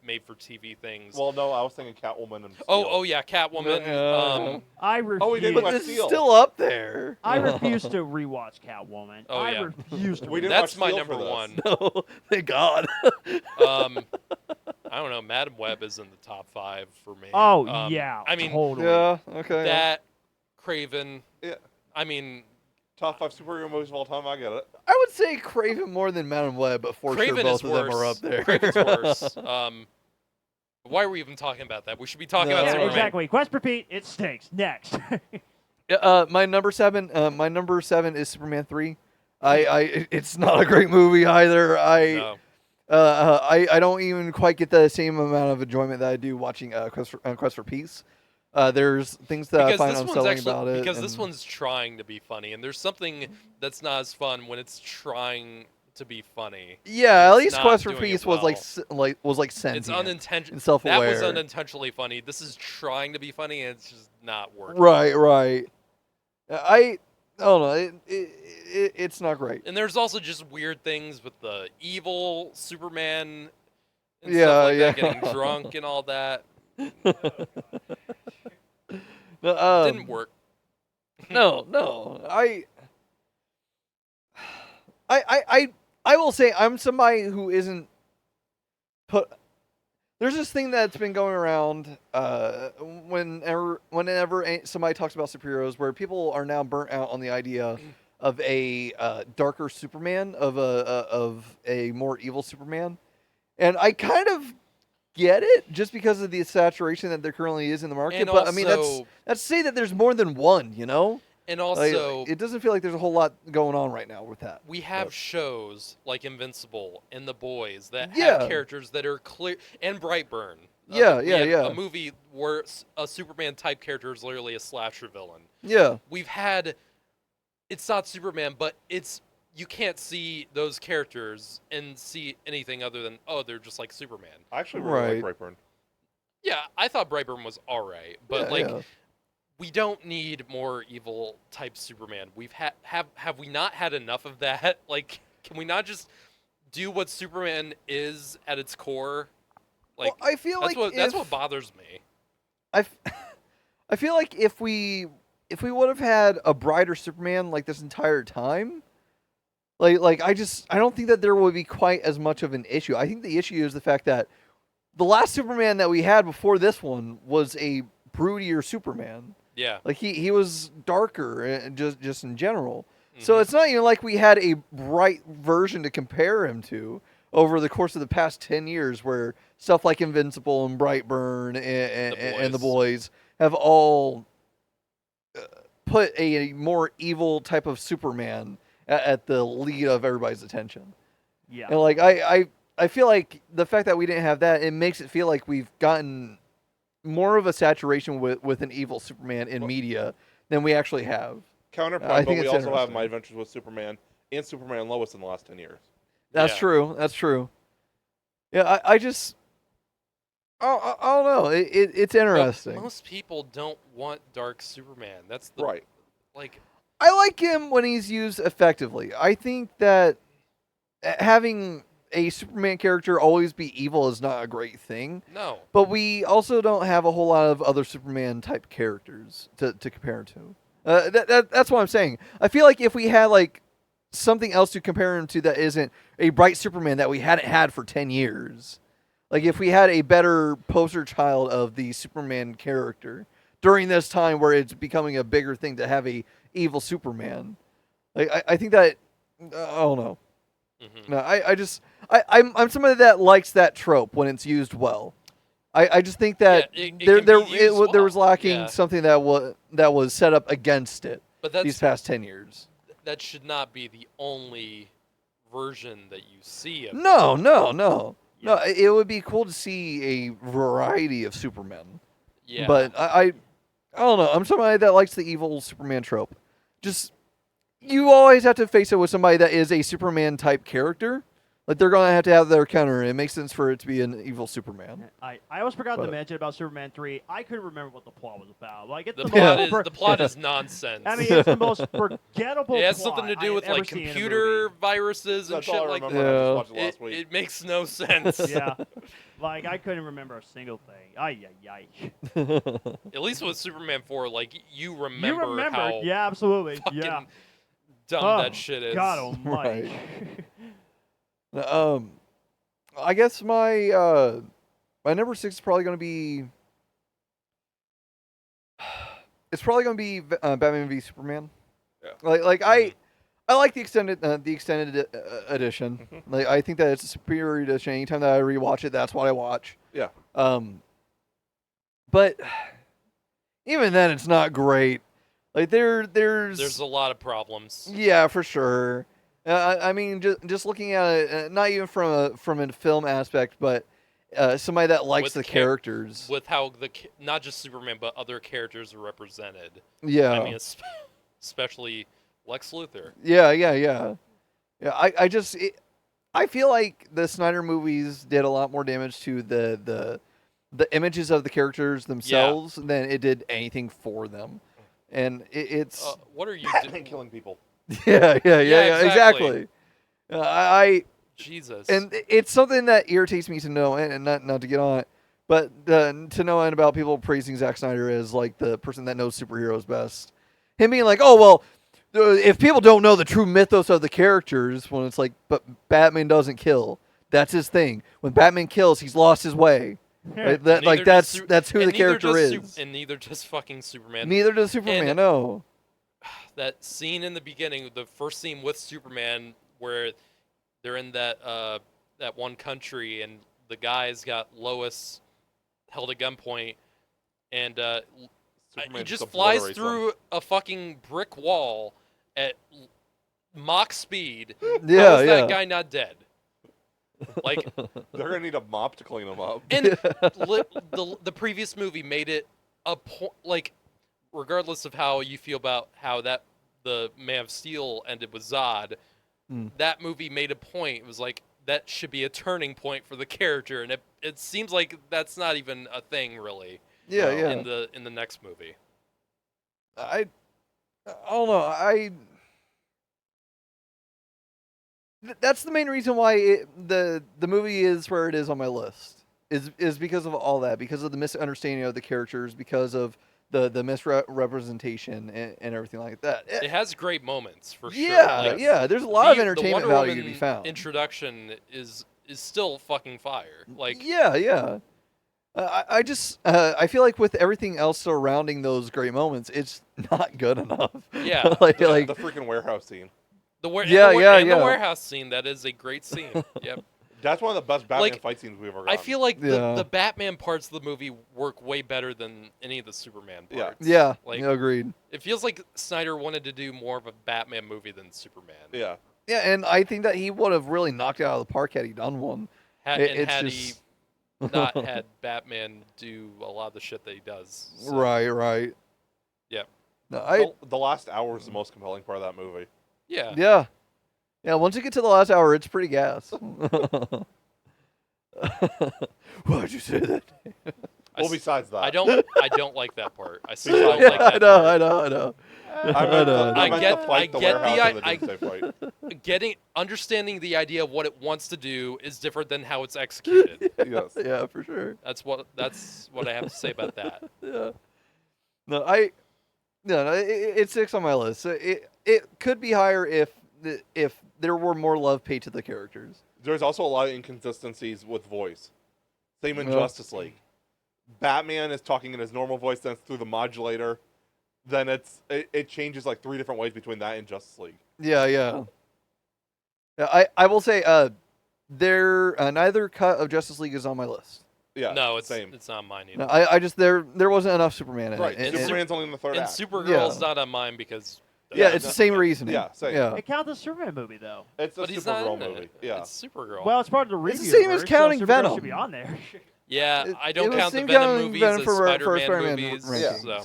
made for TV things. Well, no, I was thinking Catwoman and Steel. Oh yeah, Catwoman. I refuse. Oh, we did But watch this is Steel. still up there. I refuse to rewatch Catwoman. Oh, I yeah. refuse to. We didn't That's watch my Steel number for this. 1. No, thank God. I don't know. Madam Web is in the top 5 for me. Oh yeah, I mean, totally. Yeah. Okay. that Craven. Yeah. I mean, Top 5 superhero movies of all time. I get it. I would say Craven more than Madam Web, but for Craven sure both is of worse. them are up there. Craven's worse. Why are we even talking about that? We should be talking No. about Yeah, Superman. exactly. Quest for Pete, it stinks. Next. My number 7. My number 7 is Superman 3. It's not a great movie either. No. I don't even quite get the same amount of enjoyment that I do watching Quest for Peace. There's things that I find unsettling about it. Because this and- one's trying to be funny, and there's something that's not as fun when it's trying to be funny. Yeah, at It's least not Quest for doing Peace it was well. like sentient. It's unintentional. and self-aware. That was unintentionally funny. This is trying to be funny, and it's just not working. Right. I don't know. It's not great. And there's also just weird things with the evil Superman and Yeah, stuff like yeah. that, getting drunk and all that. No, Didn't work. No. I will say I'm somebody who isn't put. There's this thing that's been going around whenever somebody talks about superheroes, where people are now burnt out on the idea of a darker Superman, of a more evil Superman, and I kind of get it just because of the saturation that there currently is in the market. And But I mean, also- that's to say that there's more than one, you know. And Like, also, it doesn't feel like there's a whole lot going on right now with that. we have But- shows like Invincible and The Boys that Yeah. have characters that are clear, and Brightburn. Yeah, We had yeah. A movie where a Superman type character is literally a slasher villain. Yeah. We've had, it's not Superman, but you can't see those characters and see anything other than, oh, they're just like Superman. I actually really like Brightburn. Yeah, I thought Brightburn was alright, but Yeah. we don't need more evil type Superman. We've have we not had enough of that? Like, can we not just do what Superman is at its core? Like, Well, I feel that's like that's what bothers me. I feel like if we would have had a brighter Superman like this entire time, like I don't think that there would be quite as much of an issue. I think the issue is the fact that the last Superman that we had before this one was a broodier Superman. Yeah. Like he was darker just in general. So Mhm. it's not even like we had a bright version to compare him to over the course of the past 10 years, where stuff like Invincible and Brightburn and The Boys have all put a more evil type of Superman at the lead of everybody's attention. Yeah. And like I feel like the fact that we didn't have that, it makes it feel like we've gotten more of a saturation with an evil Superman in media than we actually have. Counterpoint, I but think we it's also have interesting. My Adventures with Superman and Superman and Lois in the last 10 years. That's Yeah. true. That's true. Yeah, I just I don't know. It's But interesting. most people don't want dark Superman. That's the Right. like. I like him when he's used effectively. I think that having a Superman character always be evil is not a great thing. No. But we also don't have a whole lot of other Superman type characters to compare him to. That's what I'm saying. I feel like if we had like something else to compare him to that isn't a bright Superman that we hadn't had for 10 years, like if we had a better poster child of the Superman character during this time where it's becoming a bigger thing to have a evil Superman, like I think that I don't know. Mhm. No, I'm somebody that likes that trope when it's used well. I just think that Yeah, it there can be used there was well, lacking yeah. something that was set up against it But these that's past 10 years. that should not be the only version that you see of No, him. no. It would be cool to see a variety of Supermen. Yeah. But I don't know. I'm somebody that likes the evil Superman trope. Just you always have to face it with somebody that is a Superman type character. Like they're gonna have their counter. It makes sense for it to be an evil Superman. I almost forgot to But- mention about Superman 3. I couldn't remember what the plot was about. Like, it's the the, plot most is for- the plot is nonsense. I mean, it's the most forgettable. it has plot something to I do have with ever like seen in a computer movie. viruses and That's shit all I like remember. that. I just watched it last It, week. it makes no sense. Yeah, like I couldn't remember a single thing. Ay ay ay. At least with Superman 4, like you remember, You remember? how Yeah, absolutely. fucking Yeah. dumb Oh, that shit is. God almighty. I guess my My number 6 is probably going to be. It's probably going to be Batman v Superman. Yeah. I like the extended edition. Like I think that it's a superior edition. Anytime that I rewatch it, that's what I watch. Yeah. But even then, it's not great. Like there's a lot of problems. Yeah, for sure. I mean, just looking at it, not even from a film aspect, but somebody that likes With the characters. With how not just Superman but other characters are represented. Yeah. I mean, especially Lex Luthor. Yeah. I feel like the Snyder movies did a lot more damage to the images of the characters themselves than it did anything for them. And it's what are you Batman doing? killing people. Yeah, exactly. I Jesus. And it's something that irritates me to know, and not to get on it, but to know about people praising Zack Snyder as like the person that knows superheroes best. Him being like, oh well, if people don't know the true mythos of the characters, when it's like, but Batman doesn't kill. That's his thing. When Batman kills, he's lost his way. Right? That's who the character is. And neither does fucking Superman. Neither does Superman. And no. That scene in the beginning, the first scene with Superman, where they're in that one country and the guy's got Lois held at gunpoint, and he just flies through a fucking brick wall at Mach speed. Yeah, How is that guy not dead? Like, they're gonna need a mop to clean them up. and the previous movie made it a point, like, regardless of how you feel about how the Man of Steel ended with Zod, that movie made a point. It was like, that should be a turning point for the character, and it seems like that's not even a thing, really. Yeah. In the next movie. I don't know. That's the main reason why the movie is where it is on my list. Is because of all that, because of the misunderstanding of the characters, because of the misrepresentation and everything like that. It has great moments for sure. Yeah. There's a lot of entertainment the Wonder value to Woman be found. Introduction is still fucking fire. Like, yeah. I feel like with everything else surrounding those great moments, it's not good enough. Yeah. like the freaking warehouse scene. The the warehouse scene, that is a great scene. Yep. That's one of the best Batman fight scenes we've ever gotten. I feel like the Batman parts of the movie work way better than any of the Superman parts. Yeah. Like, agreed. It feels like Snyder wanted to do more of a Batman movie than Superman. Yeah. Yeah, and I think that he would have really knocked it out of the park had he done one. Had he not had Batman do a lot of the shit that he does. So. Right. Yeah. No, the last hour is the most compelling part of that movie. Yeah. Yeah, once you get to the last hour, it's pretty gas. Why'd you say that? Well, besides that. I don't like that part. I still don't like that part. I know. Understanding the idea of what it wants to do is different than how it's executed. Yes. Yeah, for sure. That's what I have to say about that. Yeah. It's 6 on my list. It could be higher if there were more love paid to the characters. There's also a lot of inconsistencies with voice. Same in Justice League. Batman is talking in his normal voice, then it's through the modulator. Then it changes like 3 different ways between that and Justice League. Yeah. I will say neither cut of Justice League is on my list. Yeah. No, it's same. It's not mine either. No, I just there wasn't enough Superman in Right. it. Superman's only in the third and act. Supergirl's not on mine because. It's the same reasoning. Yeah, same. Yeah. It counts as a Superman movie, though. It's a But he's not Supergirl in movie. it. Yeah. It's Supergirl. Well, it's part of the review. It's the same as counting so Supergirl Venom. should be on there. Yeah, I It don't was count the same Venom counting movies Venom as for Spider-Man Spider-Man movies. rankings. So.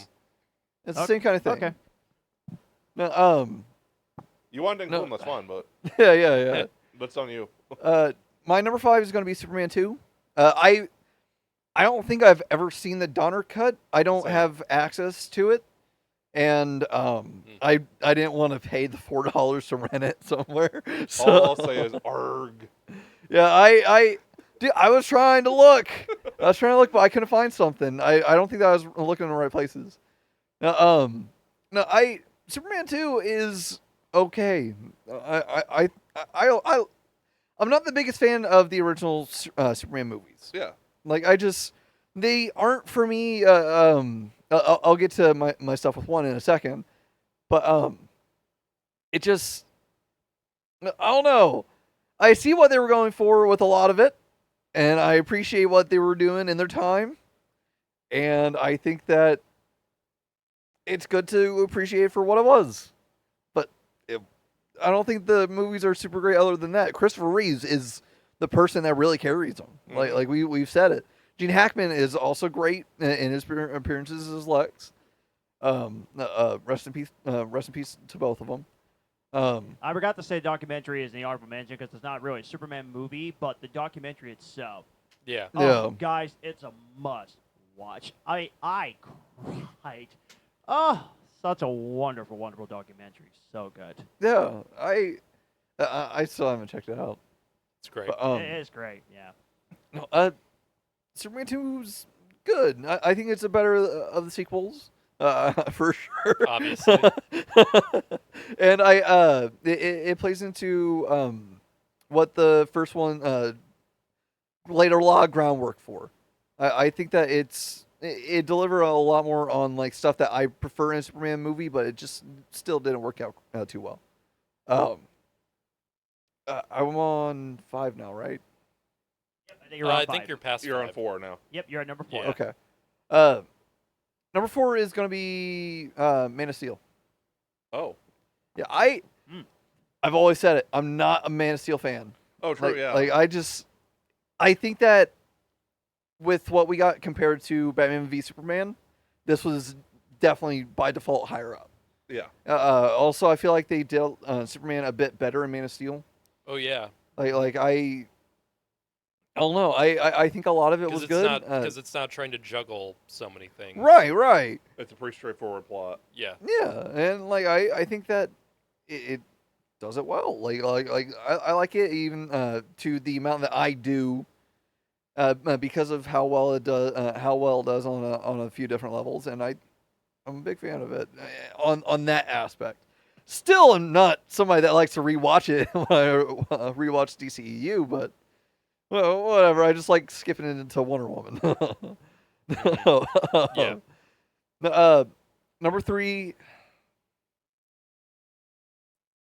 It's the same kind of thing. Okay. No, You wanted to include them, that's fine, but yeah. that's on you. My number 5 is going to be Superman 2. I don't think I've ever seen the Donner cut. I don't have access to it, and I didn't want to pay the $4 to rent it somewhere. So All I'll say is arg. yeah, I was trying to look. But I couldn't find something. I don't think that I was looking in the right places. Superman 2 is okay. I'm not the biggest fan of the original Superman movies. Yeah. Like they aren't for me. I'll get to my stuff with one in a second, but it just I don't know. I see what they were going for with a lot of it, and I appreciate what they were doing in their time, and I think that it's good to appreciate for what it was. But I don't think the movies are super great. Other than that, Christopher Reeves is the person that really carries them. Like we've said it. Gene Hackman is also great in his appearances as Lex. Rest in peace. Rest in peace to both of them. I forgot to say documentary is the honorable mention because it's not really a Superman movie, but the documentary itself. Yeah. Oh, guys, it's a must watch. I cried. Oh, such a wonderful, wonderful documentary. So good. Yeah, I still haven't checked it out. It's great. But, It is great. Yeah. no, Superman 2's good. I think it's the better of the sequels, for sure. Obviously. And it plays into what the first one laid a lot of groundwork for. I think that it delivered a lot more on like stuff that I prefer in a Superman movie, but it just still didn't work out too well. I'm on 5 now, right? I think you're on I five. think you're past You're on 5. 4 now. Yep, you're at number 4. Yeah. Okay. Number 4 is gonna be Man of Steel. Oh. Yeah, I've always said it. I'm not a Man of Steel fan. Oh, true. Like, yeah. I think that with what we got compared to Batman v Superman, this was definitely by default higher up. Yeah. Also, I feel like they dealt Superman a bit better in Man of Steel. Oh yeah. Like I don't know. I think a lot of it was good. Because it's not trying to juggle so many things. Right. It's a pretty straightforward plot. Yeah. Yeah, and like I think that it does it well. Like I like it even to the amount that I do, because of how well it does on a few different levels, and I'm a big fan of it on that aspect. Still, I'm not somebody that likes to rewatch it when I rewatch DCEU, but well, whatever. I just like skipping it into Wonder Woman. Yeah. Number 3.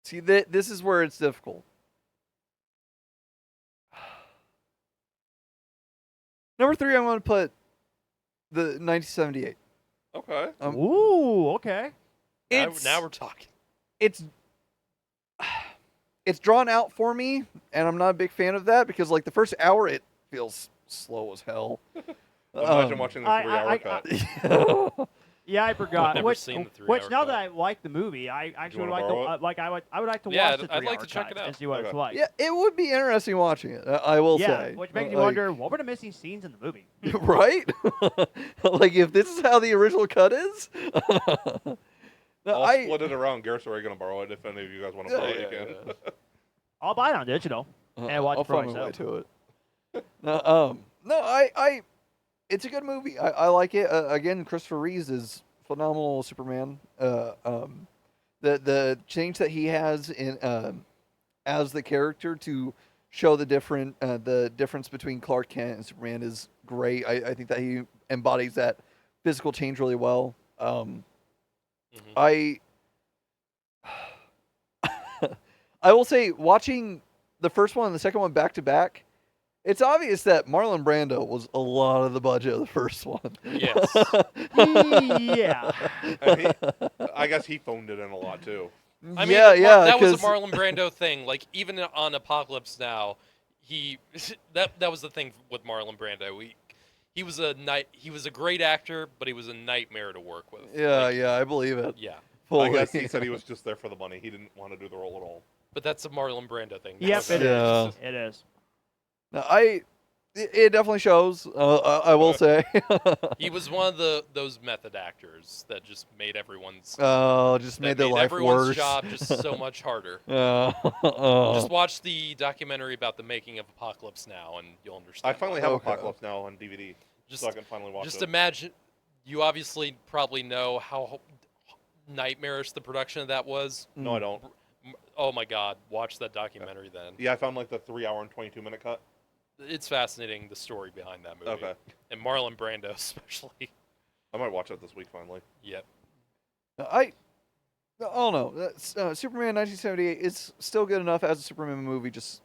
See, this is where it's difficult. Number 3, I'm going to put the 1978. Okay. Ooh, okay. Now we're talking. It's drawn out for me, and I'm not a big fan of that because, like, the first hour it feels slow as hell. Imagine watching the 3-hour cut. Yeah, I forgot. I've never seen the 3-hour Which now cut. that I like the movie, I actually would wanna like to borrow it? I would like to Yeah, watch the 3-hour I'd like to check cut it out. and see what it's Okay. like. Yeah, it would be interesting watching it. I will say. Which makes me Like, wonder what were the missing scenes in the movie. right? Like if this is how the original cut is. No, I'll split it around. Garrett's already going to borrow it if any of you guys want to borrow it, you can. I'll buy it on digital and watch I'll it for find my way myself. to it. No, it's a good movie. I like it. Again, Christopher Reeves is phenomenal Superman. The change that he has in as the character to show the difference between Clark Kent and Superman is great. I think that he embodies that physical change really well. I will say, watching the first one and the second one back to back, it's obvious that Marlon Brando was a lot of the budget of the first one. Yes. Yeah. And I guess he phoned it in a lot, too. I mean, yeah, that was a 'cause- Marlon Brando thing. Like even on Apocalypse Now, that was the thing with Marlon Brando. He was a great actor, but he was a nightmare to work with. Yeah, I believe it. Yeah. Fully. I guess he said he was just there for the money. He didn't want to do the role at all. But that's a Marlon Brando thing. Yep, it Yeah. is. It is. No, it definitely shows. I will say. He was one of those method actors that just made everyone's Just made their life everyone's worse. job just so much harder. Uh, Just watch the documentary about the making of Apocalypse Now, and you'll understand. I finally why. have Okay. Apocalypse Now on DVD, so I can finally watch Just it. imagine. You obviously probably know how nightmarish the production of that was. No, I don't. Oh my God! Watch that documentary then. Yeah, I found like the 3-hour and 22-minute cut. it's fascinating, the story behind that movie. Okay. And Marlon Brando especially. I might watch it this week finally. Yep. I don't know. Superman 1978 is still good enough as a Superman movie. Just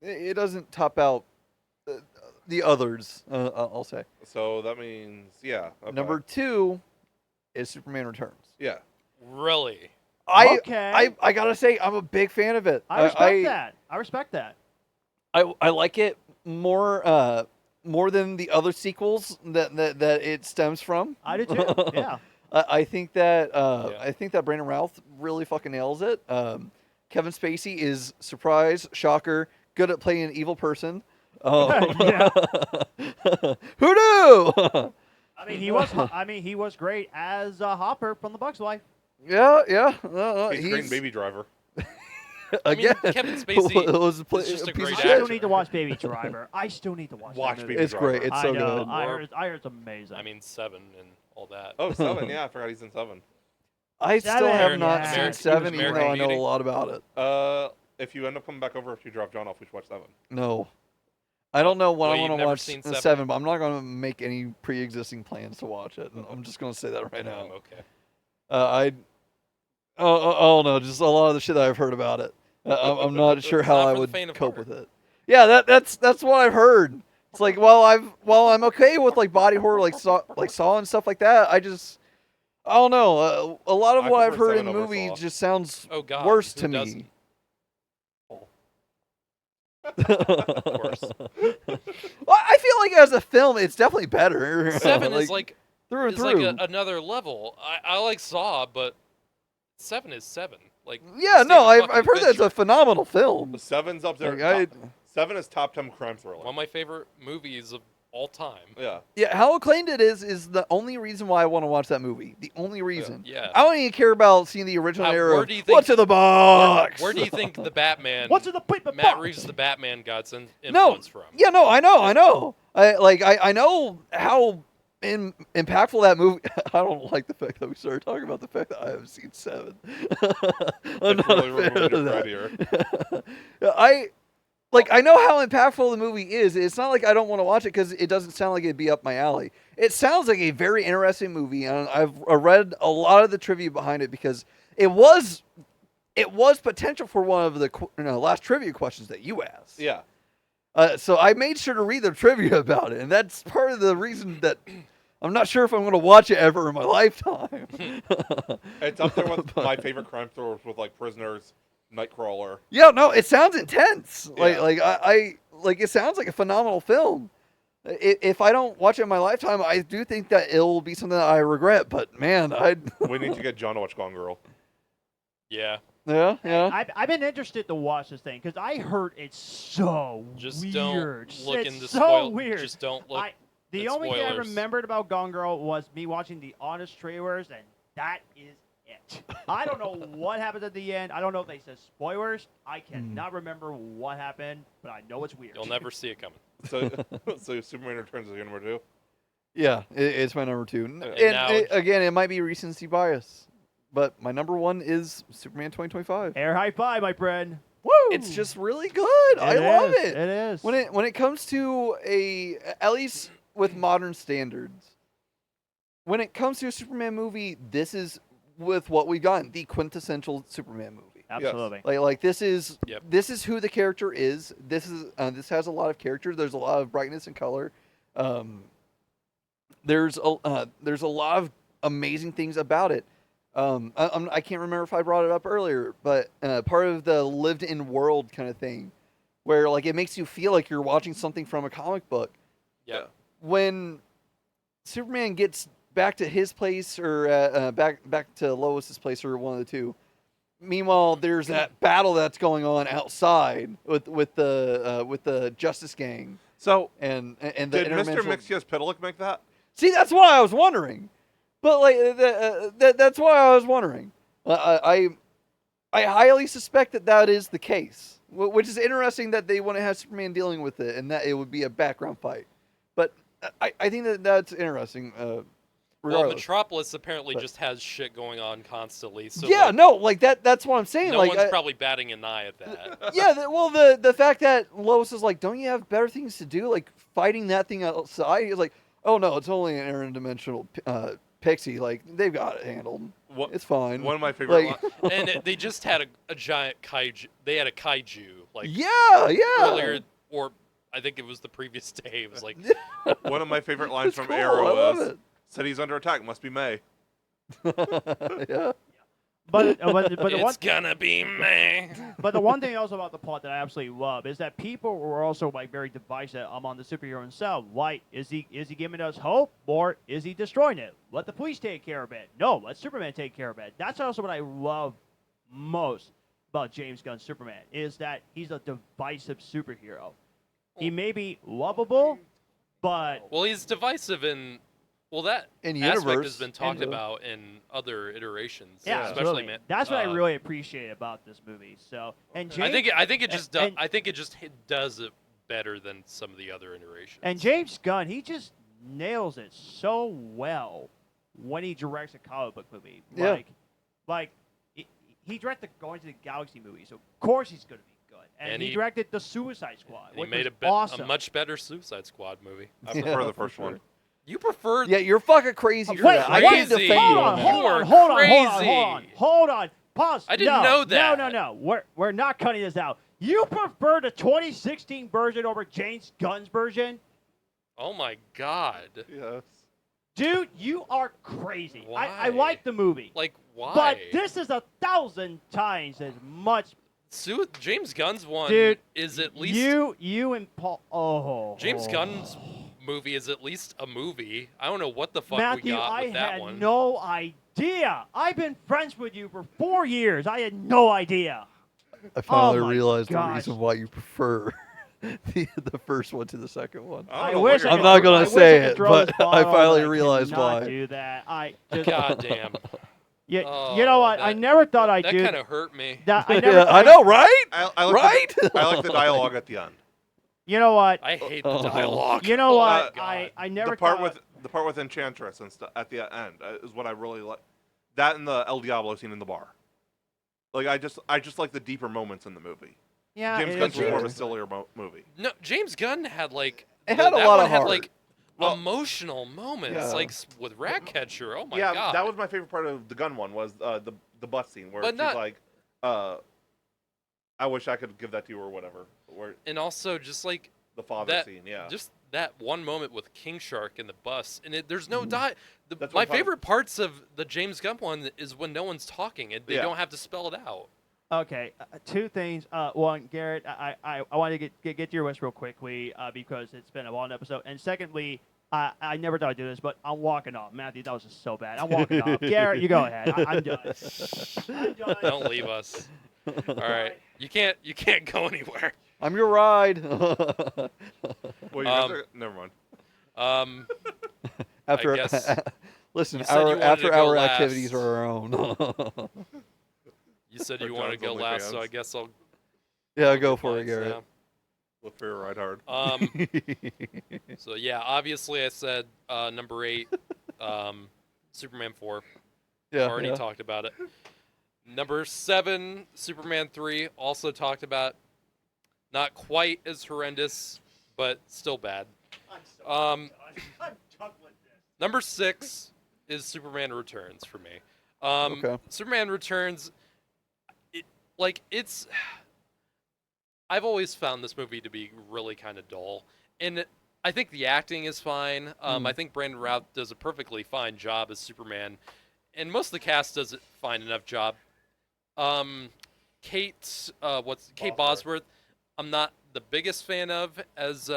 it doesn't top out the others. I'll say. So that means, yeah. Okay. Number 2 is Superman Returns. Yeah. Really? Okay. I gotta say I'm a big fan of it. I respect that. I respect that. I like it more than the other sequels that it stems from. I do too. Yeah. I think that Brandon Routh really fucking nails it. Kevin Spacey is surprise, shocker, good at playing an evil person. Yeah. Who knew? I mean, he was great as Hopper from The Bug's Life. Yeah. He's a great Baby Driver. Again, Kevin Spacey was is just a piece great of I shit. still need to watch Baby Driver. I still need to watch that movie. Baby It's great. Driver. It's so I know. good. I heard it's amazing. I mean, 7 and all that. Oh, 7. Yeah, I forgot he's in 7. I still Seven, have not yeah. seen 7, even though I know a Beauty. lot about it. If you end up coming back over after you drop John off, we should watch 7. No. I don't know when Well, I you've want to never watch seen 7, 7? but I'm not going to make any pre-existing plans to watch it. I'm just going to say that right now. Okay. Oh no, just a lot of the shit that I've heard about it. I'm not sure how not I for the would faint of cope heart. with it. Yeah, that's what I've heard. It's like while I'm okay with like body horror, like Saw and stuff like that. I don't know. A lot of I what I've prefer heard in 7 the over movie Saw. just sounds Oh God. worse who to doesn't? me. Of course. Well, I feel like as a film, it's definitely better. 7 is like through and it's through. like another level. I like Saw, but 7 is 7. Like Yeah, Stay no, the I've fucking heard that's a picture. phenomenal film. 7's up there. Like, 7 is top 10 crime thriller. One of my favorite movies of all time. Yeah. Yeah, how acclaimed it is the only reason why I want to watch that movie. The only reason. Yeah. I don't even care about seeing the original era. Where of, do you think- What's in the box? Where do you think the Batman? What's in the paper Matt box? Reeves' the Batman got some No, influence from? yeah, no, I know. I know how impactful that movie. I don't like the fact that we started talking about the fact that I haven't seen 7. I'm It's not really a fan removing of your that. here. I know how impactful the movie is. It's not like I don't want to watch it because it doesn't sound like it'd be up my alley. It sounds like a very interesting movie, and I've read a lot of the trivia behind it because it was potential for one of the last trivia questions that you asked. Yeah. So I made sure to read the trivia about it, and that's part of the reason that I'm not sure if I'm going to watch it ever in my lifetime. It's up there with my favorite crime thrillers with like Prisoners, Nightcrawler. Yeah, no, it sounds intense. Yeah. I it sounds like a phenomenal film. If I don't watch it in my lifetime, I do think that it'll be something that I regret. But man, We need to get John to watch Gone Girl. Yeah. yeah. I've been interested to watch this thing because I heard it's so Just weird. don't look It's into so spoil. weird. Just don't look. The at only thing I spoilers. remembered about Gone Girl was me watching the Honest Trailers, and that is it. I don't know what happens at the end. I don't know if they said spoilers. I cannot remember what happened, but I know it's weird. You'll never see it coming. So Superman Returns is your number 2? Yeah, it's my number 2. And now- again, it might be recency bias, but my number 1 is Superman 2025. Air high five, my friend. Woo! It's just really good. I love it. It is. When it comes to at least with modern standards, when it comes to a Superman movie, this is with what we got the quintessential Superman movie. Absolutely. Like this is Yep. this is who the character is. This has a lot of character. There's a lot of brightness and color. There's a lot of amazing things about it. I can't remember if I brought it up earlier, but part of the lived-in world kind of thing, where like it makes you feel like you're watching something from a comic book. Yeah. When Superman gets back to his place or back to Lois's place or one of the two. Meanwhile, there's that battle that's going on outside with the Justice Gang. So and the did Mr. interdimensional- Mixtius-Pitalik make that? See, that's why I was wondering. But like that's why I was wondering. I highly suspect that is the case, which is interesting that they want to have Superman dealing with it and that it would be a background fight. But I think that's interesting. Well, regardless. Metropolis apparently But- just has shit going on constantly. So yeah, like, no, like that's what I'm saying. no like, one's probably batting an eye at that. yeah, the fact that Lois is like, don't you have better things to do? Like fighting that thing outside. He's like, oh no, it's only an interdimensional pixie. Like they've got it handled. What- It's fine. One of my favorite. Like, And they just had a giant kaiju. They had a kaiju like yeah. earlier, or I think it was the previous day. It was like, One of my favorite lines It's from cool, I Arrow love is, it. "City's under attack. Must be May." Yeah. But the one it's gonna be me. But the one thing also about the plot that I absolutely love is that people were also like very divisive on the superhero himself. Like, is he giving us hope or is he destroying it? Let the police take care of it. No, let Superman take care of it. That's also what I love most about James Gunn's Superman is that he's a divisive superhero. He may be lovable, but Well, he's divisive in. Well, that In aspect universe, has been talked and, about in other iterations. yeah, especially absolutely. man. That's what I really appreciate about this movie. So, and James, I think it just and- I think it just does it better than some of the other iterations. And James Gunn, he just nails it so well when he directs a comic book movie. Yeah. Like he directed the Guardians of the Galaxy movie, so of course he's going to be good. And, And he he- directed the Suicide Squad, he which made was awesome. a much better Suicide Squad movie. I Yeah, prefer the for first sure. one. You prefer? Yeah, you're fucking crazy for Wait, that. I can't crazy. defend you hold on on, that. hold You on, are hold on, hold on, crazy. hold on, hold on. Pause. I didn't No, know that. No. We're not cutting this out. You prefer the 2016 version over James Gunn's version? Oh my god! Yes. Dude, you are crazy. I Why? like the movie. Like why? But this is 1,000 times as much. James Gunn's one Dude, is at least you and Paul. Oh, James Gunn's movie is at least a movie. I don't know what the fuck Matthew, we got I with that had one. no idea. I've been friends with you for 4 years. I had no idea. I finally my realized the gosh. reason why you prefer the first one to the second one. I don't I know wish what I I'm you're could- not gonna I wish say I could it, throw this but I bottle, finally but I realized cannot why. do that. I just, God damn. you Oh, know what? I that- never thought I'd That do kind of hurt me. that. I never. Yeah, I know, right? I like Right? I like the dialogue at the end. You know what? I hate the Oh. dialogue. You know Oh what? my God. I never the part thought. with Enchantress and stuff at the end is what I really like. That and the El Diablo scene in the bar. Like I just like the deeper moments in the movie. Yeah, James it Gunn's is was more of a weird. sillier movie. No, James Gunn had like It had a that lot one of had heart. like Well- emotional moments, Yeah. like with Ratcatcher. Oh my yeah, god, that was my favorite part of the gun one was the bus scene where But she's not- like, I wish I could give that to you or whatever. Where and also just like the father that, scene, yeah. just that one moment with King Shark in the bus, and there's no That's my what I'm talking- favorite parts of the James Gunn one is when no one's talking and they Yeah. don't have to spell it out. Okay, two things. One, Garrett, I want to get your wish real quickly because it's been a long episode. And secondly, I never thought I'd do this, but I'm walking off. Matthew, that was just so bad. I'm walking off. Garrett, you go ahead. I'm done. I'm done. Don't leave us. All right, you can't go anywhere. I'm your ride. Well, you guys are, never mind. after guess listen, you said you wanted after to go our last. activities are our own. You said For you want to John's go last, so OnlyFans. I guess I'll Yeah, go do for it, mine Garrett. now. Look for your ride hard. So yeah, obviously I said number 8, Superman 4. Yeah, Already yeah. talked about it. Number 7, Superman 3. Also talked about. Not quite as horrendous, but still bad. I'm done with this. Number 6 is Superman Returns for me. Okay. Superman Returns. It's. I've always found this movie to be really kind of dull, and I think the acting is fine. I think Brandon Routh does a perfectly fine job as Superman, and most of the cast does a fine enough job. Kate Bosworth, I'm not the biggest fan of as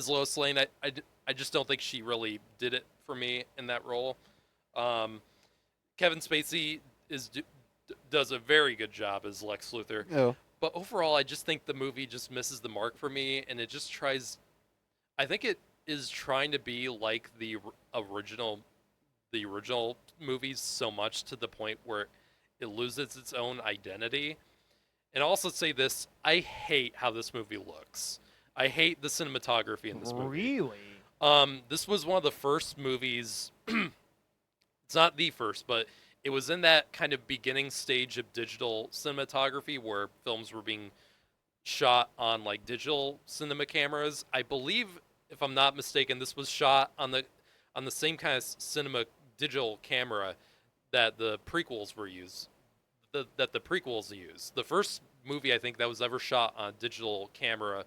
Lois Lane. I just don't think she really did it for me in that role. Kevin Spacey does a very good job as Lex Luthor. Yeah. But overall, I just think the movie just misses the mark for me, and it just tries. I think it is trying to be like the original movies so much to the point where it loses its own identity. And I'll also say this: I hate how this movie looks. I hate the cinematography in this movie. Really? This was one of the first movies. It's not the first, but it was in that kind of beginning stage of digital cinematography where films were being shot on like digital cinema cameras. I believe, if I'm not mistaken, this was shot on the same kind of cinema digital camera that the prequels were used. That the prequels used. The first movie I think that was ever shot on digital camera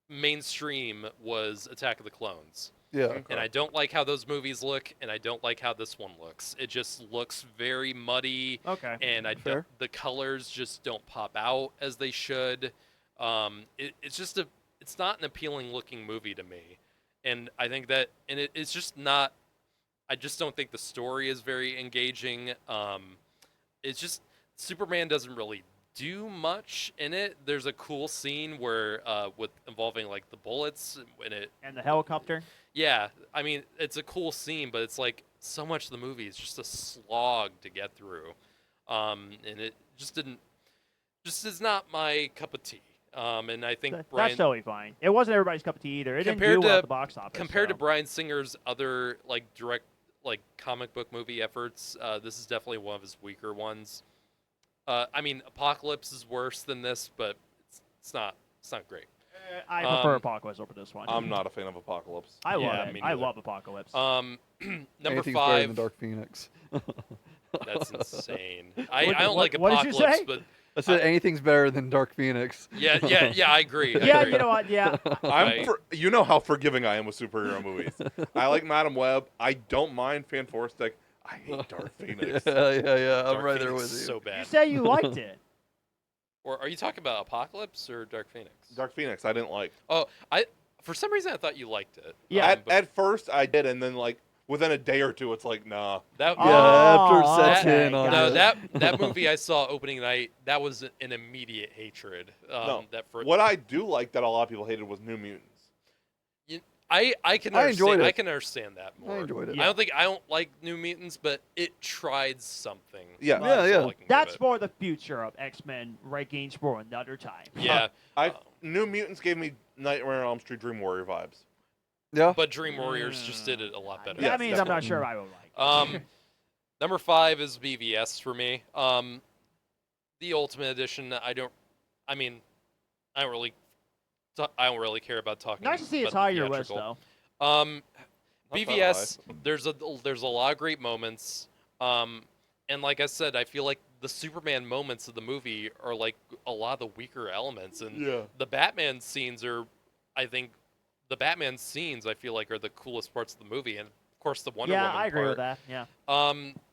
mainstream was Attack of the Clones. Yeah. Okay. And I don't like how those movies look, and I don't like how this one looks. It just looks very muddy, Okay. and Fair. the colors just don't pop out as they should. It's not an appealing looking movie to me, and I think that, and it's just not. I just don't think the story is very engaging. It's just Superman doesn't really do much in it. There's a cool scene where with involving like the bullets and it. And the helicopter. Yeah, I mean it's a cool scene, but it's like so much of the movie is just a slog to get through, and it just is not my cup of tea. And I think That's Brian, totally fine. It wasn't everybody's cup of tea either. It Compared didn't do well to- at the box office. compared so. to Bryan Singer's other like direct like comic book movie efforts, this is definitely one of his weaker ones. I mean, Apocalypse is worse than this, but it's not great. I prefer Um, Apocalypse over this one. I'm not a fan of Apocalypse. I love Yeah, it. me I neither. love Apocalypse. Number Anything's better than 5. Dark Phoenix. That's insane. I What- don't what- like what did you Apocalypse, say? but I said anything's better than Dark Phoenix. yeah, I agree. I yeah, agree. you know what? Yeah. Right. You know how forgiving I am with superhero movies. I like Madam Web. I don't mind Fan Stick. I hate Dark Phoenix. Yeah. I'm Dark right there Phoenix with you. is so You bad. say you liked it. Or are you talking about Apocalypse or Dark Phoenix? Dark Phoenix, I didn't like. Oh, for some reason I thought you liked it. Yeah. but At first I did, and then like within a day or two, it's like nah. that Yeah, after it Oh, sets okay, in on no, it. that movie I saw opening night, that was an immediate hatred. No. That for What I do like that a lot of people hated was New Mutants. I can I enjoyed understand. it. I can understand that more. I enjoyed it. I don't like New Mutants, but it tried something. Yeah. Yeah, That's yeah. all I can give That's it. for the future of X-Men rankings for another time. Yeah, New Mutants gave me Nightmare on Elm Street Dream Warrior vibes. Yeah. but Dream Warriors just did it a lot better. That Yes, means I'm not definitely. sure I would like. Number 5 is BVS for me. The Ultimate Edition. I don't really care about talking. Nice to see it's about high the your list, theatrical. though. Not that BVS. There's a lot of great moments. And like I said, I feel like the Superman moments of the movie are like a lot of the weaker elements, and Yeah. the Batman scenes are, I think, I feel like are the coolest parts of the movie, and of course the Wonder Yeah, Woman I agree part. with that. Yeah.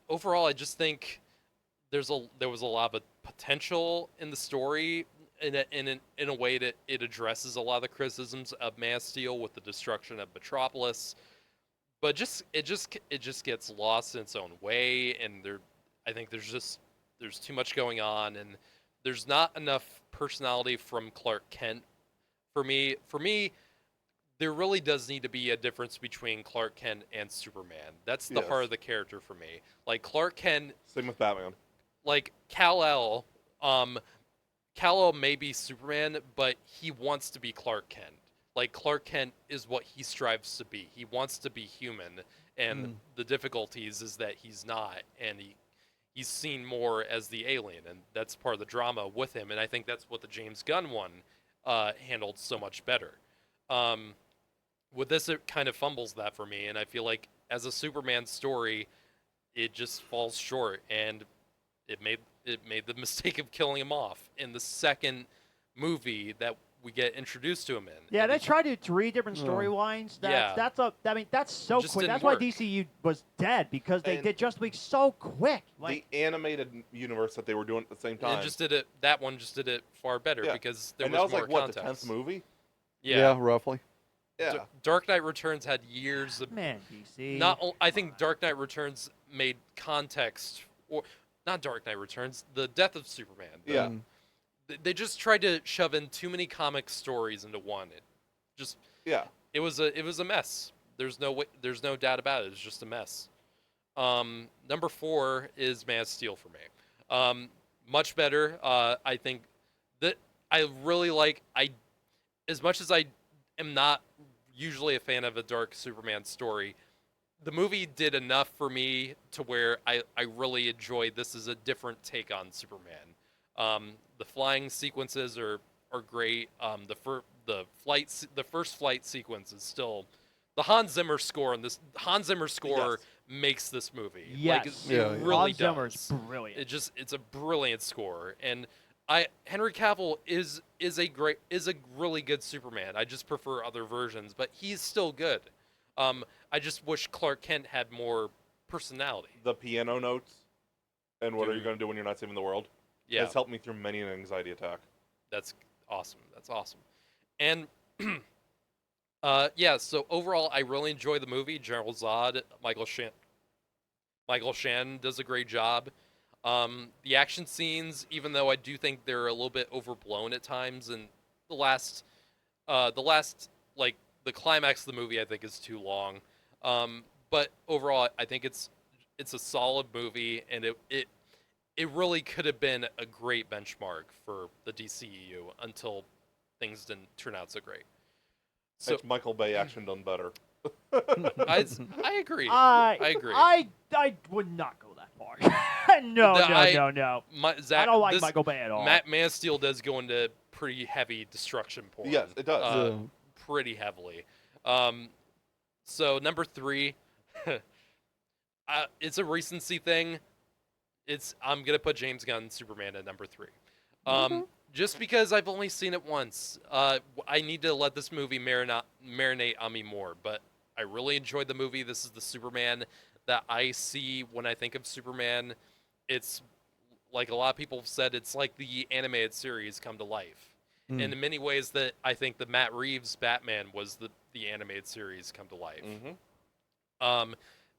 Overall, I just think there was a lot of potential in the story in a way that it addresses a lot of the criticisms of Man of Steel with the destruction of Metropolis, but it just gets lost in its own way, and I think there's too much going on, and there's not enough personality from Clark Kent for me. There really does need to be a difference between Clark Kent and Superman. That's the Yes. heart of the character for me. Like Clark Kent, Same with Batman. like Kal-El, Kal-El may be Superman, but he wants to be Clark Kent. Like Clark Kent is what he strives to be. He wants to be human, and the difficulties is that he's not, and he's seen more as the alien, and that's part of the drama with him. And I think that's what the James Gunn one handled so much better. With this, it kind of fumbles that for me, and I feel like as a Superman story, it just falls short, and it made the mistake of killing him off in the second movie that we get introduced to him in. Yeah, And they it- tried to do 3 different Yeah. storylines. Yeah. That's so Just quick. didn't That's why work. DCU was dead, because they And- did Justice League so quick. Like, The animated universe that they were doing at the same time. And just did it. That one just did it far better Yeah. because there and was that was more like what, context. the 10th movie? Yeah. roughly. Yeah. Dark Knight Returns had years of. man, DC. I think Dark Knight Returns made context, or not Dark Knight Returns, the Death of Superman. Yeah. Mm. They just tried to shove in too many comic stories into one. Yeah. It was a mess. There's no doubt about it. It's just a mess. Number 4 is Man of Steel for me. Much better. I think that I really like. As much as I am not usually a fan of a dark Superman story, the movie did enough for me to where I really enjoyed this as a different take on Superman. The flying sequences are great. The first flight sequence is still the Hans Zimmer score, and this Hans Zimmer score Yes. makes this movie. Yes. Like it Yeah, yeah. really Hans Zimmer's does. brilliant. It's a brilliant score, and Henry Cavill is a really good Superman. I just prefer other versions, but he's still good. I just wish Clark Kent had more personality. The piano notes and what are you Dude. going to do when you're not saving the world Yeah, has helped me through many an anxiety attack. that's awesome. That's awesome. And yeah, so overall, I really enjoy the movie. General Zod, Michael Shannon does a great job. The action scenes, even though I do think they're a little bit overblown at times, and the last like the climax of the movie, I think is too long. But overall, I think it's a solid movie, and it really could have been a great benchmark for the DCEU until things didn't turn out so great. So It's Michael Bay action done better. I agree. I agree. I would not go that far. no, no. Zach, I don't like this, Michael Bay at all. Man of Steel does go into pretty heavy destruction porn. Yes, it does. Yeah. Pretty heavily. So number 3, it's a recency thing. I'm gonna put James Gunn Superman at number 3. Just because I've only seen it once. I need to let this movie marinate on me more. But I really enjoyed the movie. This is the Superman that I see when I think of Superman. It's like a lot of people have said, it's like the animated series come to life. And in many ways, that I think the Matt Reeves Batman was the animated series come to life.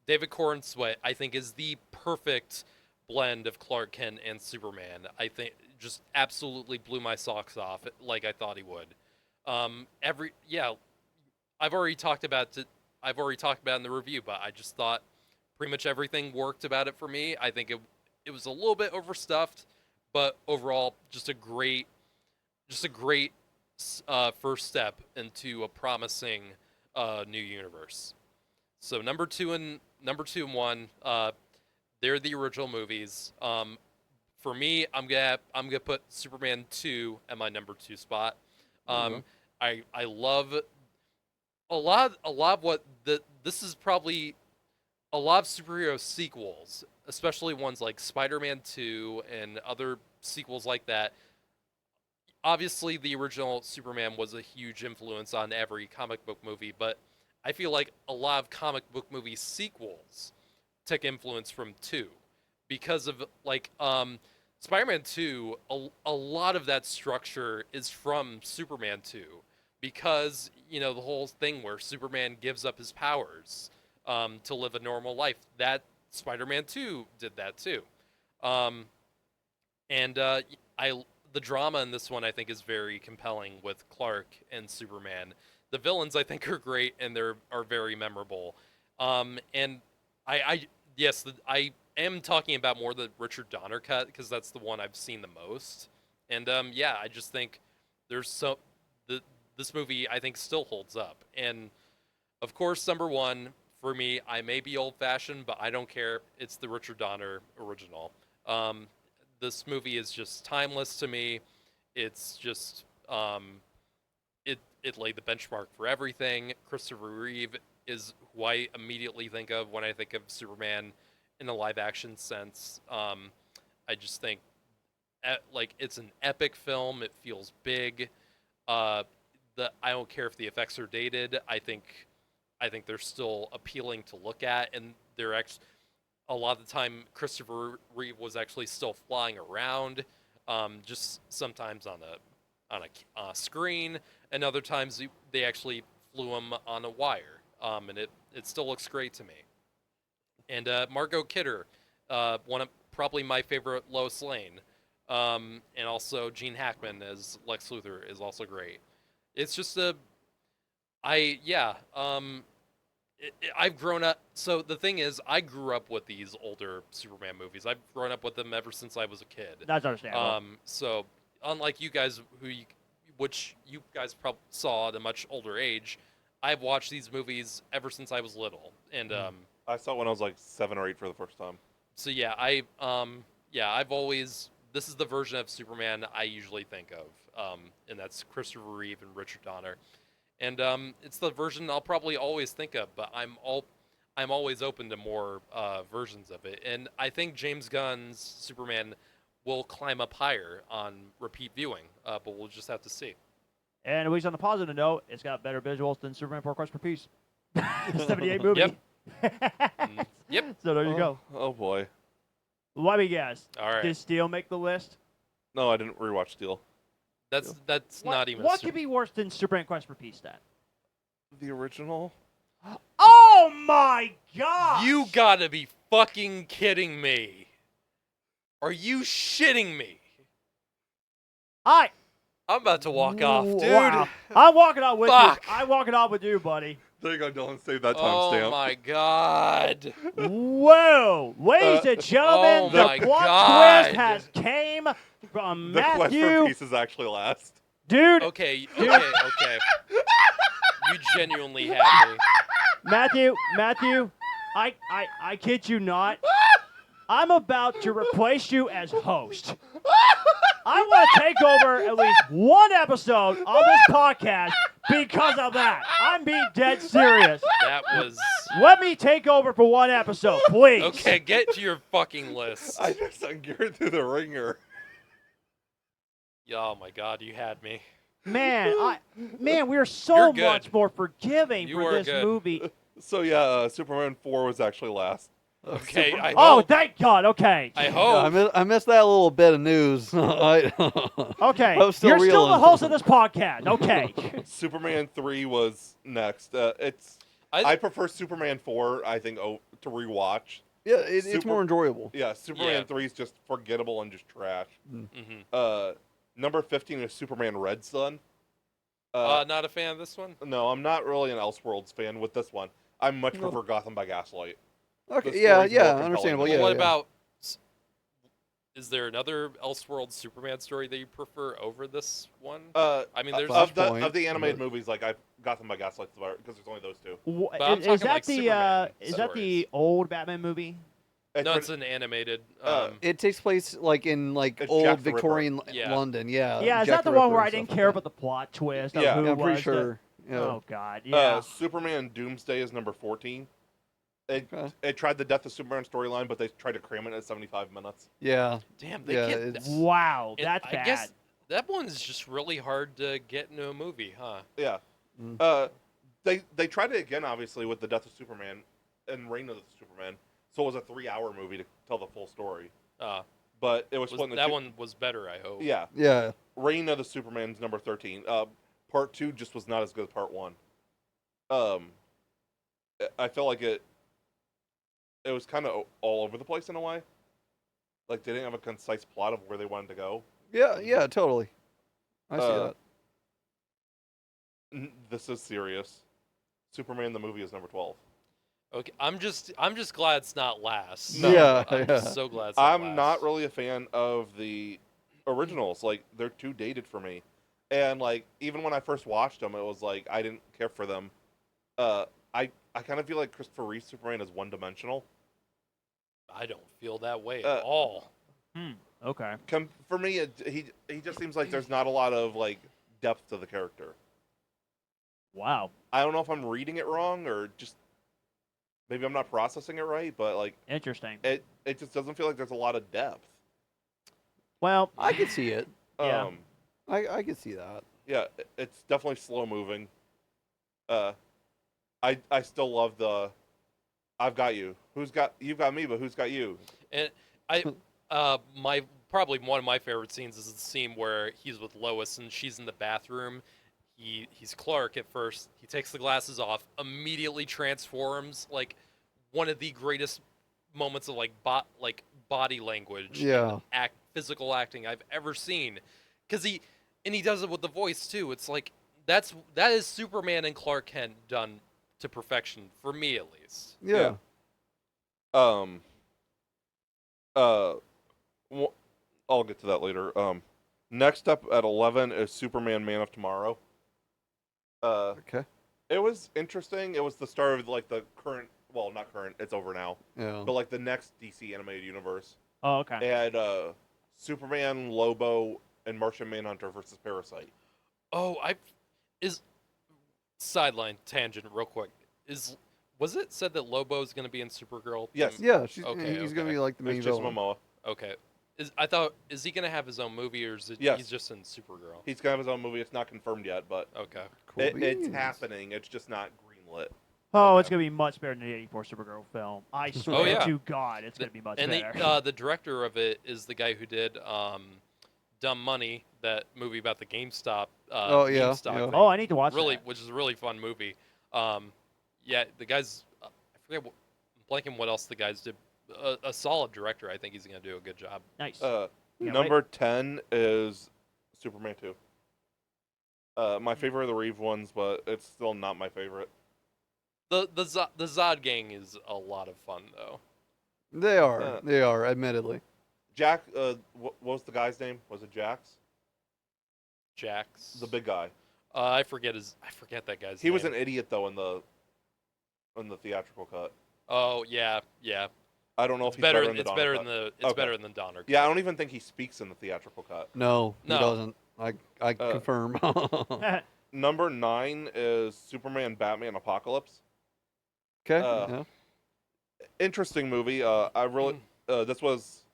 David Cornsweet, I think, is the perfect blend of Clark Kent and Superman. I think just absolutely blew my socks off, like I thought he would. I've already talked about it. I've already talked about it in the review, but I just thought pretty much everything worked about it for me. I think it was a little bit overstuffed, but overall, just a great first step into a promising new universe. So number two and 1, they're the original movies. For me, I'm gonna put Superman 2 at my number 2 spot. I love a lot of what this is probably a lot of superhero sequels, especially ones like Spider-Man 2 and other sequels like that. Obviously, the original Superman was a huge influence on every comic book movie, but I feel like a lot of comic book movie sequels took influence from 2 because of like Spider-Man 2, a lot of that structure is from Superman 2 because, you know, the whole thing where Superman gives up his powers to live a normal life. That Spider-Man 2 did that too. The drama in this one, I think, is very compelling with Clark and Superman. The villains, I think, are great and are very memorable. And I am talking about more the Richard Donner cut because that's the one I've seen the most. And I just think this movie, I think, still holds up. And of course, number 1 for me, I may be old-fashioned, but I don't care. It's the Richard Donner original. This movie is just timeless to me. It's just it laid the benchmark for everything. Christopher Reeve is who I immediately think of when I think of Superman in a live-action sense. I just think it's an epic film. It feels big. I don't care if the effects are dated. I think they're still appealing to look at, and they're actually. A lot of the time, Christopher Reeve was actually still flying around, just sometimes on a screen, and other times they actually flew him on a wire, and it still looks great to me. And Margot Kidder, one of probably my favorite Lois Lane, and also Gene Hackman as Lex Luthor is also great. It's just I've grown up. So the thing is, I grew up with these older Superman movies. I've grown up with them ever since I was a kid. That's understandable. So unlike you guys, which you guys probably saw at a much older age, I've watched these movies ever since I was little, and I saw it when I was like 7 or 8 for the first time. so yeah, I've always this is the version of Superman I usually think of, and that's Christopher Reeve and Richard Donner, and it's the version I'll probably always think of, but I'm always open to more versions of it, and I think James Gunn's Superman will climb up higher on repeat viewing, but we'll just have to see. And at least on the positive note, it's got better visuals than Superman 4 Quest for Peace. 78 movie. Yep. Yep. So there you go. Oh boy. Let me guess. All right. Did Steel make the list? No, I didn't rewatch Steel. That's not even. What could be worse than Superman Quest for Peace then? The original? Oh my god! You gotta be fucking kidding me. Are you shitting me? I'm about to walk off, dude. Wow. I'm walking out with Fuck. you. I'm walking out with you, buddy. There you go, Dylan. Save that Oh timestamp. my god. Whoa, ladies and gentlemen, oh the my plot God. twist has came from The quest for Matthew. peace is actually last. Dude, Okay. You genuinely had me. Matthew, I kid you not. I'm about to replace you as host. I want to take over at least one episode on this podcast because of that. I'm being dead serious. That was. Let me take over for one episode, please. Okay, get to your fucking list. I just sent Garrett through the ringer. Oh my god, you had me. Man, we are You're so good. much more forgiving You for are this good. movie. So yeah, Superman 4 was actually last. Okay, I Oh, hope. thank God. Okay. I Yeah, hope. I missed that little bit of news. Okay. I was still You're still the reeling. host of this podcast. Okay. Superman 3 was next. I prefer Superman 4, I think, to rewatch. Yeah, it's Super- more enjoyable. Yeah, Superman Yeah. 3 is just forgettable and just trash. Mm-hmm. Number 15 is Superman Red Sun. Not a fan of this one. No, I'm not really an Elseworlds fan with this one. I much prefer Gotham by Gaslight. Okay, The yeah, story's more yeah, compelling. understandable. Well, Yeah, what yeah. about? Is there another Elseworlds Superman story that you prefer over this one? I mean, there's. Flashpoint, of the animated but- movies, like Gotham by Gaslight's because there's only those two. But I'm Is talking that like the Superman is that the stories. old Batman movie? No, it's an animated. It takes place like in like It's old Jack the Ripper. Victorian Yeah. London. Yeah. Yeah, is Jack that the the one Ripper where I and didn't stuff care like about the plot twist? Of Yeah. who that. Yeah, I'm pretty was sure. Yeah. Oh God, yeah. Superman Doomsday is number 14. Okay. It tried the Death of Superman storyline, but they tried to cram it at 75 minutes. Yeah. Damn, they Yeah, get. it's- Wow, it- that's I bad. guess that one's just really hard to get into a movie, huh? Yeah. Mm. They tried it again, obviously, with the Death of Superman and Reign of the Superman. So it was a 3-hour movie to tell the full story. But it was split into That two. one was better, I hope. Yeah. Yeah. Reign of the Superman's number 13. Part 2 just was not as good as Part 1. I feel like it was kind of all over the place in a way. Like, they didn't have a concise plot of where they wanted to go. Yeah. Yeah. Totally. I see Uh, that. This is serious. Superman the movie is number 12. Okay, I'm just glad it's not last. No. Yeah. I'm Yeah. just so glad it's not I'm last. not really a fan of the originals. Like, they're too dated for me. And, like, even when I first watched them, it was like, I didn't care for them. I kind of feel like Christopher Reeve Superman is one-dimensional. I don't feel that way Uh, at all. Okay. For me, he just seems like there's not a lot of, like, depth to the character. Wow. I don't know if I'm reading it wrong or just maybe I'm not processing it right, but, like, Interesting. it just doesn't feel like there's a lot of depth. Well, I could see it. Yeah. I could see that. Yeah, it's definitely slow moving. I still love the I've got you. You've got me, but who's got you? And my probably one of my favorite scenes is the scene where he's with Lois and she's in the bathroom. He's Clark at first. He takes the glasses off, immediately transforms, like one of the greatest moments of like body language, Yeah. and physical acting I've ever seen. Cuz he does it with the voice too. It's like that is Superman and Clark Kent done to perfection for me at least. Yeah. I'll get to that later. Next up at 11 is Superman Man of Tomorrow. Okay. It was interesting. It was the start of like the current, well, not current. It's over now. Yeah. But like the next DC animated universe. Oh, okay. It had Superman, Lobo, and Martian Manhunter versus Parasite. Oh, is sideline tangent real quick. Was it said that Lobo's going to be in Supergirl? Yes. Yeah, Okay, he's gonna okay. be like the main It's Jason villain. Momoa. Okay. Is he going to have his own movie, or is it Yes. he's just in Supergirl? He's gonna have his own movie. It's not confirmed yet, but Okay. Cool it's beans. happening. It's just not greenlit. Oh, Okay. it's gonna be much better than the '84 Supergirl film. I swear Oh, yeah. to God, it's gonna be much And better. the director of it is the guy who did Dumb Money, that movie about the GameStop. Oh, yeah, GameStop yeah. thing. Oh, I need to watch really, that. which is a really fun movie. Yeah, the guy's I forget what, I'm blanking what else the guys did. A solid director. I think he's gonna do a good job. Nice. Yeah, Number 10 is Superman 2. My favorite of the Reeve ones, but it's still not my favorite. The Zod gang is a lot of fun though. They are. Uh, They are. Admittedly. Jack, what was the guy's name? Was it Jax? Jax. The big guy. I forget that guy's He name. was an idiot though in the theatrical cut. Oh yeah, yeah. I don't know It's if he's better. in the It's Donner better cut. than the. It's Okay. better than Donner. Yeah, I don't even think he speaks in the theatrical cut. No, he No. doesn't. I confirm. Number 9 is Superman, Batman, Apocalypse. Okay. Uh, Interesting movie. I really this was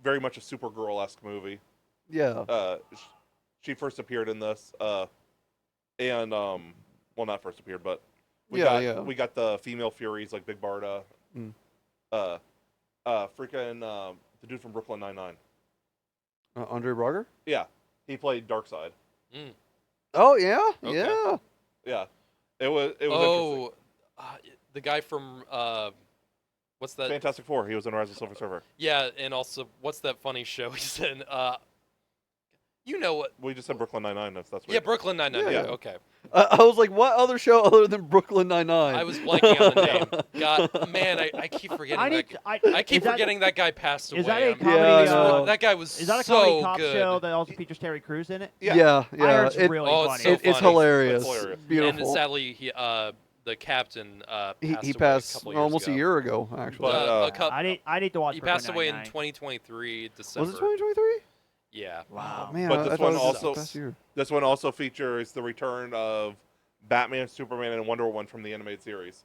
very much a Supergirl-esque movie. yeah. She first appeared in this, and well, not first appeared, but we got the female Furies like Big Barda, Mm. freaking the dude from Brooklyn Nine-Nine. Andre Braugher. Yeah, he played Darkseid. Mm. Oh yeah. Okay. Yeah. Yeah, it was interesting. Oh, the guy from what's that? Fantastic Four. He was in Rise of the Silver Surfer. Yeah, and also what's that funny show he's in? You know what? We just said Brooklyn Nine-Nine. That's what. Yeah, Brooklyn Nine-Nine. Yeah. Okay. I was like, what other show other than Brooklyn Nine-Nine? I was blanking on the name. God, man, I keep forgetting I keep forgetting that guy passed away. Is that a I'm- comedy? Yeah, I know. that guy was Is that a so comedy cop good. show that also features Terry Crews in it? Yeah. Yeah. I heard it's It- really Oh, it's funny. so it's funny. hilarious. It's hilarious. Beautiful. And sadly, the captain he passed away passed a couple years almost ago. a year ago, actually. But, I need to watch. He Brooklyn passed away in Nine-Nine. 2023 December. Was it 2023? Yeah. Wow. Man, But I this thought one it was also- last year. This one also features the return of Batman, Superman, and Wonder Woman from the animated series.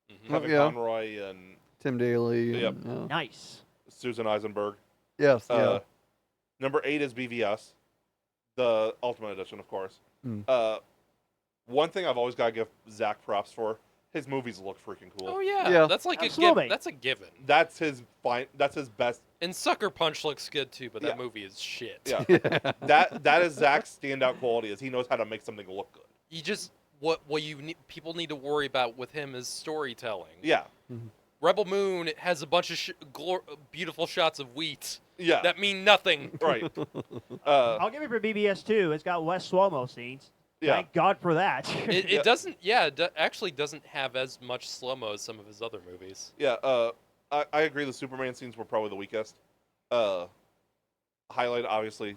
Mhm. Kevin yeah. Conroy and Tim Daly. Yep. And, Nice. Susan Eisenberg. yes. Yeah. Number 8 is BVS, the Ultimate Edition, of course. Mm. One thing I've always got to give Zach props for: his movies look freaking cool. Oh yeah. Yeah. That's like Absolutely. a given. That's a given. That's his fine. That's his best. And Sucker Punch looks good too, but that Yeah. movie is shit. Yeah, Yeah. that is Zach's standout quality. Is he knows how to make something look good. You just what you need, people need to worry about with him is storytelling. Yeah, Rebel Moon has a bunch of beautiful shots of wheat yeah, that mean nothing. right. I'll give it for BBS too. It's got less slow-mo scenes. Yeah, Thank God for that. It Yeah. doesn't. Yeah, it actually doesn't have as much slow mo as some of his other movies. yeah. I agree. The Superman scenes were probably the weakest. Highlight obviously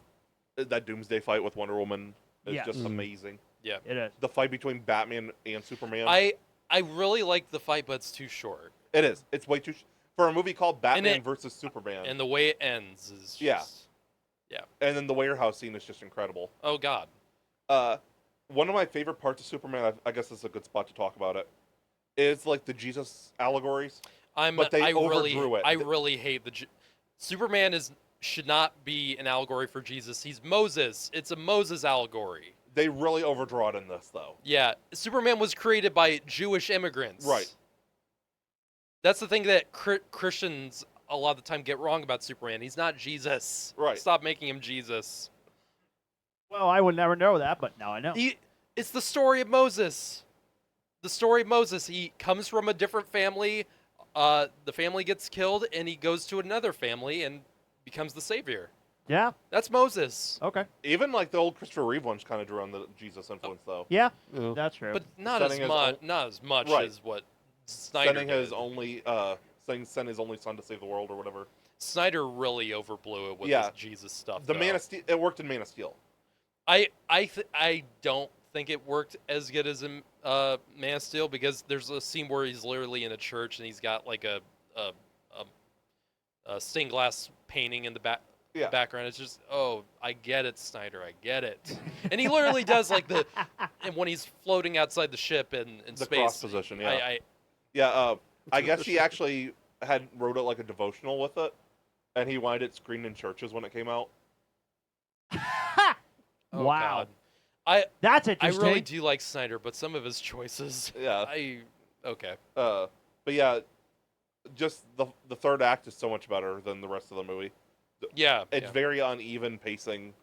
that Doomsday fight with Wonder Woman is Yes. just Mhm. amazing. Yeah. It is. The fight between Batman and Superman. I really like the fight, but it's too short. It is. It's way too for a movie called Batman it- versus Superman. And the way it ends is just, Yeah. And then the warehouse scene is just incredible. Oh God. One of my favorite parts of Superman, I guess this is a good spot to talk about it, is like the Jesus allegories. But they overdrew it. I really hate Superman should not be an allegory for Jesus. He's Moses. It's a Moses allegory. They really overdraw it in this, though. Yeah, Superman was created by Jewish immigrants. Right. That's the thing that Christians a lot of the time get wrong about Superman. He's not Jesus. Right. Stop making him Jesus. Well, I would never know that, but now I know. It's the story of Moses. The story of Moses. He comes from a different family. The family gets killed, and he goes to another family and becomes the savior. Yeah. That's Moses. Okay. Even like the old Christopher Reeve ones kind of drew on the Jesus influence, though. Yeah. Yeah. That's true. But not Sending as his much. own- Not as much Right. as what Snyder Sending did. his only, send his only son to save the world or whatever. Snyder really overblew it with Yeah. his Jesus stuff. The though. Man of Steel, it worked in Man of Steel. I don't think it worked as good as in Man of Steel, because there's a scene where he's literally in a church and he's got like a stained glass painting in the Yeah. background. It's just, oh, I get it, Snyder, I get it. And he literally does like and when he's floating outside the ship in The space. cross position, yeah. I Yeah, I guess he actually wrote it like a devotional with it, and he wanted it screened in churches when it came out. oh, Wow. God. That's I interesting. really do like Snyder, but some of his choices, Yeah. okay. But yeah, just the third act is so much better than the rest of the movie. Yeah. It's yeah. very uneven pacing.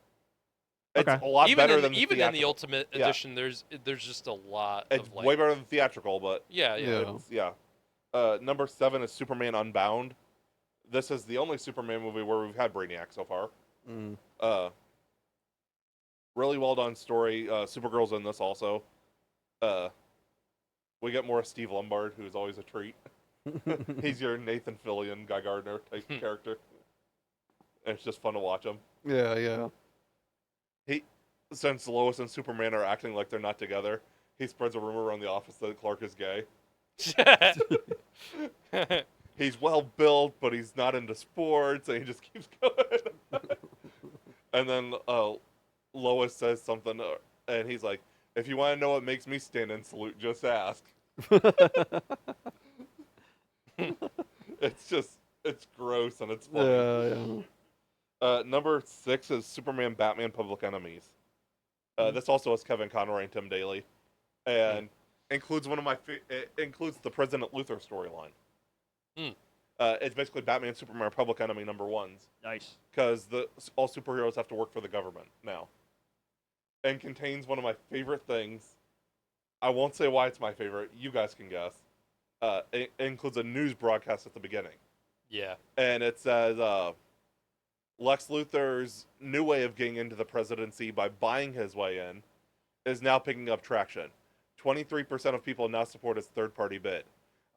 It's Okay. a lot even better in, than the even in the theatrical. Ultimate Yeah. Edition, there's just a lot It's of like way better than theatrical, but yeah. Yeah. number 7 is Superman Unbound. This is the only Superman movie where we've had Brainiac so far. Mm. Really well done story. Supergirl's in this also. We get more Steve Lombard, who's always a treat. He's your Nathan Fillion, Guy Gardner type character. And it's just fun to watch him. Yeah. Since Lois and Superman are acting like they're not together, he spreads a rumor around the office that Clark is gay. He's well built, but he's not into sports, and he just keeps going. And then Lois says something, and he's like, "If you want to know what makes me stand and salute, just ask." It's gross and it's funny. Yeah. Number 6 is Superman Batman Public Enemies. This also has Kevin Conroy and Tim Daly, and includes it includes the President Luthor storyline. It's basically Batman Superman Public Enemy number 1s. Nice. Because all superheroes have to work for the government now. And contains one of my favorite things. I won't say why it's my favorite. You guys can guess. It includes a news broadcast at the beginning. Yeah. And it says, Lex Luthor's new way of getting into the presidency by buying his way in is now picking up traction. 23% of people now support his third-party bid.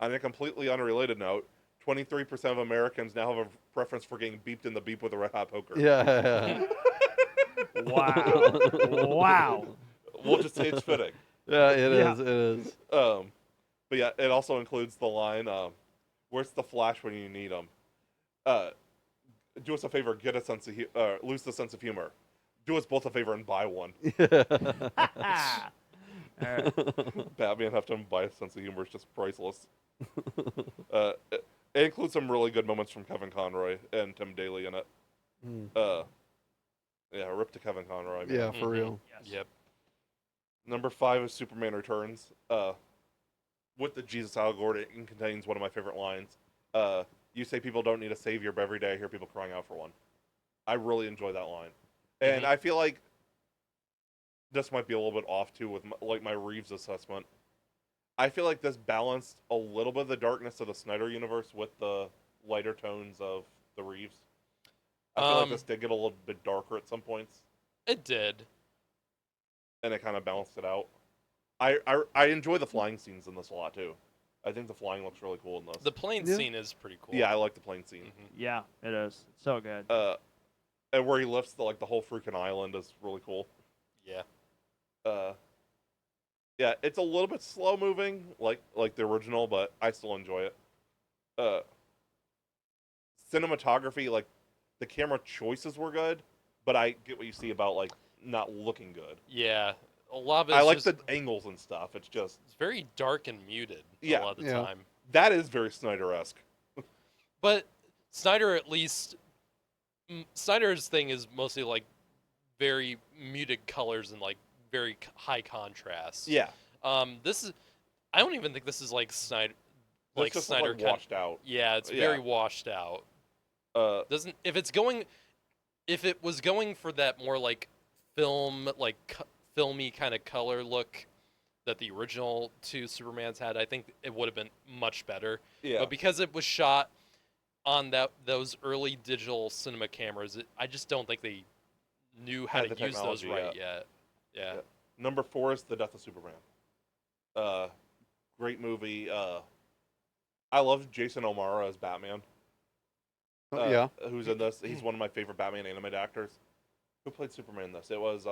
On a completely unrelated note, 23% of Americans now have a preference for getting beeped in the beep with a red hot poker. Yeah. Wow. Wow. We'll just say it's fitting. Yeah, it Yeah. is. It is. But yeah, it also includes the line, "Where's the Flash when you need him? Do us a favor, get a sense of lose the sense of humor. Do us both a favor and buy one." All right. Batman have to buy a sense of humor is just priceless. It includes some really good moments from Kevin Conroy and Tim Daly in it. Yeah, rip to Kevin Conroy. Man. Yeah, for real. Yes. Yep. Number 5 is Superman Returns. With the Jesus allegory, it contains one of my favorite lines. You say people don't need a savior, but every day I hear people crying out for one. I really enjoy that line. And I feel like this might be a little bit off, too, with my Reeves assessment. I feel like this balanced a little bit of the darkness of the Snyder universe with the lighter tones of the Reeves. I feel like this did get a little bit darker at some points. It did. And it kind of balanced it out. I enjoy the flying scenes in this a lot, too. I think the flying looks really cool in this. The plane scene is pretty cool. Yeah, I like the plane scene. Yeah, it is. It's so good. And where he lifts the whole freaking island is really cool. Yeah. Yeah, it's a little bit slow moving, like the original, but I still enjoy it. Cinematography, like the camera choices were good, but I get what you see about not looking good. Yeah. A lot of it. I like the angles and stuff. It's very dark and muted Yeah. a lot of the time. That is very Snyder-esque. But Snyder, at least, Snyder's thing is mostly very muted colors and very high contrast. Yeah. This is. I don't even think this is Snyder. It's just Snyder washed out. Yeah, it's very washed out. Doesn't if it was going for that more film filmy kind of color look that the original 2 Supermans had, I think it would have been much better. Yeah. But because it was shot on those early digital cinema cameras, I just don't think they knew how Had to the use those technology right yet. Yeah. Number 4 is The Death of Superman. Great movie. I love Jason O'Mara as Batman. Yeah. Who's in this? He's one of my favorite Batman animated actors. Who played Superman in this? It was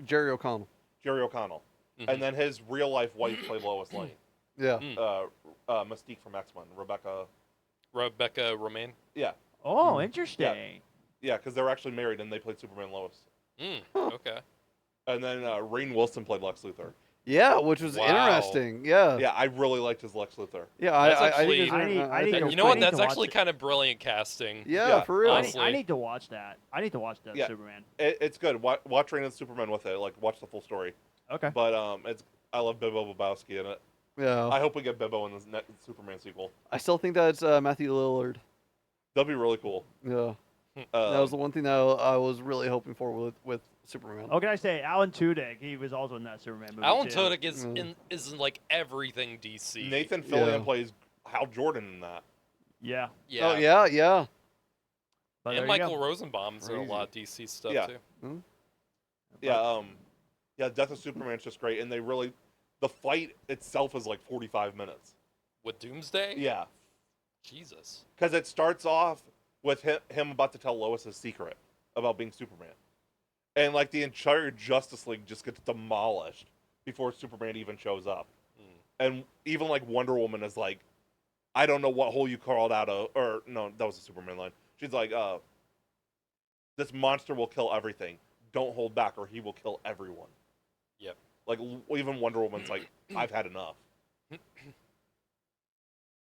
Jerry O'Connell. Jerry O'Connell, Mhm. and then his real life wife played Lois Lane. Yeah. Mystique from X-Men, Rebecca. Rebecca Romaine. Yeah, Oh, Hmm. interesting. yeah, because they were actually married and they played Superman and Lois. Okay. And then Rainn Wilson played Lex Luthor. Yeah, which was Wow. interesting. Yeah. Yeah, I really liked his Lex Luthor. Yeah, That's I actually- think I need- I need think to- And it you know was what? I need That's to watch actually it. kind of brilliant casting. Yeah, Yeah, for real. honestly. I need to watch that. I need to watch that Yeah. Superman. It's good. Watch Reign of the Superman with it. Like, watch the full story. Okay. But I love Bibbo Lebowski in it. Yeah. I hope we get Bibbo in the Superman sequel. I still think that's Matthew Lillard. That'd be really cool. Yeah. That was the one thing that I was really hoping for with Superman. Oh, can I say Alan Tudyk? He was also in that Superman movie. Alan too. Tudyk is Mm. in like everything DC. Nathan Fillion Yeah. plays Hal Jordan in that. Yeah. Yeah. Oh yeah, yeah. But there And you go. Michael Rosenbaum's in a Crazy. lot of DC stuff Yeah. too. Yeah, Death of Superman's just great, and the fight itself is like 45 minutes. With Doomsday? Yeah, Jesus. because it starts off with him about to tell Lois his secret about being Superman, and like the entire Justice League just gets demolished before Superman even shows up, and even like Wonder Woman is like, I don't know what hole you crawled out of, or no, that was a Superman line. She's like, this monster will kill everything. Don't hold back, or he will kill everyone. Yep. Like even Wonder Woman's like, I've had enough.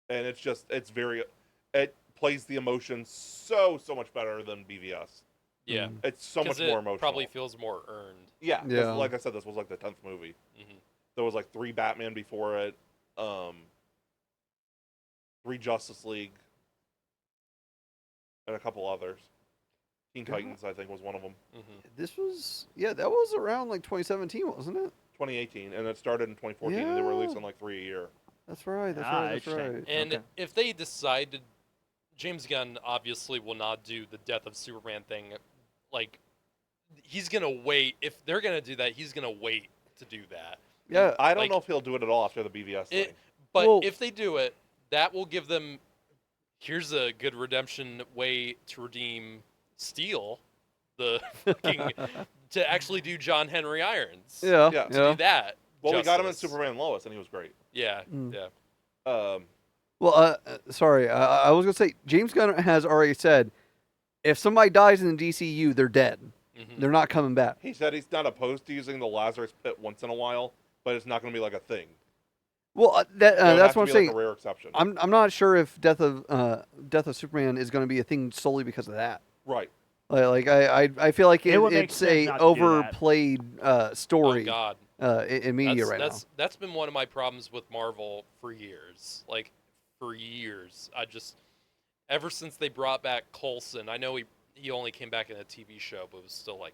And it plays the emotion so much better than BVS. Yeah. It's so much 'Cause it more emotional. probably feels more earned. Yeah, 'cause Yeah. like I said, this was like the 10th movie. Mhm. There was like 3 Batman before it, 3 Justice League, and a couple others. Teen Titans, I think, was one of them. Mhm. That was around like 2017, wasn't it? 2018, and it started in 2014. And they were Yeah. releasing like 3 a year. That's right. That's Ah, right. That's interesting. right. And Okay. if they decided, James Gunn obviously will not do the Death of Superman thing. Like, he's gonna wait. If they're gonna do that, he's gonna wait to do that. Yeah. I don't Like- know if he'll do it at all after the BVS thing. But Well- if they do it, that will give them. Here's a good redemption way to redeem Steel, the fucking to actually do John Henry Irons. Yeah. Yeah. To do that. Well, we got him in justice. Superman and Lois, and he was great. Yeah. Mm. Yeah. Well, sorry. I was gonna say James Gunn has already said, if somebody dies in the DCU, they're dead. Mhm. They're not coming back. He said he's not opposed to using the Lazarus Pit once in a while, but it's not going to be like a thing. Well, It would that's have to what I'm be saying. Like a rare exception. I'm not sure if Death of Superman is going to be a thing solely because of that. Right. Like I feel like It would make it's sense a not to do that. overplayed Oh story God. in media right That's been one of my problems with Marvel for years. Like, for years. Ever since they brought back Coulson, I know he only came back in a TV show, but it was still like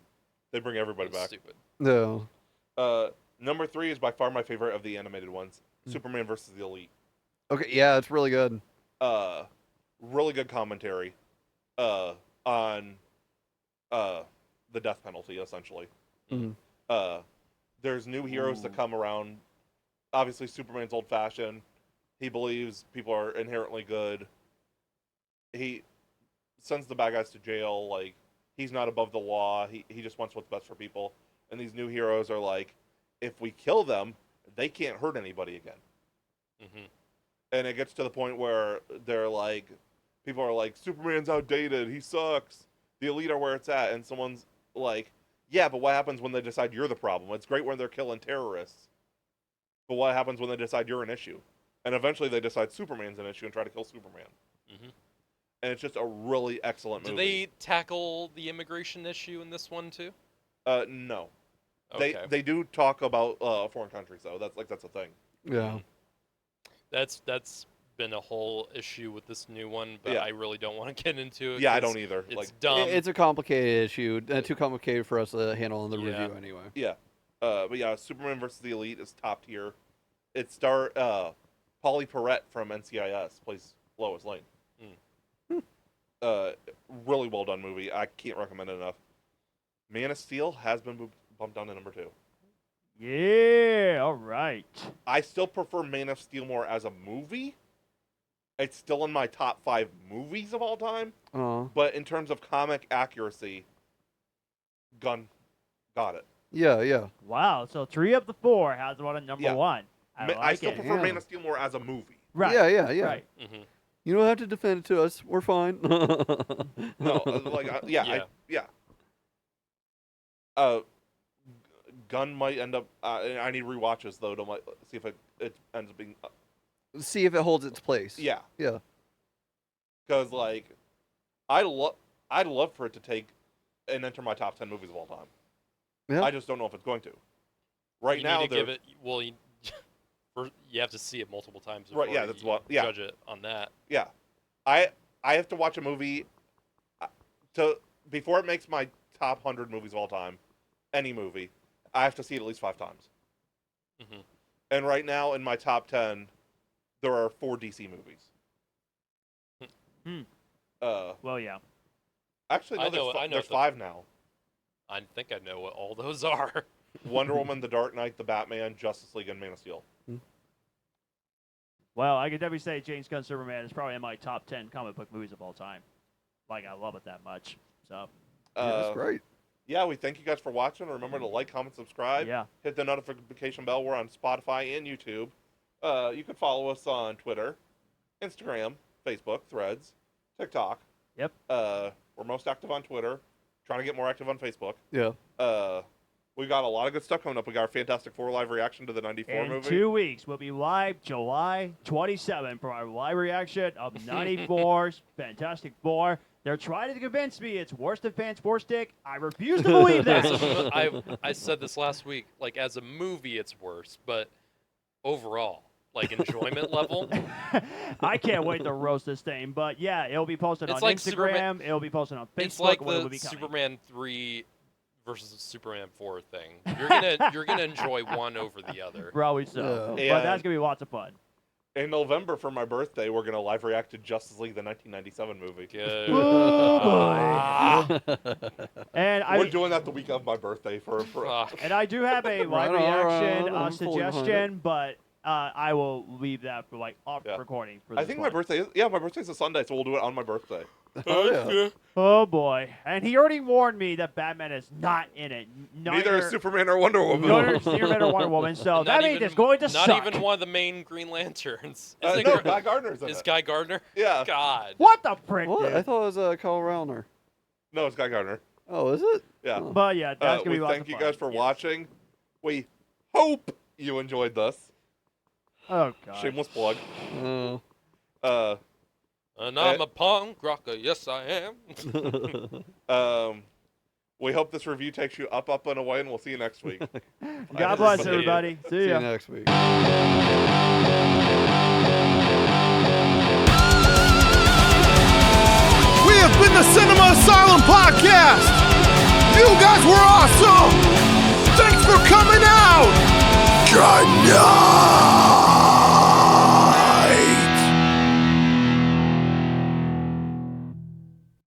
They bring everybody back. stupid. now. No. Number 3 is by far my favorite of the animated ones. Superman versus the Elite. Okay, yeah, it's really good. Really good commentary on the death penalty, essentially. Mhm. There's new heroes that come around. Obviously, Superman's old-fashioned. He believes people are inherently good. He sends the bad guys to jail. Like, he's not above the law. He just wants what's best for people. And these new heroes are like, if we kill them, they can't hurt anybody again. Hmm. And it gets to the point where they're like, people are like, Superman's outdated. He sucks. The Elite are where it's at. And someone's like, yeah, but what happens when they decide you're the problem? It's great when they're killing terrorists. But what happens when they decide you're an issue? And eventually they decide Superman's an issue and try to kill Superman. Hmm. And it's just a really excellent Do movie. they tackle the immigration issue in this one too? No. Okay. They do talk about foreign countries, though. That's a thing. Yeah. That's been a whole issue with this new one, but Yeah. I really don't want to get into it. Yeah, I 'cause don't either. It's Like, dumb. It's a complicated issue. Too complicated for us to handle in the Yeah. review anyway. yeah. But yeah, Superman versus the Elite is top tier. It star Polly Perrette from NCIS plays Lois Lane. Really well done movie. I can't recommend it enough. Man of Steel has been bumped down to number 2. Yeah. All right. I still prefer Man of Steel more as a movie. It's still in my top 5 movies of all time. Oh. But in terms of comic accuracy, Gunn got it. Yeah. Wow. So 3 of the 4 has one at number Yeah. 1. I like still it. prefer Man Yeah. of Steel more as a movie. Right. Yeah. Right. Mm-hmm. You don't have to defend it to us. We're fine. No, Gunn might end up. I need rewatches though to see if it ends up being. See if it holds its place. Yeah, Yeah. because like, I'd love for it to take and enter my top 10 movies of all time. Yeah. I just don't know if it's going to. Right You now, need to give it. Well, you have to see it multiple times. Right, yeah, before that's you what- yeah. Judge it on that. Yeah, I have to watch a movie before it makes my top 100 movies of all time. Any movie, I have to see it at least 5 times. Mm-hmm. And right now, in my top 10, there are 4 DC movies. Well, yeah. Actually, no, I know there's the- 5 now. I think I know what all those are. Wonder Woman, The Dark Knight, The Batman, Justice League, and Man of Steel. Well, I could definitely say James Gunn Superman is probably in my top 10 comic book movies of all time. Like, I love it that much. So, Yeah, that's great. Yeah, we thank you guys for watching. Remember to like, comment, subscribe. yeah. Hit the notification bell. We're on Spotify and YouTube. You can follow us on Twitter, Instagram, Facebook, Threads, TikTok. Yep. We're most active on Twitter. Trying to get more active on Facebook. Yeah. We got a lot of good stuff coming up. We got our Fantastic Four live reaction to the '94 In movie. 2 weeks, we'll be live July 27th for our live reaction of 94's Fantastic Four. They're trying to convince me it's worse than Fantastic. I refuse to believe that. I said this last week. Like, as a movie, it's worse, but overall, like enjoyment level, I can't wait to roast this thing. But yeah, it'll be posted It's on like Instagram. It'll be posted on Facebook. it's like when it will the be coming. Superman 3 versus Superman 4 thing. You're gonna enjoy one over the other. Probably so. Yeah. But that's going to be lots of fun. In November, for my birthday, we're going to live react to Justice League, the 1997 movie. Good. And We're doing that the week of my birthday for Fuck. And I do have a live Right on, reaction right on. I'm fully behind suggestion, but I will leave that for off Yeah. recording. For I this think one. my birthday my birthday's a Sunday, so we'll do it on my birthday. Oh, yeah. Oh boy! And he already warned me that Batman is not in it. Neither is Superman or Wonder Woman. Neither is Superman or Wonder Woman. So Not that means even- it's going to Not suck. even one of the main Green Lanterns. No, Guy Gardner's in Is it. Guy Gardner? Yeah. God. What the frick, What? dude? I thought it was Kyle Rauner. No, it's Guy Gardner. Oh, is it? Yeah. Oh. But yeah, that's gonna We be lots thank of you fun. guys for Yes. watching. We hope you enjoyed this. Oh god. Shameless plug. Oh. And I'm a punk rocker. Yes, I am. We hope this review takes you up, and away, and we'll see you next week. God bless See ya. everybody. See See ya. you next week. We have been the Cinema Asylum Podcast. You guys were awesome. Thanks for coming out. Good night.